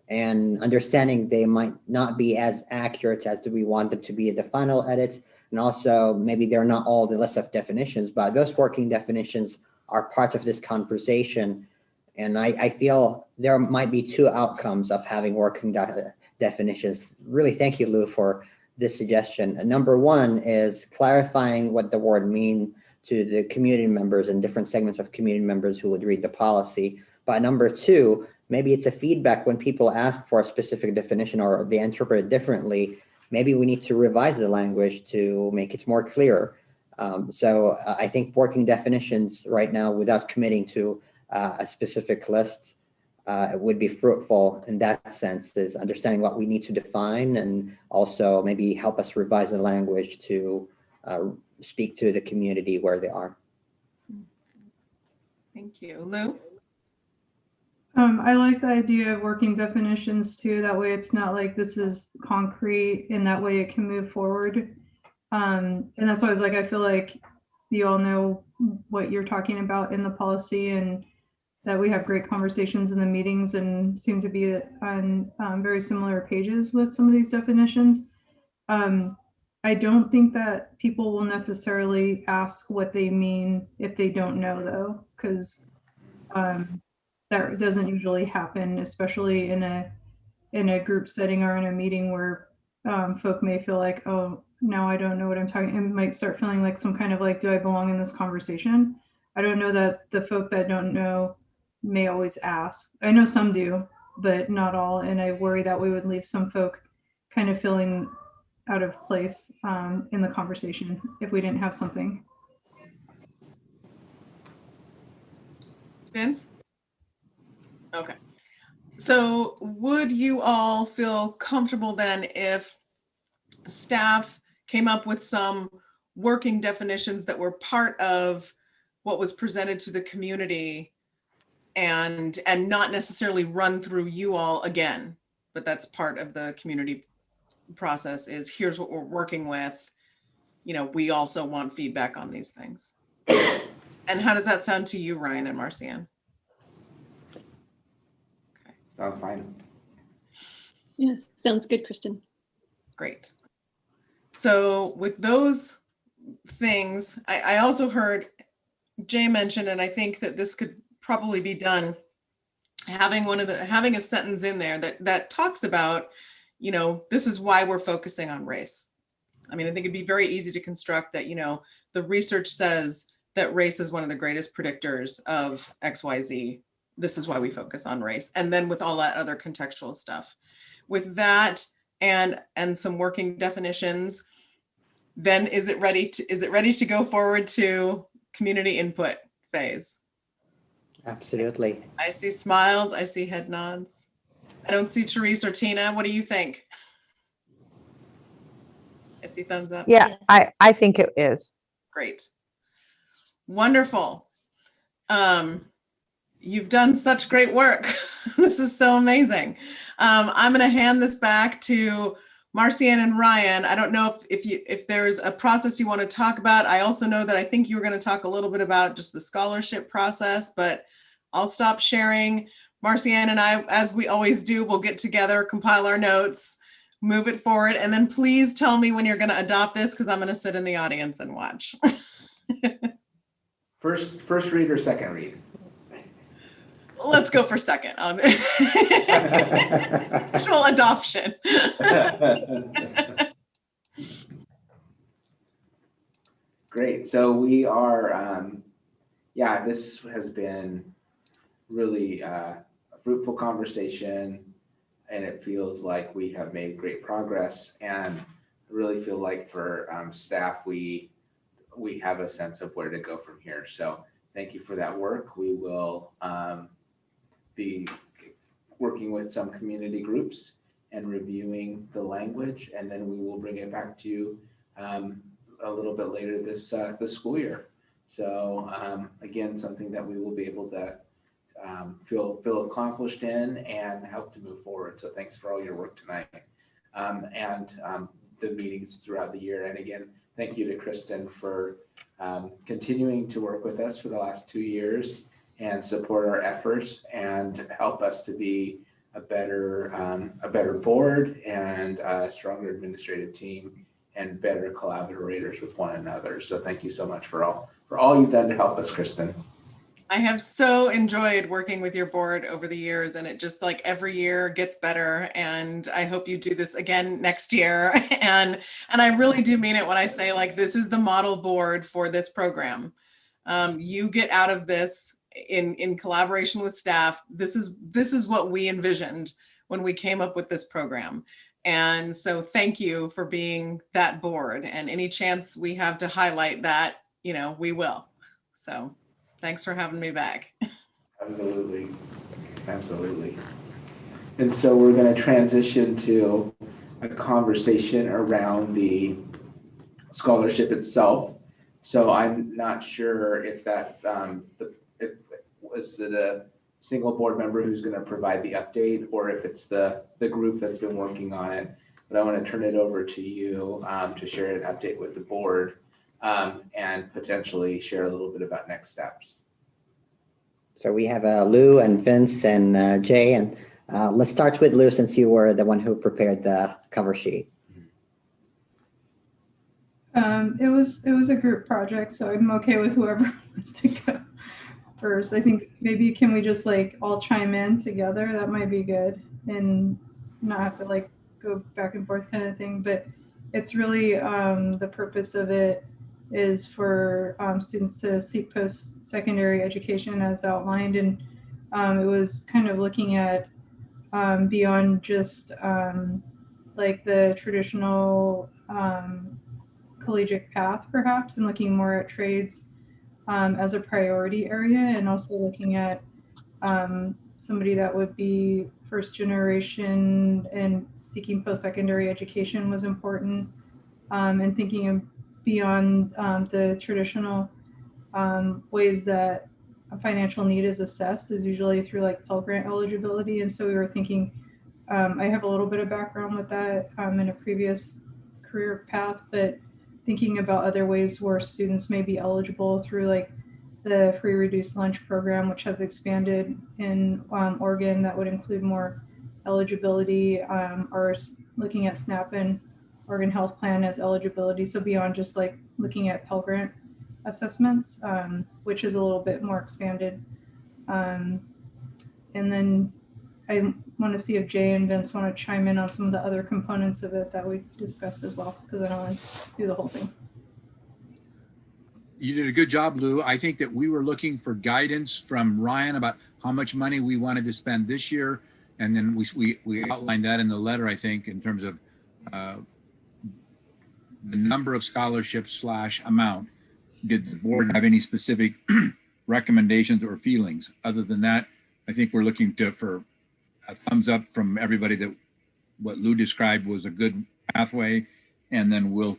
Speaker 1: and understanding they might not be as accurate as we want them to be in the final edits. And also maybe they're not all the list of definitions, but those working definitions are parts of this conversation. And I feel there might be two outcomes of having working definitions. Really, thank you, Lou, for this suggestion. And number one is clarifying what the word means to the community members and different segments of community members who would read the policy. But number two, maybe it's a feedback when people ask for a specific definition or they interpret it differently. Maybe we need to revise the language to make it more clear. So I think working definitions right now without committing to a specific list would be fruitful in that sense, is understanding what we need to define and also maybe help us revise the language to speak to the community where they are.
Speaker 5: Thank you. Lou?
Speaker 6: I like the idea of working definitions too. That way it's not like this is concrete, and that way it can move forward. And that's why I was like, I feel like you all know what you're talking about in the policy, and that we have great conversations in the meetings and seem to be on very similar pages with some of these definitions. I don't think that people will necessarily ask what they mean if they don't know, though, because that doesn't usually happen, especially in a group setting or in a meeting where folk may feel like, oh, now I don't know what I'm talking, and might start feeling like some kind of like, do I belong in this conversation? I don't know that the folk that don't know may always ask. I know some do, but not all. And I worry that we would leave some folk kind of feeling out of place in the conversation if we didn't have something.
Speaker 5: Vince? Okay. So would you all feel comfortable then if staff came up with some working definitions that were part of what was presented to the community and not necessarily run through you all again, but that's part of the community process is here's what we're working with. You know, we also want feedback on these things. And how does that sound to you, Ryan and Marcianne? Okay,
Speaker 8: Sounds fine.
Speaker 7: Yes, sounds good, Kristen.
Speaker 5: great. So with those things, I also heard Jay mention, and I think that this could probably be done, having a sentence in there that talks about, you know, this is why we're focusing on race. I mean, I think it'd be very easy to construct that, you know, the research says that race is one of the greatest predictors of XYZ. This is why we focus on race. And then with all that other contextual stuff. With that and some working definitions, then is it ready to go forward to community input phase?
Speaker 1: Absolutely.
Speaker 5: I see smiles, I see head nods. I don't see Therese or Tina. What do you think? I see thumbs up.
Speaker 10: Yeah,
Speaker 9: Yes.
Speaker 10: I think it is.
Speaker 5: Great. Wonderful. You've done such great work. This is so amazing. I'm going to hand this back to Marcianne and Ryan. I don't know if there's a process you want to talk about. I also know that I think you were going to talk a little bit about just the scholarship process, but I'll stop sharing. Marcianne and I, as we always do, we'll get together, compile our notes, move it forward, and then please tell me when you're going to adopt this because I'm going to sit in the audience and watch.
Speaker 8: First read or second read?
Speaker 5: Let's go for second. Actual adoption.
Speaker 8: Great. So we are, yeah, this has been really a fruitful conversation, and it feels like we have made great progress. And I really feel like for staff, we have a sense of where to go from here. So thank you for that work. We will be working with some community groups and reviewing the language, and then we will bring it back to you a little bit later this school year. So again, something that we will be able to feel accomplished in and help to move forward. So thanks for all your work tonight and the meetings throughout the year. And again, thank you to Kristen for continuing to work with us for the last 2 years and support our efforts and help us to be a better board and a stronger administrative team and better collaborators with one another. So thank you so much for all you've done to help us, Kristen.
Speaker 5: I have so enjoyed working with your board over the years, and it just like every year gets better. And I hope you do this again next year. And I really do mean it when I say like this is the model board for this program. You get out of this in collaboration with staff. This is what we envisioned when we came up with this program. And so thank you for being that board. And any chance we have to highlight that, you know, we will. So thanks for having me back.
Speaker 8: Absolutely. Absolutely. And so we're going to transition to a conversation around the scholarship itself. So I'm not sure if that was it a single board member who's going to provide the update or if it's the group that's been working on it. But I want to turn it over to you to share an update with the board and potentially share a little bit about next steps.
Speaker 1: So we have Lou and Vince and Jay, and let's start with Lou since you were the one who prepared the cover sheet.
Speaker 6: It was a group project, so I'm okay with whoever wants to go first. I think maybe can we just like all chime in together? That might be good and not have to like go back and forth kind of thing. But it's really the purpose of it is for students to seek post-secondary education as outlined. And it was kind of looking at beyond just like the traditional collegiate path perhaps, and looking more at trades as a priority area, and also looking at somebody that would be first generation and seeking post-secondary education was important, and thinking of beyond the traditional ways that a financial need is assessed is usually through like Pell Grant eligibility. And so we were thinking, I have a little bit of background with that in a previous career path, but thinking about other ways where students may be eligible through like the free reduced lunch program, which has expanded in Oregon, that would include more eligibility, or looking at SNAP and Oregon Health Plan as eligibility. So beyond just like looking at Pell Grant assessments, which is a little bit more expanded. And then I want to see if Jay and Vince want to chime in on some of the other components of it that we discussed as well, because I don't want to do the whole thing.
Speaker 4: You did a good job, Lou. I think that we were looking for guidance from Ryan about how much money we wanted to spend this year. And then we outlined that in the letter, I think, in terms of the number of scholarships / amount. Did the board have any specific recommendations or feelings? Other than that, I think we're looking for a thumbs up from everybody that what Lou described was a good pathway, and then we'll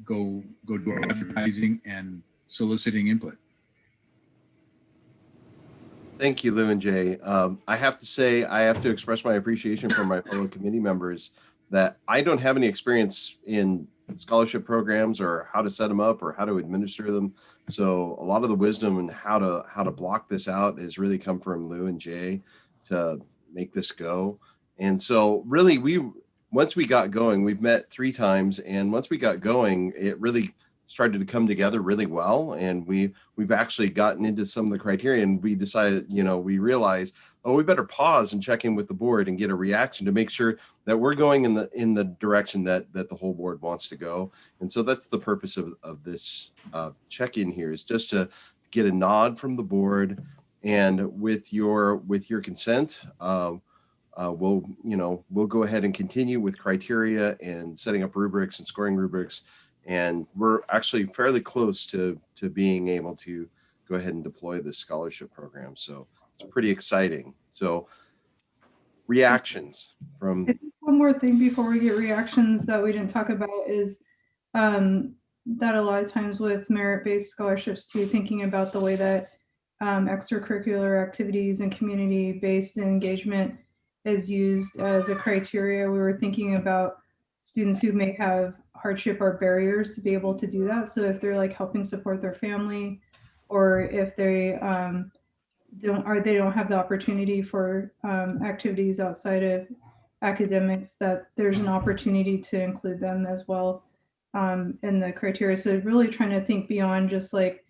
Speaker 4: go do our advertising and soliciting input.
Speaker 2: Thank you, Lou and Jay. I have to say, I have to express my appreciation for my fellow committee members that I don't have any experience in scholarship programs or how to set them up or how to administer them. So a lot of the wisdom and how to block this out has really come from Lou and Jay to make this go. And so really once we got going, we've met 3 times, and once we got going, it really started to come together really well. And we've actually gotten into some of the criteria, and we decided, we realized, oh, we better pause and check in with the board and get a reaction to make sure that we're going in the direction that the whole board wants to go. And so that's the purpose of this check-in here, is just to get a nod from the board. And with your consent, we'll go ahead and continue with criteria and setting up rubrics and scoring rubrics. And we're actually fairly close to being able to go ahead and deploy this scholarship program. So it's pretty exciting. So reactions from...
Speaker 6: One more thing before we get reactions that we didn't talk about is that a lot of times with merit-based scholarships too, thinking about the way that extracurricular activities and community-based engagement is used as a criteria. We were thinking about students who may have hardship or barriers to be able to do that. So if they're like helping support their family, or if they don't have the opportunity for activities outside of academics, that there's an opportunity to include them as well in the criteria. So really trying to think beyond just like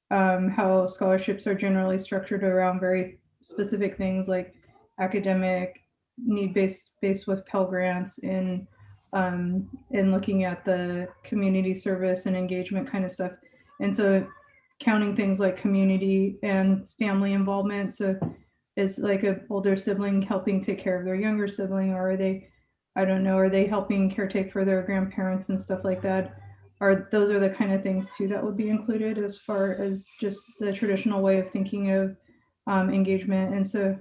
Speaker 6: how scholarships are generally structured around very specific things like academic, need-based with Pell Grants, in looking at the community service and engagement kind of stuff. And so counting things like community and family involvement. So is like an older sibling helping take care of their younger sibling, or are they, I don't know, are they helping caretake for their grandparents and stuff like that? Those are the kind of things too that would be included as far as just the traditional way of thinking of engagement. And so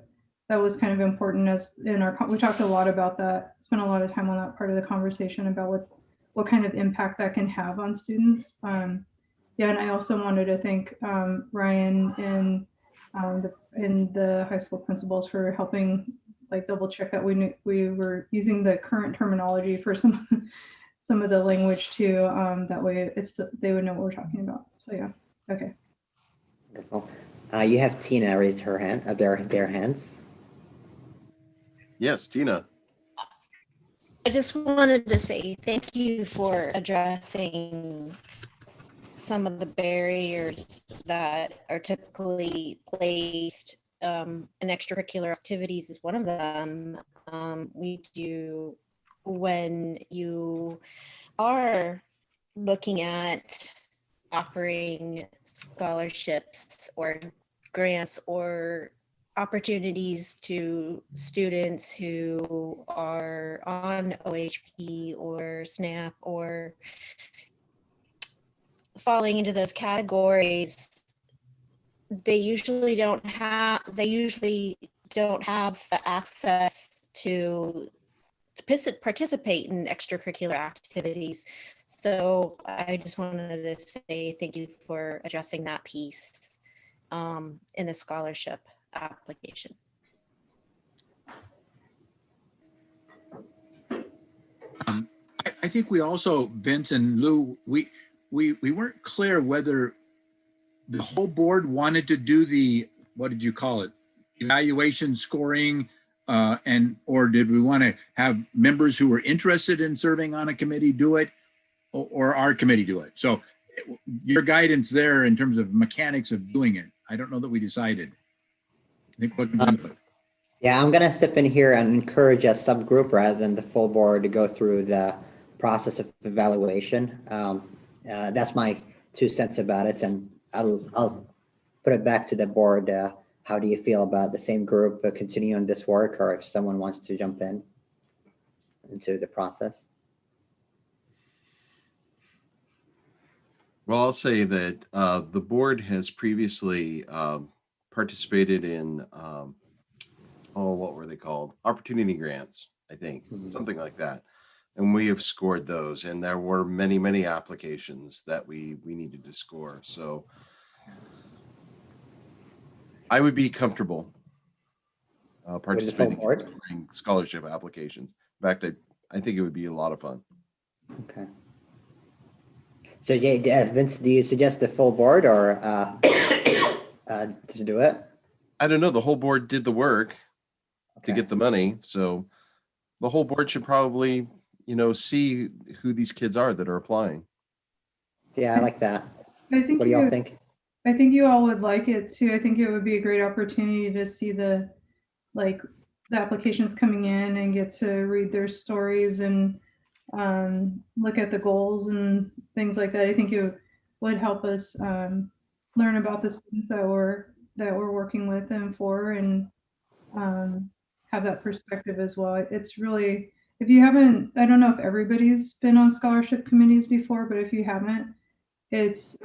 Speaker 6: that was kind of important as we talked a lot about that, spent a lot of time on that part of the conversation about what kind of impact that can have on students. Yeah, and I also wanted to thank Ryan and the high school principals for helping like double check that we were using the current terminology for some of the language too. That way they would know what we're talking about. So yeah, okay.
Speaker 1: Wonderful. You have Tina raised her hand, their hands.
Speaker 2: Yes, Tina.
Speaker 9: I just wanted to say thank you for addressing some of the barriers that are typically placed, and extracurricular activities is one of them. We do, when you are looking at offering scholarships or grants or opportunities to students who are on OHP or SNAP or falling into those categories, they usually don't have the access to participate in extracurricular activities. So I just wanted to say thank you for addressing that piece in the scholarship application.
Speaker 4: I think we also, Vince and Lou, we weren't clear whether the whole board wanted to do the, what did you call it? Evaluation scoring, or did we want to have members who were interested in serving on a committee do it, or our committee do it? So your guidance there in terms of mechanics of doing it, I don't know that we decided. I think what
Speaker 1: Yeah, I'm gonna step in here and encourage a subgroup rather than the full board to go through the process of evaluation. That's my 2 cents about it, and I'll put it back to the board. How do you feel about the same group continue on this work, or if someone wants to jump in into the process?
Speaker 2: Well, I'll say that the board has previously participated in, what were they called? Opportunity grants, I think, something like that. And we have scored those, and there were many, many applications that we needed to score. So I would be comfortable participating in scholarship applications. In fact, I think it would be a lot of fun.
Speaker 1: Okay. So Jay, Vince, do you suggest the full board or to do it?
Speaker 2: I don't know. The whole board did the work to get the money. So the whole board should probably, see who these kids are that are applying.
Speaker 1: Yeah, I like that.
Speaker 6: I think
Speaker 1: What do y'all think?
Speaker 6: I think you all would like it too. I think it would be a great opportunity to see the applications coming in and get to read their stories and look at the goals and things like that. I think it would help us learn about the students that we're working with and for, and have that perspective as well. It's really, if you haven't, I don't know if everybody's been on scholarship committees before, but if you haven't, it's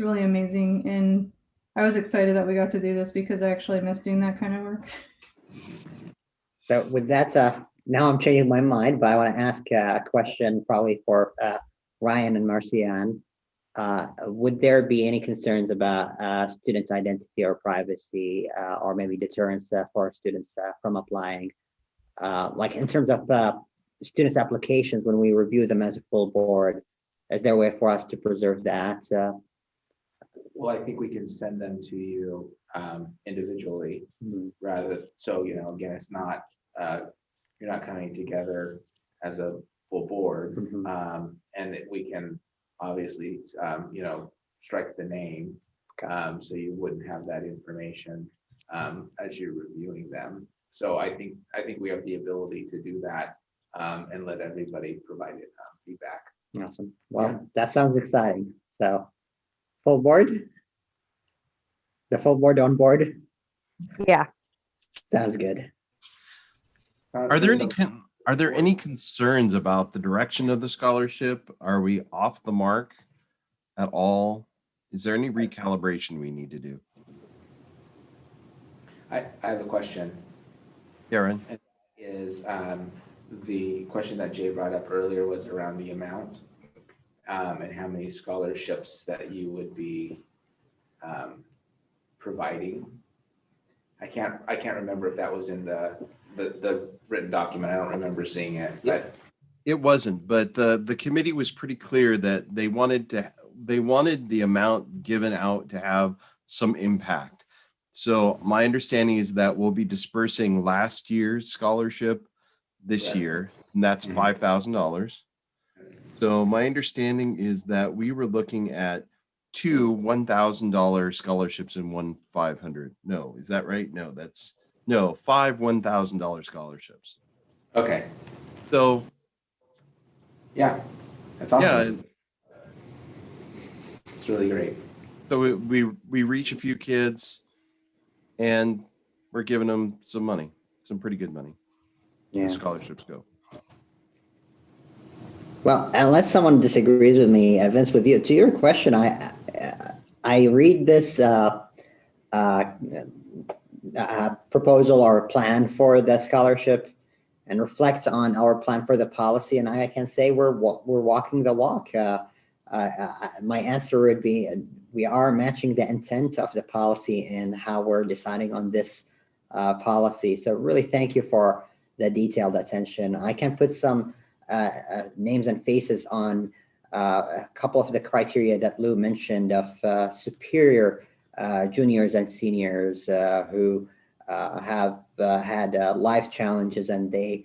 Speaker 6: really amazing. And I was excited that we got to do this because I actually miss doing that kind of work.
Speaker 1: So with that, now I'm changing my mind, but I want to ask a question probably for Ryan and Marcian. Would there be any concerns about students' identity or privacy, or maybe deterrence for students from applying? Like in terms of students' applications, when we review them as a full board, is there a way for us to preserve that?
Speaker 8: Well, I think we can send them to you individually rather. So, again, it's not, you're not coming together as a full board. And we can obviously, strike the name. So you wouldn't have that information as you're reviewing them. So I think we have the ability to do that and let everybody provide it feedback.
Speaker 1: Awesome. Well, that sounds exciting. So full board? The full board on board?
Speaker 10: Yeah.
Speaker 1: Sounds good.
Speaker 2: Are there any concerns about the direction of the scholarship? Are we off the mark at all? Is there any recalibration we need to do?
Speaker 8: I have a question.
Speaker 2: Karen?
Speaker 8: Is the question that Jay brought up earlier was around the amount and how many scholarships that you would be providing. I can't remember if that was in the written document. I don't remember seeing it. But
Speaker 2: It wasn't, but the committee was pretty clear that they wanted the amount given out to have some impact. So my understanding is that we'll be dispersing last year's scholarship this year, and that's $5,000. So my understanding is that we were looking at 2 $1,000 scholarships and 1 $500. No, is that right? No, 5 $1,000 scholarships.
Speaker 8: okay.
Speaker 2: So
Speaker 8: Yeah, that's awesome. It's really great.
Speaker 2: So we reach a few kids and we're giving them some money, some pretty good money.
Speaker 1: Yeah.
Speaker 2: The scholarships go.
Speaker 1: Well, unless someone disagrees with me, Vince, with you, to your question, I read this proposal or plan for the scholarship and reflect on our plan for the policy, and I can say we're walking the walk. My answer would be we are matching the intent of the policy and how we're deciding on this policy. So really, thank you for the detailed attention. I can put some names and faces on a couple of the criteria that Lou mentioned of superior juniors and seniors who have had life challenges, and they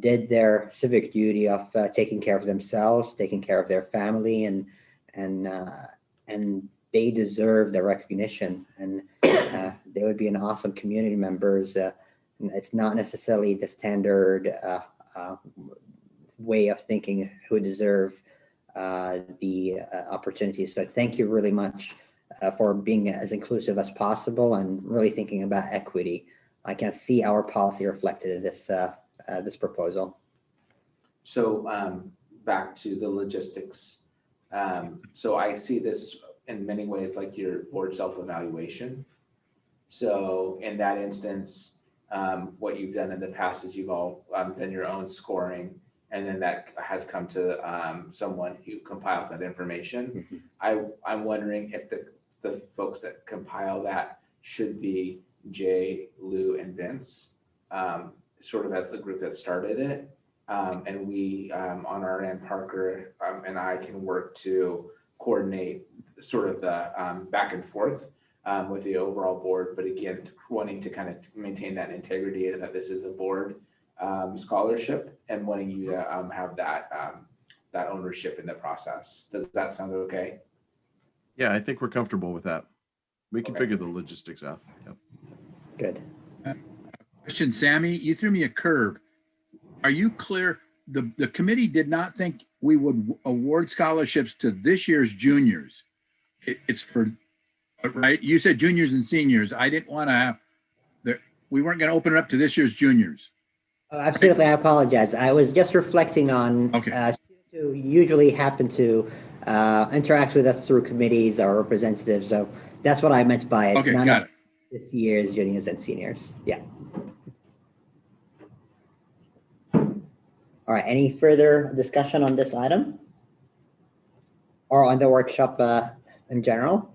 Speaker 1: did their civic duty of taking care of themselves, taking care of their family, and they deserve the recognition, and they would be an awesome community members. It's not necessarily the standard way of thinking who deserve the opportunities. So thank you really much for being as inclusive as possible and really thinking about equity. I can see our policy reflected in this proposal.
Speaker 8: So back to the logistics. So I see this in many ways like your board self-evaluation. So in that instance, what you've done in the past is you've all done your own scoring, and then that has come to someone who compiles that information.
Speaker 1: Mm-hmm.
Speaker 8: I'm wondering if the folks that compile that should be Jay, Lou, and Vince, sort of as the group that started it. And we, on our end, Parker and I can work to coordinate sort of the back and forth with the overall board. But again, wanting to kind of maintain that integrity that this is a board scholarship and wanting you to have that ownership in the process. Does that sound okay?
Speaker 2: Yeah, I think we're comfortable with that. We can
Speaker 8: Okay.
Speaker 2: figure the logistics out. Yep.
Speaker 1: Good.
Speaker 4: Question, Sammy, you threw me a curve. Are you clear? The committee did not think we would award scholarships to this year's juniors. It's for, right? You said juniors and seniors. I didn't want to have, we weren't going to open it up to this year's juniors.
Speaker 1: Oh, absolutely, I apologize. I was just reflecting on
Speaker 4: Okay.
Speaker 1: students who usually happen to interact with us through committees or representatives. So that's what I meant by it.
Speaker 4: Okay, got it.
Speaker 1: This year's juniors and seniors. Yeah. All right. Any further discussion on this item or on the workshop in general?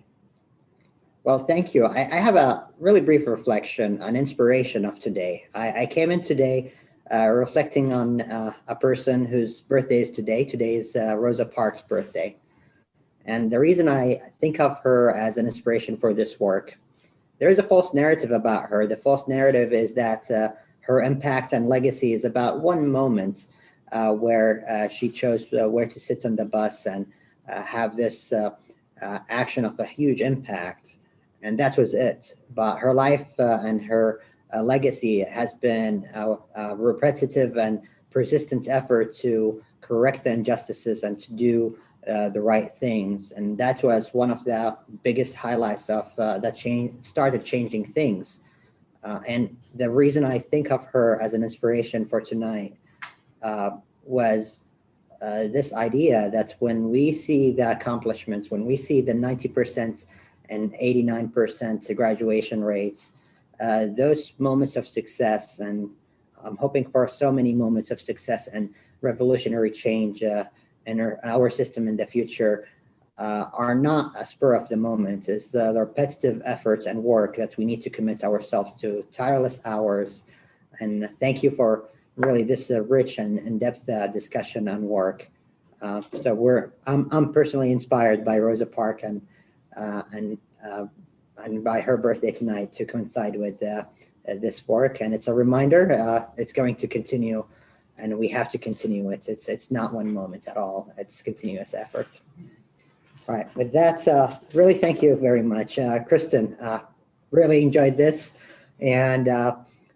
Speaker 1: Well, thank you. I have a really brief reflection on inspiration of today. I came in today reflecting on a person whose birthday is today. Today is Rosa Parks' birthday. And the reason I think of her as an inspiration for this work, there is a false narrative about her. The false narrative is that her impact and legacy is about one moment where she chose where to sit on the bus and have this action of a huge impact. And that was it. But her life and her legacy has been a repetitive and persistent effort to correct the injustices and to do the right things. And that was one of the biggest highlights of that started changing things. And the reason I think of her as an inspiration for tonight was this idea that when we see the accomplishments, when we see the 90% and 89% graduation rates, those moments of success, and I'm hoping for so many moments of success and revolutionary change in our system in the future, are not a spur of the moment. It's the repetitive efforts and work that we need to commit ourselves to, tireless hours. And thank you for really this rich and in-depth discussion on work. So I'm personally inspired by Rosa Parks and by her birthday tonight to coincide with this work. And it's a reminder, it's going to continue, and we have to continue it. It's not one moment at all. It's continuous effort. All right, with that, really thank you very much. Kristen, really enjoyed this. And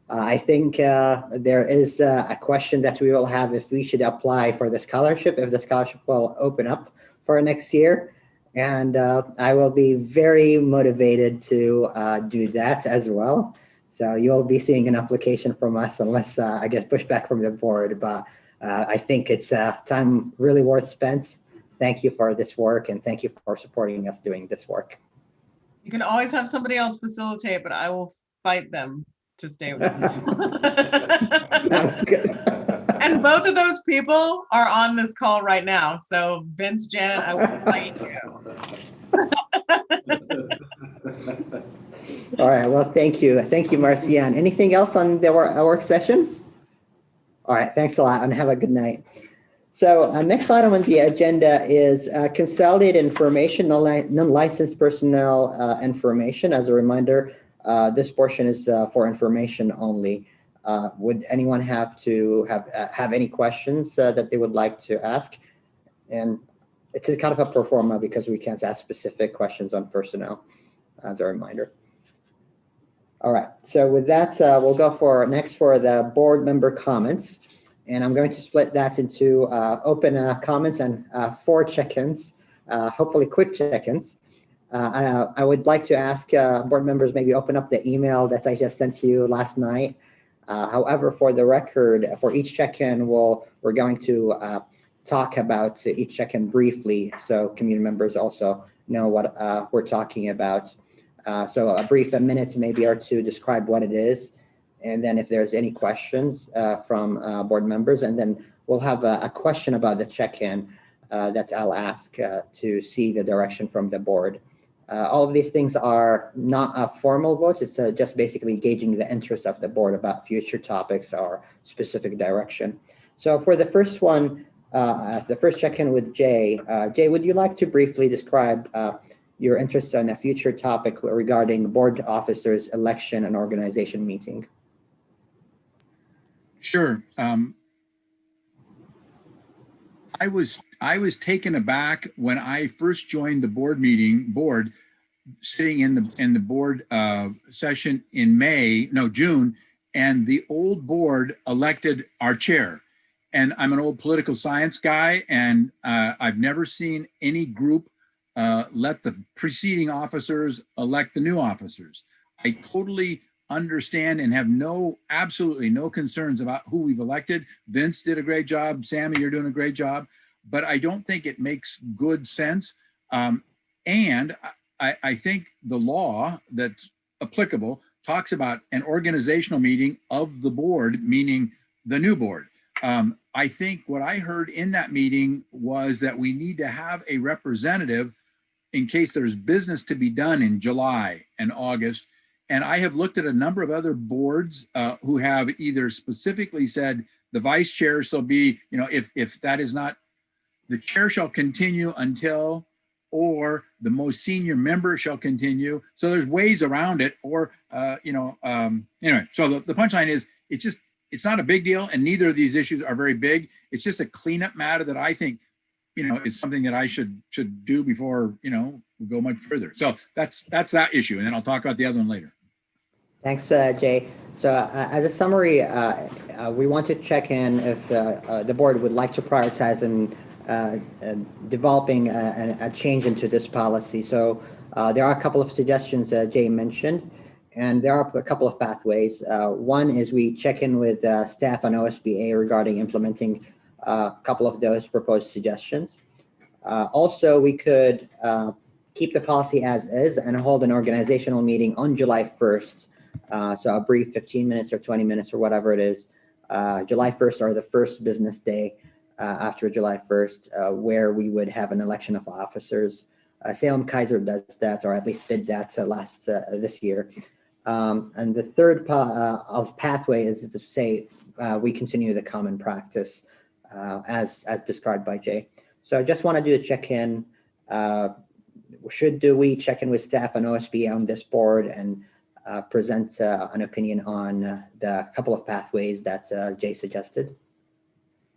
Speaker 1: I think there is a question that we will have if we should apply for the scholarship, if the scholarship will open up for next year. And I will be very motivated to do that as well. So you'll be seeing an application from us unless I get pushback from the board. But I think it's time really worth spent. Thank you for this work, and thank you for supporting us doing this work.
Speaker 5: You can always have somebody else facilitate, but I will fight them to stay with you.
Speaker 1: Sounds good.
Speaker 5: And both of those people are on this call right now. So Vince, Janet, I will fight you.
Speaker 1: All right. Well, thank you. Thank you, Marcian. Anything else on the work session? All right. Thanks a lot, and have a good night. So next item on the agenda is consolidated information, non-licensed personnel information. As a reminder, this portion is for information only. Would anyone have any questions that they would like to ask? And it's kind of a pro forma because we can't ask specific questions on personnel, as a reminder. All right. So with that, we'll go next for the board member comments. And I'm going to split that into open comments and 4 check-ins, hopefully quick check-ins. I would like to ask board members maybe open up the email that I just sent to you last night. However, for the record, for each check-in, we're going to talk about each check-in briefly, so community members also know what we're talking about. So a brief, a minute maybe or 2, describe what it is. And then if there's any questions from board members, and then we'll have a question about the check-in that I'll ask to see the direction from the board. All of these things are not a formal vote. It's just basically gauging the interest of the board about future topics or specific direction. So for the first one, the first check-in with Jay. Jay, would you like to briefly describe your interest in a future topic regarding board officers election and organization meeting?
Speaker 4: Sure. I was taken aback when I first joined the board, sitting in the board session in June, and the old board elected our chair. And I'm an old political science guy, and I've never seen any group let the preceding officers elect the new officers. I totally understand and have absolutely no concerns about who we've elected. Vince did a great job. Sammy, you're doing a great job. But I don't think it makes good sense. And I think the law that's applicable talks about an organizational meeting of the board, meaning the new board. I think what I heard in that meeting was that we need to have a representative in case there's business to be done in July and August. And I have looked at a number of other boards who have either specifically said the vice chair shall be, if that is not, the chair shall continue until, or the most senior member shall continue. So there's ways around it, or, anyway, so the punchline is it's not a big deal, and neither of these issues are very big. It's just a cleanup matter that I think, is something that I should do before, we go much further. So that's that issue. And then I'll talk about the other one later. Thanks,
Speaker 1: Jay. So as a summary, we want to check in if the board would like to prioritize and developing a change into this policy. So there are a couple of suggestions Jay mentioned, and there are a couple of pathways. One is we check in with staff on OSBA regarding implementing a couple of those proposed suggestions. Also, we could keep the policy as is and hold an organizational meeting on July 1st. So a brief 15 minutes or 20 minutes or whatever it is, July 1st or the first business day after July 1st, where we would have an election of officers. Salem Kaiser does that, or at least did that this year. And the third pathway is to say we continue the common practice as described by Jay. So I just want to do a check-in. Do we check in with staff and OSBA on this board and present an opinion on the couple of pathways that Jay suggested,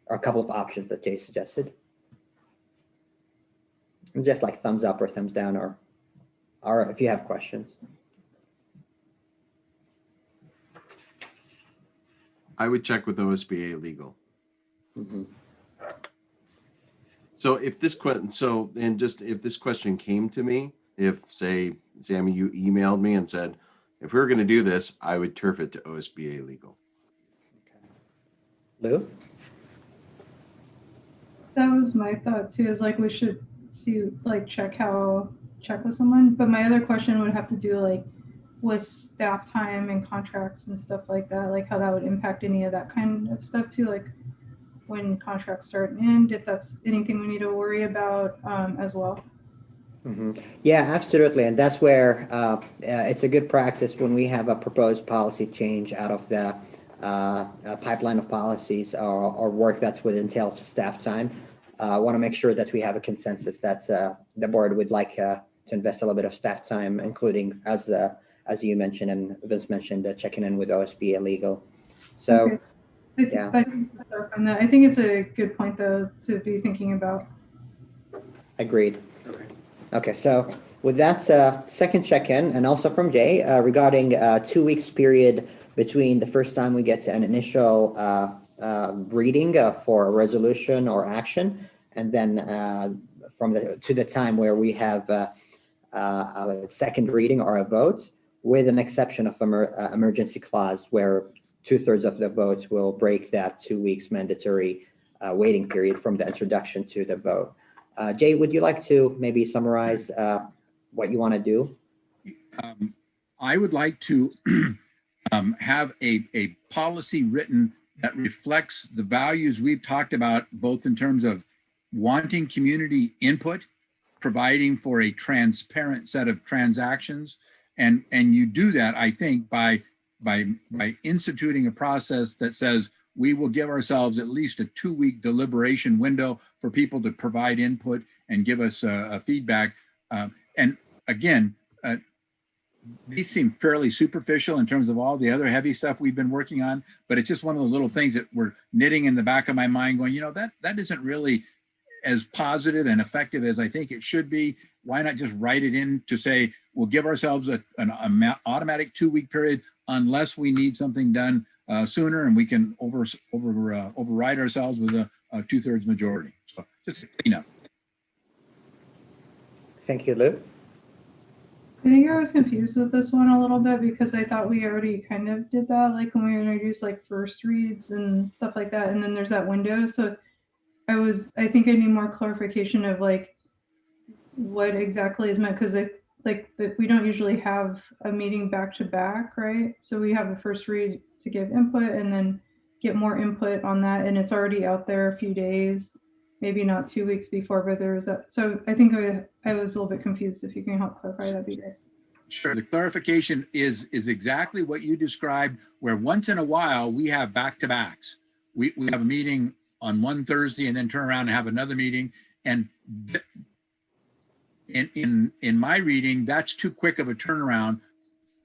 Speaker 1: or a couple of options that Jay suggested? Just like thumbs up or thumbs down, or if you have questions.
Speaker 2: I would check with OSBA legal.
Speaker 1: Mm-hmm.
Speaker 2: So if this if this question came to me, if say, Sammy, you emailed me and said, if we were going to do this, I would turf it to OSBA legal.
Speaker 1: Lou?
Speaker 6: That was my thought too, is like we should see, like check with someone. But my other question would have to do like with staff time and contracts and stuff like that, like how that would impact any of that kind of stuff too, like when contracts start and end, if that's anything we need to worry about as well.
Speaker 1: Yeah, absolutely. And that's where it's a good practice when we have a proposed policy change out of the pipeline of policies or work that's would entail staff time. I want to make sure that we have a consensus that the board would like to invest a little bit of staff time, including as you mentioned and Vince mentioned, checking in with OSBA legal. So,
Speaker 6: okay.
Speaker 1: yeah.
Speaker 6: I think it's a good point though to be thinking about.
Speaker 1: Agreed. Okay, so with that second check-in, and also from Jay regarding 2 weeks period between the first time we get an initial reading for a resolution or action, and then to the time where we have a second reading or a vote, with an exception of emergency clause where 2/3 of the votes will break that 2 weeks mandatory waiting period from the introduction to the vote. Jay, would you like to maybe summarize what you want to do?
Speaker 4: I would like to have a policy written that reflects the values we've talked about, both in terms of wanting community input, providing for a transparent set of transactions. And you do that, I think, by instituting a process that says we will give ourselves at least a 2-week deliberation window for people to provide input and give us feedback. And again, these seem fairly superficial in terms of all the other heavy stuff we've been working on, but it's just one of the little things that we're knitting in the back of my mind going, that isn't really as positive and effective as I think it should be. Why not just write it in to say, we'll give ourselves an automatic 2-week period unless we need something done sooner, and we can override ourselves with a 2/3 majority. So just clean up.
Speaker 1: Thank you, Lou.
Speaker 6: I think I was confused with this one a little bit because I thought we already kind of did that, like when we introduced like first reads and stuff like that, and then there's that window. So I think I need more clarification of like what exactly is meant, because we don't usually have a meeting back to back, right? So we have a first read to give input and then get more input on that, and it's already out there a few days, maybe not 2 weeks before, but there was that. So I think I was a little bit confused. If you can help clarify, that'd be great.
Speaker 4: Sure. The clarification is exactly what you described, where once in a while we have back-to-backs. We have a meeting on one Thursday and then turn around and have another meeting. And in my reading, that's too quick of a turnaround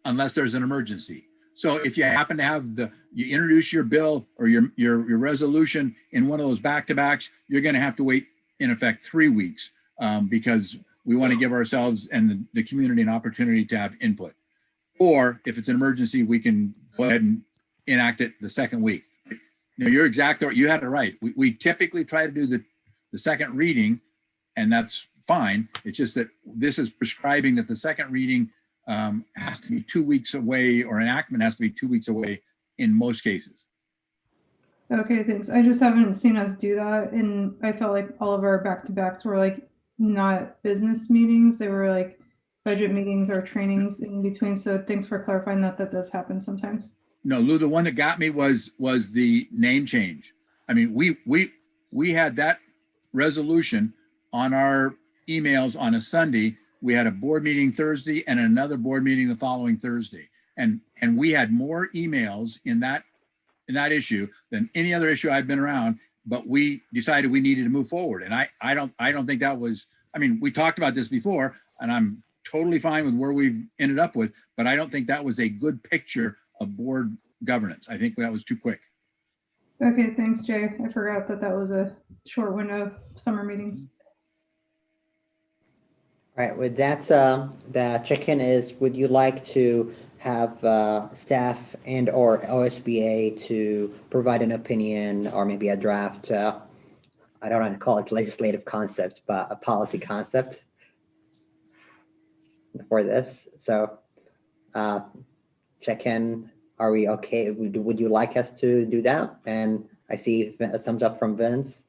Speaker 4: unless there's an emergency. So if you happen to have you introduce your bill or your resolution in one of those back-to-backs, you're going to have to wait, in effect, 3 weeks because we want to give ourselves and the community an opportunity to have input. Or if it's an emergency, we can go ahead and enact it the second week. You're exactly right. You had it right. We typically try to do the second reading, and that's fine. It's just that this is prescribing that the second reading has to be 2 weeks away, or enactment has to be 2 weeks away in most cases.
Speaker 6: Okay, thanks. I just haven't seen us do that, and I felt like all of our back-to-backs were like not business meetings. They were like budget meetings or trainings in between. So thanks for clarifying that does happen sometimes.
Speaker 4: No, Lou, the one that got me was the name change. I mean, we had that resolution on our emails on a Sunday. We had a board meeting Thursday and another board meeting the following Thursday. And we had more emails in that issue than any other issue I've been around, but we decided we needed to move forward. And I don't think that was, I mean, we talked about this before, and I'm totally fine with where we've ended up with, but I don't think that was a good picture of board governance. I think that was too quick.
Speaker 6: Okay, thanks, Jay. I forgot that was a short window of summer meetings.
Speaker 1: All right, with that, the check-in is, would you like to have staff and or OSBA to provide an opinion or maybe a draft I don't want to call it legislative concept, but a policy concept for this. So check in. Are we okay? Would you like us to do that? And I see a thumbs up from Vince.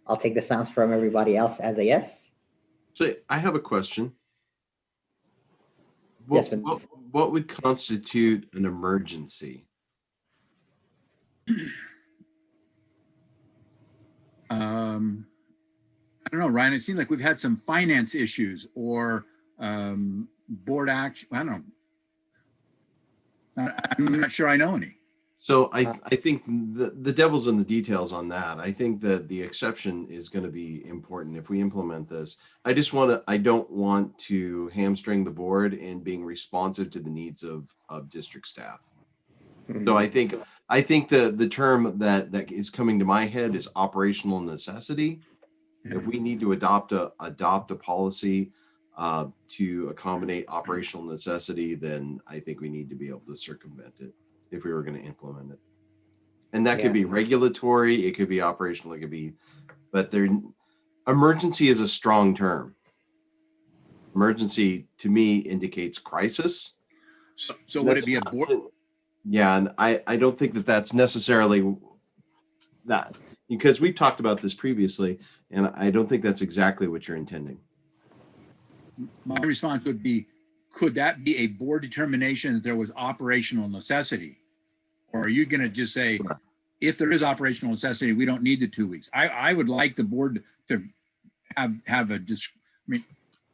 Speaker 1: I'll take the sounds from everybody else as a yes.
Speaker 2: So I have a question.
Speaker 1: Yes,
Speaker 2: What,
Speaker 1: Vince.
Speaker 2: what would constitute an emergency?
Speaker 4: I don't know, Ryan, it seems like we've had some finance issues or board action. I don't know. I'm not sure I know any.
Speaker 2: So I think the devil's in the details on that. I think that the exception is going to be important if we implement this. I don't want to hamstring the board in being responsive to the needs of district staff. So I think the term that is coming to my head is operational necessity. If we need to adopt a policy to accommodate operational necessity, then I think we need to be able to circumvent it if we were going to implement it. And that could be regulatory, it could be operational, it could be, but emergency is a strong term. Emergency to me indicates crisis.
Speaker 4: So would it be a board?
Speaker 2: Yeah, and I don't think that that's necessarily that, because we've talked about this previously, and I don't think that's exactly what you're intending.
Speaker 4: My response would be, could that be a board determination that there was operational necessity? Or are you going to just say, if there is operational necessity, we don't need the 2 weeks? I would like the board to have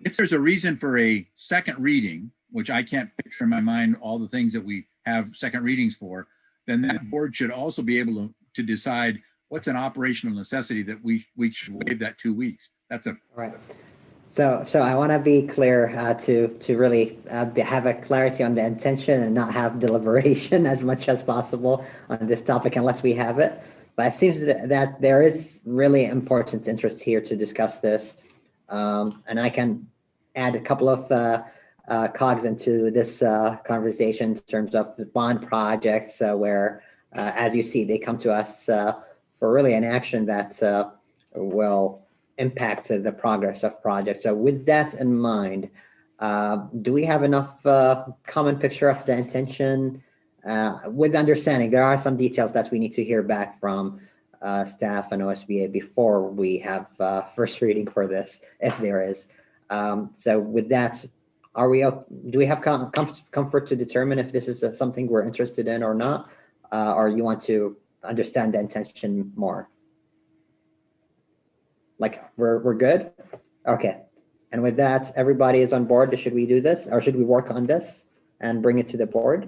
Speaker 4: if there's a reason for a second reading, which I can't picture in my mind all the things that we have second readings for, then that board should also be able to decide what's an operational necessity that we should waive that 2 weeks. That's a
Speaker 1: right. So I want to be clear to really have a clarity on the intention and not have deliberation as much as possible on this topic unless we have it. But it seems that there is really important interest here to discuss this. And I can add a couple of cogs into this conversation in terms of the bond projects where, as you see, they come to us for really an action that will impact the progress of projects. So with that in mind, do we have enough common picture of the intention with understanding there are some details that we need to hear back from staff and OSBA before we have first reading for this, if there is. So with that, do we have comfort to determine if this is something we're interested in or not, or you want to understand the intention more? Like we're good? Okay. And with that, everybody is on board. Should we do this or should we work on this and bring it to the board?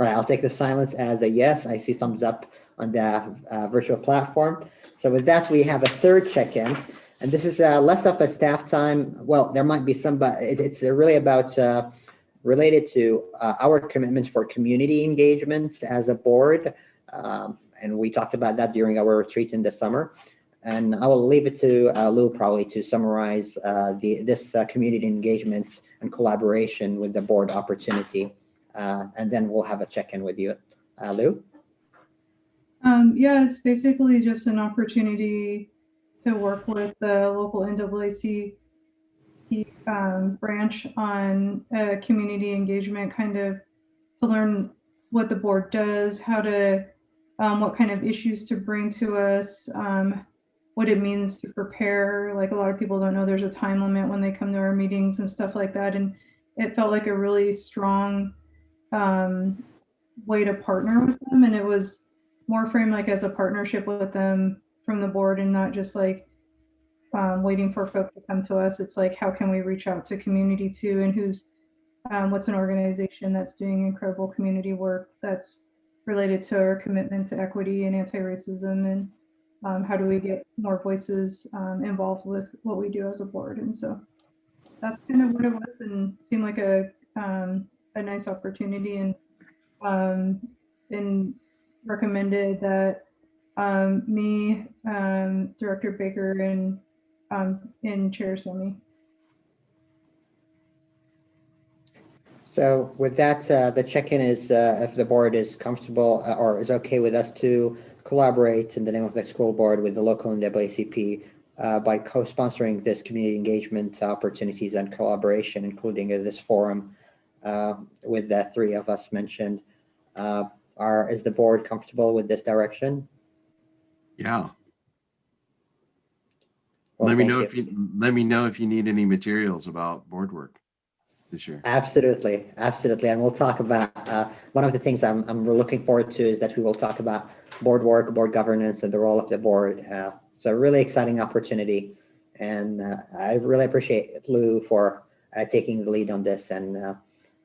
Speaker 1: All right, I'll take the silence as a yes. I see thumbs up on the virtual platform. So with that, we have a third check-in. And this is less of a staff time. Well, there might be some, but it's really about related to our commitment for community engagement as a board. And we talked about that during our retreat in the summer. And I will leave it to Lou probably to summarize this community engagement and collaboration with the board opportunity. And then we'll have a check-in with you. Lou?
Speaker 6: Yeah, it's basically just an opportunity to work with the local NAACP branch on community engagement, kind of to learn what the board does, how to, what kind of issues to bring to us, what it means to prepare. Like a lot of people don't know there's a time limit when they come to our meetings and stuff like that. And it felt like a really strong way to partner with them. And it was more framed like as a partnership with them from the board and not just like waiting for folks to come to us. It's like, how can we reach out to community too? And what's an organization that's doing incredible community work that's related to our commitment to equity and anti-racism, and how do we get more voices involved with what we do as a board. And so that's kind of what it was, and seemed like a nice opportunity, and recommended that me, Director Baker, and Chair Semi.
Speaker 1: So with that, the check-in is if the board is comfortable or is okay with us to collaborate in the name of the school board with the local NAACP by co-sponsoring this community engagement opportunities and collaboration, including this forum with the three of us mentioned. Is the board comfortable with this direction?
Speaker 2: Yeah.
Speaker 1: Well,
Speaker 2: Let me
Speaker 1: thank
Speaker 2: know if you need any materials about board work this year.
Speaker 1: Absolutely, absolutely, and we'll talk about one of the things I'm looking forward to is that we will talk about board work, board governance, and the role of the board. So a really exciting opportunity, and I really appreciate Lou for taking the lead on this and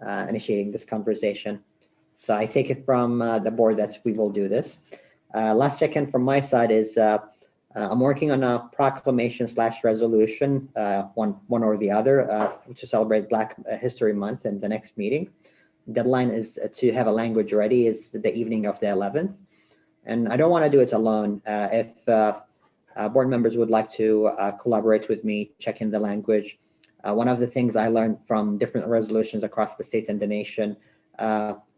Speaker 1: initiating this conversation. So I take it from the board that we will do this. Last check-in from my side is I'm working on a proclamation / resolution, one or the other, to celebrate Black History Month in the next meeting. Deadline is to have a language ready is the evening of the 11th. And I don't want to do it alone. If board members would like to collaborate with me, check in the language. One of the things I learned from different resolutions across the states and the nation,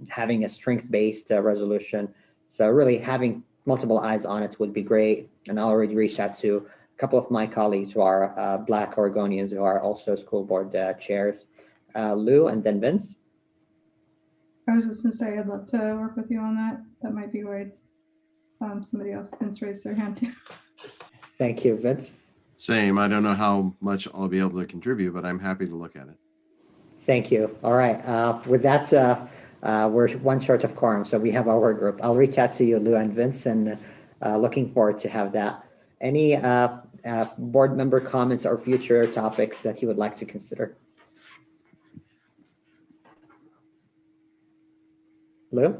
Speaker 1: having a strength-based resolution. So really having multiple eyes on it would be great. And I already reached out to a couple of my colleagues who are Black Oregonians who are also school board chairs. Lou and then Vince.
Speaker 6: I was just gonna say, I'd love to work with you on that. That might be why somebody else, Vince, raised their hand too.
Speaker 1: Thank you, Vince.
Speaker 2: Same. I don't know how much I'll be able to contribute, but I'm happy to look at it.
Speaker 1: Thank you. All right. With that, we're one short of quorum, so we have our group. I'll reach out to you, Lou and Vince, and looking forward to have that. Any board member comments or future topics that you would like to consider? Lou?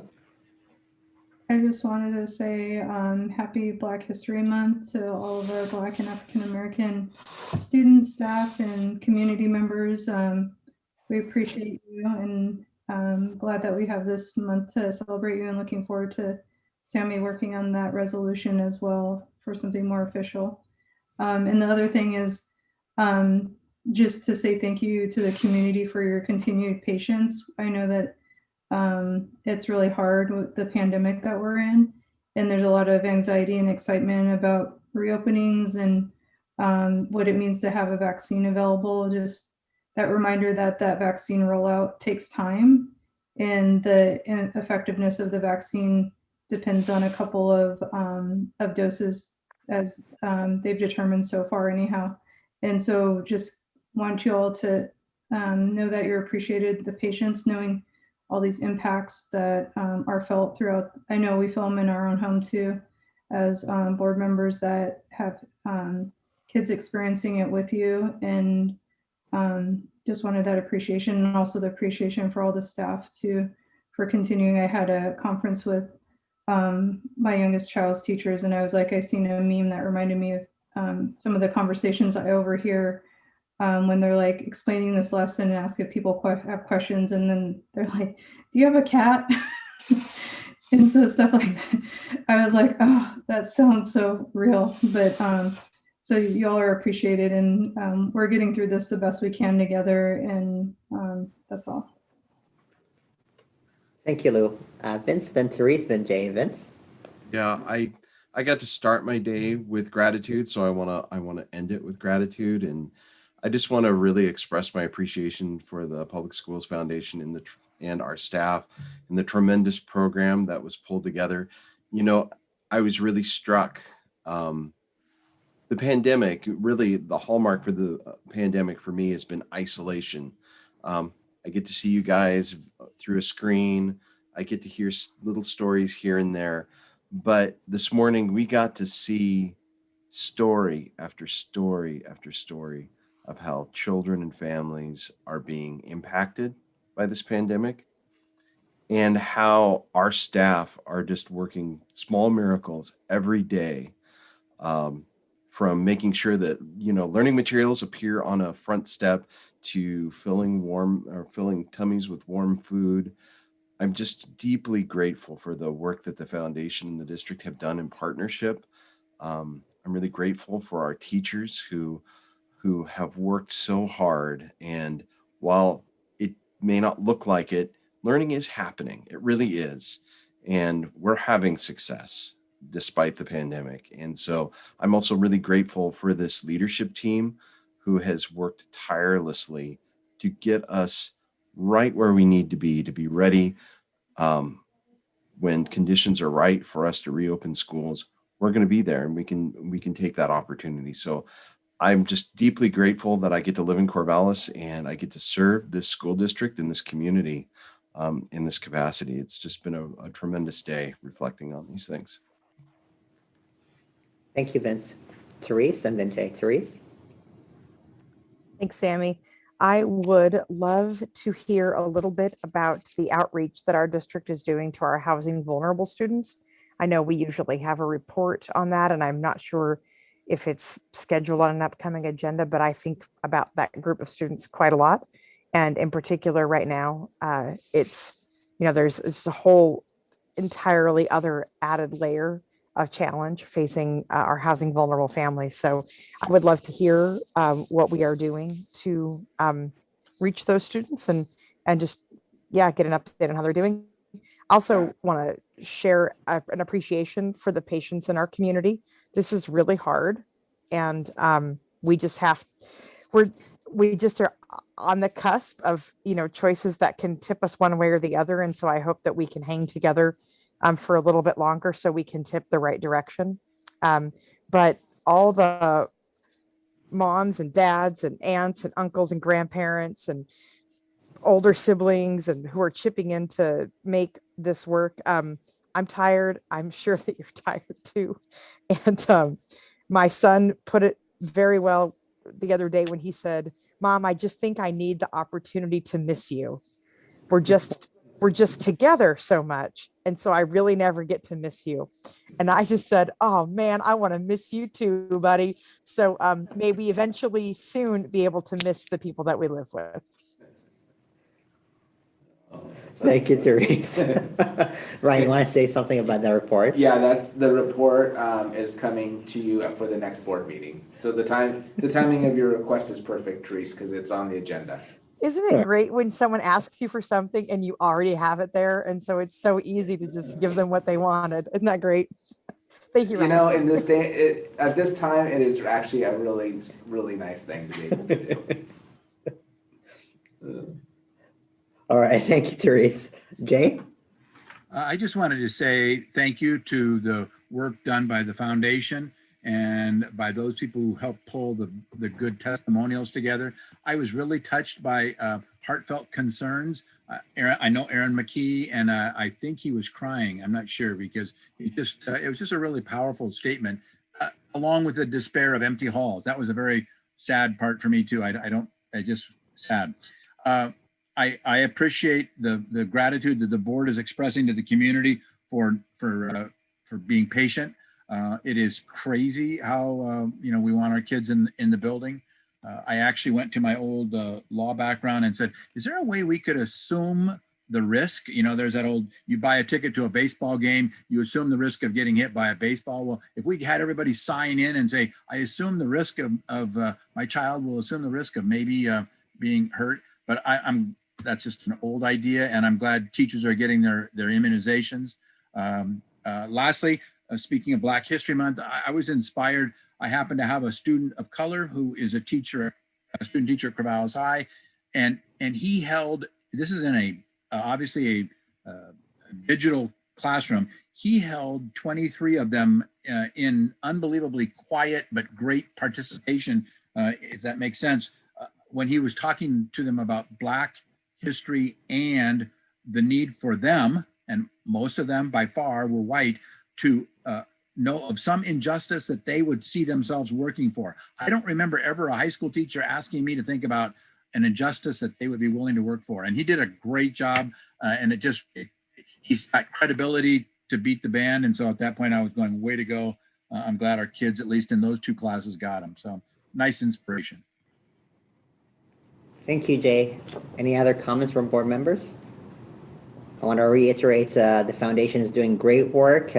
Speaker 6: I just wanted to say happy Black History Month to all of our Black and African American students, staff, and community members. We appreciate you and glad that we have this month to celebrate you and looking forward to Sammy working on that resolution as well for something more official. And the other thing is just to say thank you to the community for your continued patience. I know that it's really hard with the pandemic that we're in, and there's a lot of anxiety and excitement about reopenings and what it means to have a vaccine available. Just that reminder that that vaccine rollout takes time, and the effectiveness of the vaccine depends on a couple of doses as they've determined so far anyhow. And so just want you all to know that you're appreciated, the patience, knowing all these impacts that are felt throughout. I know we feel them in our own home too, as board members that have kids experiencing it with you, and just wanted that appreciation, and also the appreciation for all the staff too, for continuing. I had a conference with my youngest child's teachers, and I was like, I seen a meme that reminded me of some of the conversations I overhear when they're like explaining this lesson and ask if people have questions, and then they're like, do you have a cat? And so stuff like that. I was like, oh, that sounds so real. But so y'all are appreciated, and we're getting through this the best we can together, and that's all.
Speaker 1: Thank you, Lou. Vince, then Therese, then Jay. Vince?
Speaker 2: Yeah, I got to start my day with gratitude, so I wanna end it with gratitude, and I just want to really express my appreciation for the Public Schools Foundation and our staff and the tremendous program that was pulled together. You know, I was really struck. The pandemic, really the hallmark for the pandemic for me has been isolation. I get to see you guys through a screen. I get to hear little stories here and there. But this morning we got to see story after story after story of how children and families are being impacted by this pandemic, and how our staff are just working small miracles every day, from making sure that learning materials appear on a front step to filling tummies with warm food. I'm just deeply grateful for the work that the foundation and the district have done in partnership. I'm really grateful for our teachers who have worked so hard, and while it may not look like it, learning is happening. It really is, and we're having success. despite the pandemic. And so I'm also really grateful for this leadership team who has worked tirelessly to get us right where we need to be ready when conditions are right for us to reopen schools. We're going to be there, and we can take that opportunity. So I'm just deeply grateful that I get to live in Corvallis and I get to serve this school district and this community in this capacity. It's just been a tremendous day reflecting on these things.
Speaker 1: Thank you, Vince. Therese, and then Jay. Therese?
Speaker 10: Thanks, Sammy. I would love to hear a little bit about the outreach that our district is doing to our housing vulnerable students. I know we usually have a report on that, and I'm not sure if it's scheduled on an upcoming agenda, but I think about that group of students quite a lot. And in particular, right now, there's a whole entirely other added layer of challenge facing our housing vulnerable families. So I would love to hear what we are doing to reach those students and just, get an update on how they're doing. Also want to share an appreciation for the patients in our community. This is really hard. And we just are on the cusp of, choices that can tip us one way or the other. And so I hope that we can hang together for a little bit longer so we can tip the right direction. But all the moms and dads and aunts and uncles and grandparents and older siblings and who are chipping in to make this work. I'm tired. I'm sure that you're tired too. And my son put it very well the other day when he said, "Mom, I just think I need the opportunity to miss you. We're just together so much. And so I really never get to miss you." And I just said, "Oh man, I want to miss you too, buddy." So may we eventually soon be able to miss the people that we live with.
Speaker 1: Thank you, Therese. Ryan, you want to say something about that report?
Speaker 8: Yeah, that's the report is coming to you for the next board meeting. So the timing of your request is perfect, Therese, because it's on the agenda.
Speaker 10: Isn't it great when someone asks you for something and you already have it there? And so it's so easy to just give them what they wanted. Isn't that great? Thank you, Ryan.
Speaker 8: In this day, at this time, it is actually a really, really nice thing to be able to do.
Speaker 1: All right. Thank you, Therese. Jay?
Speaker 4: I just wanted to say thank you to the work done by the foundation and by those people who helped pull the good testimonials together. I was really touched by heartfelt concerns. I know Aaron McKee, and I think he was crying. I'm not sure because it was just a really powerful statement, along with the despair of empty halls. That was a very sad part for me too. Sad. I appreciate the gratitude that the board is expressing to the community for being patient. It is crazy how we want our kids in the building. I actually went to my old law background and said, is there a way we could assume the risk? There's that old, you buy a ticket to a baseball game, you assume the risk of getting hit by a baseball. Well, if we had everybody sign in and say, I assume the risk of my child will assume the risk of maybe being hurt. But that's just an old idea, and I'm glad teachers are getting their immunizations. Lastly, speaking of Black History Month, I was inspired. I happen to have a student of color who is a student teacher at Corvallis High, and he held, this is in obviously a digital classroom. He held 23 of them in unbelievably quiet but great participation, if that makes sense, when he was talking to them about Black history and the need for them, and most of them by far were white, to know of some injustice that they would see themselves working for. I don't remember ever a high school teacher asking me to think about an injustice that they would be willing to work for. And he did a great job, and he's got credibility to beat the band. And so at that point I was going, way to go. I'm glad our kids, at least in those two classes, got him. So nice inspiration.
Speaker 1: Thank you, Jay. Any other comments from board members? I want to reiterate the foundation is doing great work.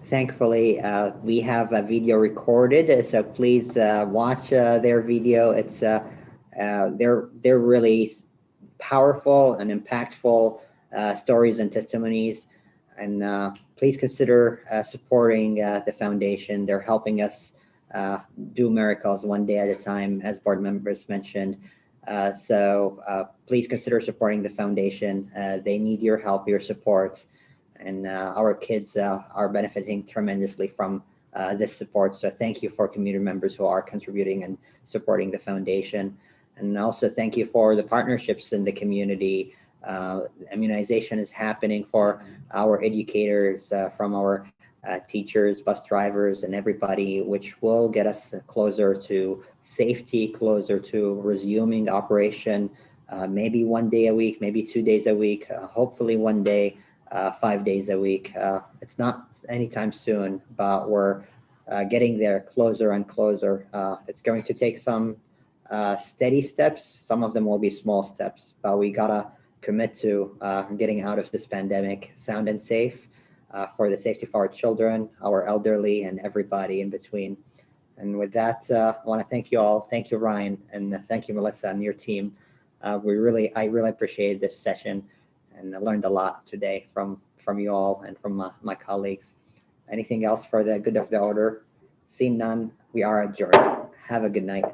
Speaker 1: Thankfully, we have a video recorded, so please watch their video. It's they're really powerful and impactful stories and testimonies. And please consider supporting the foundation. They're helping us do miracles one day at a time, as board members mentioned. So please consider supporting the foundation. They need your help, your support, and our kids are benefiting tremendously from this support. So thank you for community members who are contributing and supporting the foundation. And also thank you for the partnerships in the community. Immunization is happening for our educators, from our teachers, bus drivers, and everybody, which will get us closer to safety, closer to resuming operation, maybe 1 day a week, maybe 2 days a week, hopefully one day, 5 days a week. It's not anytime soon, but we're getting there closer and closer. It's going to take some steady steps. Some of them will be small steps, but we gotta commit to getting out of this pandemic sound and safe, for the safety of our children, our elderly, and everybody in between. And with that, I want to thank you all. Thank you, Ryan, and thank you, Melissa, and your team. I really appreciate this session, and I learned a lot today from you all and from my colleagues. Anything else for the good of the order? Seeing none, we are adjourned. Have a good night.